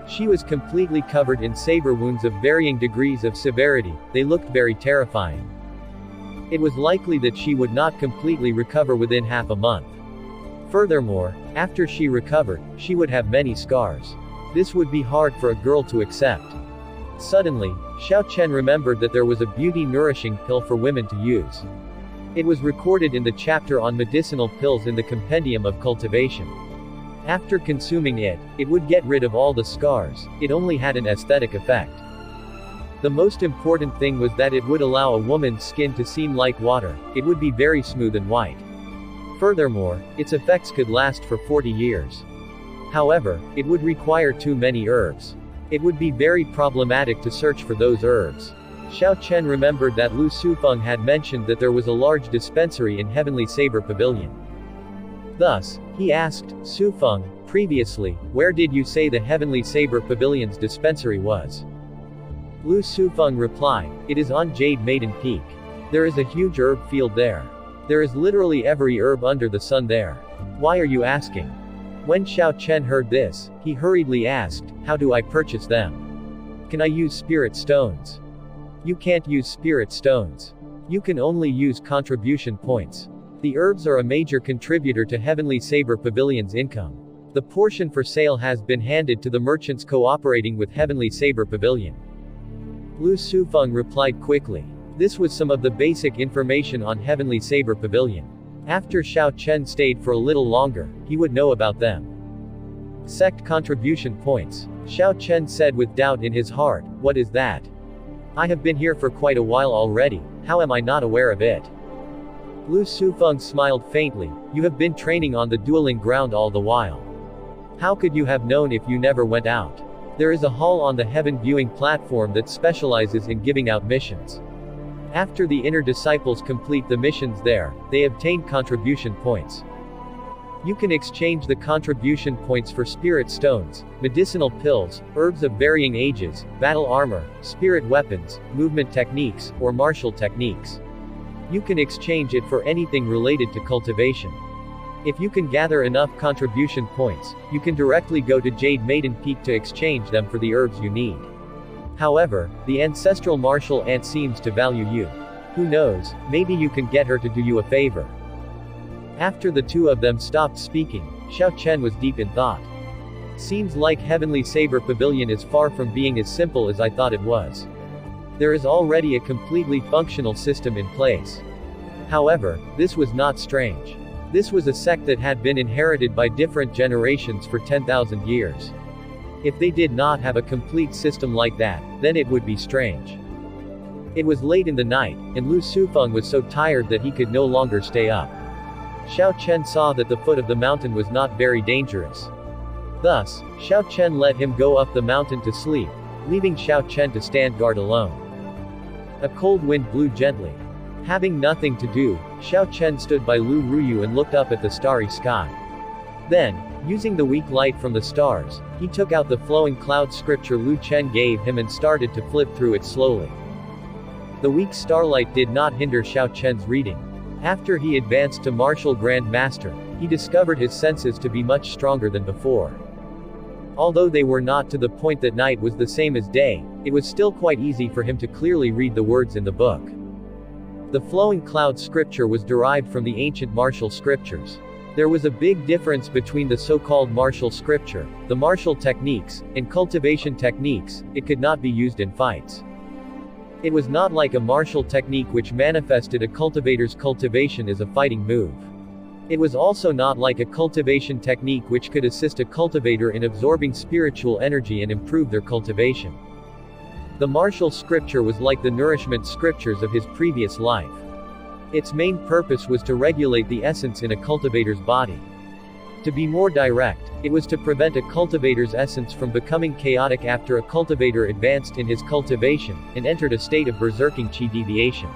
She was completely covered in saber wounds of varying degrees of severity. They looked very terrifying. It was likely that she would not completely recover within half a month. Furthermore, after she recovered, she would have many scars. This would be hard for a girl to accept. Suddenly, Xiao Chen remembered that there was a beauty-nourishing pill for women to use. It was recorded in the chapter on medicinal pills in the Compendium of Cultivation. After consuming it, it would get rid of all the scars. It only had an aesthetic effect. The most important thing was that it would allow a woman's skin to seem like water. It would be very smooth and white. Furthermore, its effects could last for 40 years. However, it would require too many herbs. It would be very problematic to search for those herbs. Xiao Chen remembered that Lu Sufeng had mentioned that there was a large dispensary in Heavenly Saber Pavilion. Thus, he asked, Sufeng, previously, where did you say the Heavenly Saber Pavilion's dispensary was? Lu Sufeng replied, it is on Jade Maiden Peak. There is a huge herb field there. There is literally every herb under the sun there. Why are you asking? When Xiao Chen heard this, he hurriedly asked, how do I purchase them? Can I use spirit stones? You can't use spirit stones. You can only use contribution points. The herbs are a major contributor to Heavenly Saber Pavilion's income. The portion for sale has been handed to the merchants cooperating with Heavenly Saber Pavilion. Lu Sufeng replied quickly. This was some of the basic information on Heavenly Saber Pavilion. After Xiao Chen stayed for a little longer, he would know about them. Sect contribution points. Xiao Chen said with doubt in his heart, what is that? I have been here for quite a while already, how am I not aware of it? Lu Sufeng smiled faintly, you have been training on the dueling ground all the while. How could you have known if you never went out? There is a hall on the heaven viewing platform that specializes in giving out missions. After the inner disciples complete the missions there, they obtain contribution points. You can exchange the contribution points for spirit stones, medicinal pills, herbs of varying ages, battle armor, spirit weapons, movement techniques, or martial techniques. You can exchange it for anything related to cultivation. If you can gather enough contribution points, you can directly go to Jade Maiden Peak to exchange them for the herbs you need. However, the ancestral martial ant seems to value you. Who knows, maybe you can get her to do you a favor. After the two of them stopped speaking, Xiao Chen was deep in thought. Seems like Heavenly Saber Pavilion is far from being as simple as I thought it was. There is already a completely functional system in place. However, this was not strange. This was a sect that had been inherited by different generations for 10,000 years. If they did not have a complete system like that, then it would be strange. It was late in the night, and Lu Sufeng was so tired that he could no longer stay up. Xiao Chen saw that the foot of the mountain was not very dangerous. Thus, Xiao Chen let him go up the mountain to sleep, leaving Xiao Chen to stand guard alone. A cold wind blew gently. Having nothing to do, Xiao Chen stood by Lu Ruyu and looked up at the starry sky. Then, using the weak light from the stars, he took out the flowing cloud scripture Lu Chen gave him and started to flip through it slowly. The weak starlight did not hinder Xiao Chen's reading. After he advanced to Martial Grand Master, he discovered his senses to be much stronger than before. Although they were not to the point that night was the same as day, it was still quite easy for him to clearly read the words in the book. The flowing cloud scripture was derived from the ancient martial scriptures. There was a big difference between the so-called martial scripture, the martial techniques, and cultivation techniques. It could not be used in fights. It was not like a martial technique which manifested a cultivator's cultivation as a fighting move. It was also not like a cultivation technique which could assist a cultivator in absorbing spiritual energy and improve their cultivation. The martial scripture was like the nourishment scriptures of his previous life. Its main purpose was to regulate the essence in a cultivator's body. To be more direct, it was to prevent a cultivator's essence from becoming chaotic after a cultivator advanced in his cultivation, and entered a state of berserking chi deviation.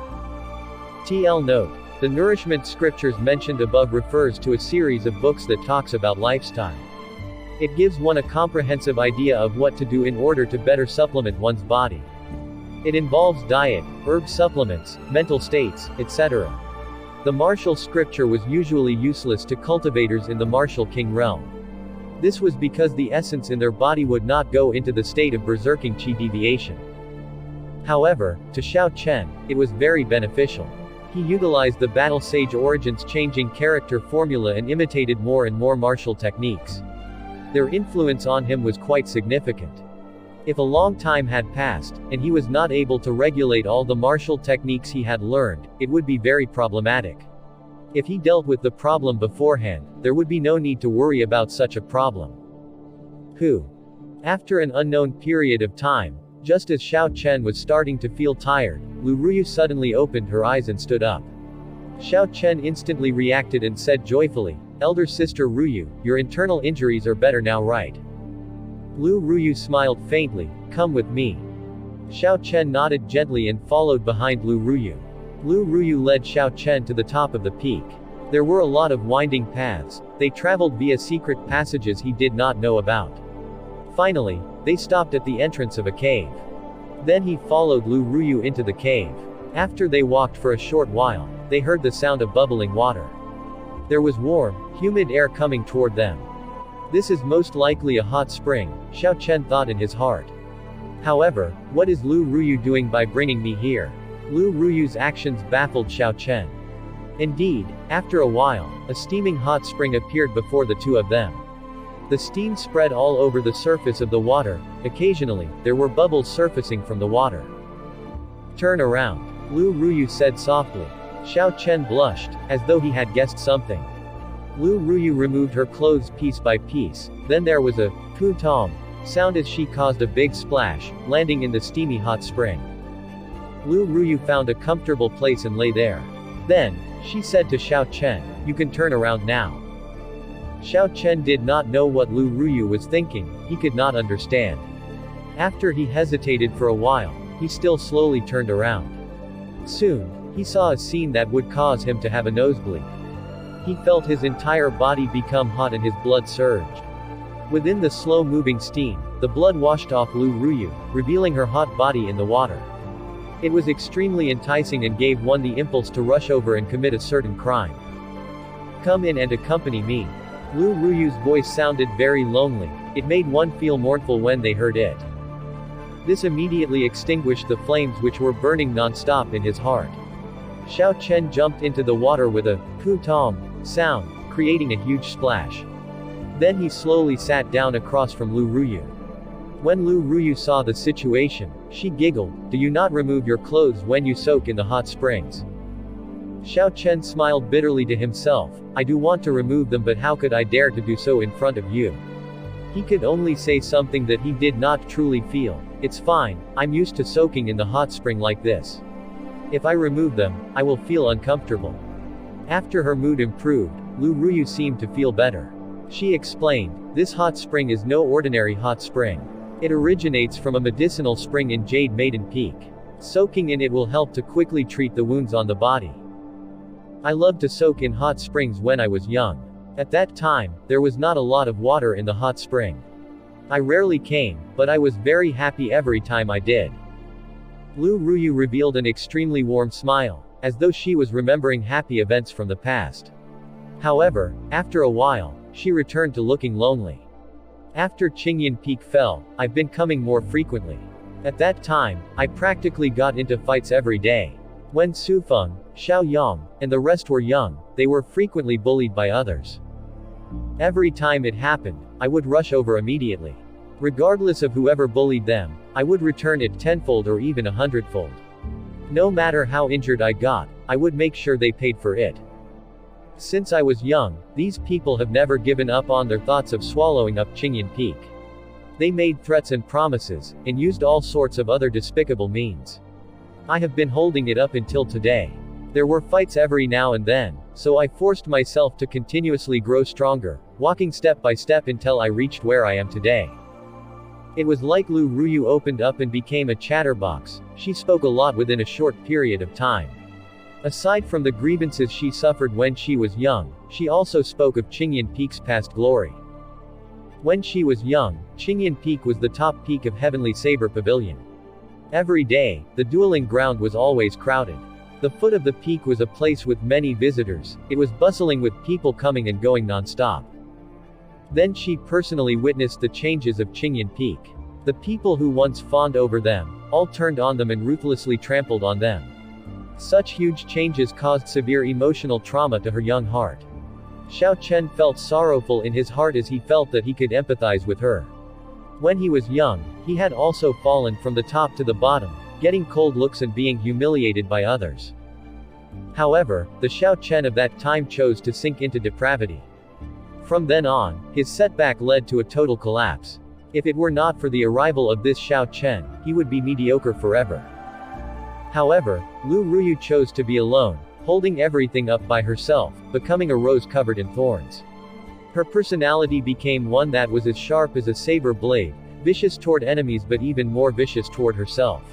TL note. The nourishment scriptures mentioned above refers to a series of books that talks about lifestyle. It gives one a comprehensive idea of what to do in order to better supplement one's body. It involves diet, herb supplements, mental states, etc. The martial scripture was usually useless to cultivators in the martial king realm. This was because the essence in their body would not go into the state of berserking chi deviation. However, to Xiao Chen, it was very beneficial. He utilized the battle sage origins changing character formula and imitated more and more martial techniques. Their influence on him was quite significant. If a long time had passed, and he was not able to regulate all the martial techniques he had learned, it would be very problematic. If he dealt with the problem beforehand, there would be no need to worry about such a problem. After an unknown period of time, just as Xiao Chen was starting to feel tired, Lu Ruyu suddenly opened her eyes and stood up. Xiao Chen instantly reacted and said joyfully, "Elder sister Ruyu, your internal injuries are better now, right?" Lu Ruyu smiled faintly, "Come with me." Xiao Chen nodded gently and followed behind Lu Ruyu. Lu Ruyu led Xiao Chen to the top of the peak. There were a lot of winding paths. They traveled via secret passages he did not know about. Finally, they stopped at the entrance of a cave. Then he followed Lu Ruyu into the cave. After they walked for a short while, they heard the sound of bubbling water. There was warm, humid air coming toward them. This is most likely a hot spring, Xiao Chen thought in his heart. However, what is Lu Ruyu doing by bringing me here? Lu Ruyu's actions baffled Xiao Chen. Indeed, after a while, a steaming hot spring appeared before the two of them. The steam spread all over the surface of the water. Occasionally, there were bubbles surfacing from the water. "Turn around," Lu Ruyu said softly. Xiao Chen blushed, as though he had guessed something. Lu Ruyu removed her clothes piece by piece. Then there was a "pu-tom" sound as she caused a big splash, landing in the steamy hot spring. Lu Ruyu found a comfortable place and lay there. Then, she said to Xiao Chen, "You can turn around now." Xiao Chen did not know what Lu Ruyu was thinking. He could not understand. After he hesitated for a while, he still slowly turned around. Soon, he saw a scene that would cause him to have a nosebleed. He felt his entire body become hot and his blood surged. Within the slow-moving steam, the blood washed off Lu Ruyu, revealing her hot body in the water. It was extremely enticing and gave one the impulse to rush over and commit a certain crime. "Come in and accompany me." Lu Ruyu's voice sounded very lonely. It made one feel mournful when they heard it. This immediately extinguished the flames which were burning non-stop in his heart. Xiao Chen jumped into the water with a "pu-tom" sound, creating a huge splash. Then he slowly sat down across from Lu Ruyu. When Lu Ruyu saw the situation, she giggled, "Do you not remove your clothes when you soak in the hot springs?" Xiao Chen smiled bitterly to himself, "I do want to remove them, but how could I dare to do so in front of you?" He could only say something that he did not truly feel. "It's fine, I'm used to soaking in the hot spring like this. If I remove them, I will feel uncomfortable." After her mood improved, Lu Ruyu seemed to feel better. She explained, "This hot spring is no ordinary hot spring. It originates from a medicinal spring in Jade Maiden Peak. Soaking in it will help to quickly treat the wounds on the body. I loved to soak in hot springs when I was young. At that time, there was not a lot of water in the hot spring. I rarely came, but I was very happy every time I did." Lu Ruyu revealed an extremely warm smile, as though she was remembering happy events from the past. However, after a while, she returned to looking lonely. After Qingyan Peak fell, I've been coming more frequently. At that time, I practically got into fights every day. When Su Feng, Xiao Yang, and the rest were young, they were frequently bullied by others. Every time it happened, I would rush over immediately. Regardless of whoever bullied them, I would return it tenfold or even 100-fold. No matter how injured I got, I would make sure they paid for it. Since I was young, these people have never given up on their thoughts of swallowing up Qingyan Peak. They made threats and promises, and used all sorts of other despicable means. I have been holding it up until today. There were fights every now and then, so I forced myself to continuously grow stronger, walking step by step until I reached where I am today. It was like Lu Ruyu opened up and became a chatterbox. She spoke a lot within a short period of time. Aside from the grievances she suffered when she was young, she also spoke of Qingyan Peak's past glory. When she was young, Qingyan Peak was the top peak of Heavenly Saber Pavilion. Every day, the dueling ground was always crowded. The foot of the peak was a place with many visitors. It was bustling with people coming and going non-stop. Then she personally witnessed the changes of Qingyan Peak. The people who once fawned over them, all turned on them and ruthlessly trampled on them. Such huge changes caused severe emotional trauma to her young heart. Xiao Chen felt sorrowful in his heart as he felt that he could empathize with her. When he was young, he had also fallen from the top to the bottom, getting cold looks and being humiliated by others. However, the Xiao Chen of that time chose to sink into depravity. From then on, his setback led to a total collapse. If it were not for the arrival of this Xiao Chen, he would be mediocre forever. However, Lu Ruyu chose to be alone, holding everything up by herself, becoming a rose covered in thorns. Her personality became one that was as sharp as a saber blade, vicious toward enemies but even more vicious toward herself.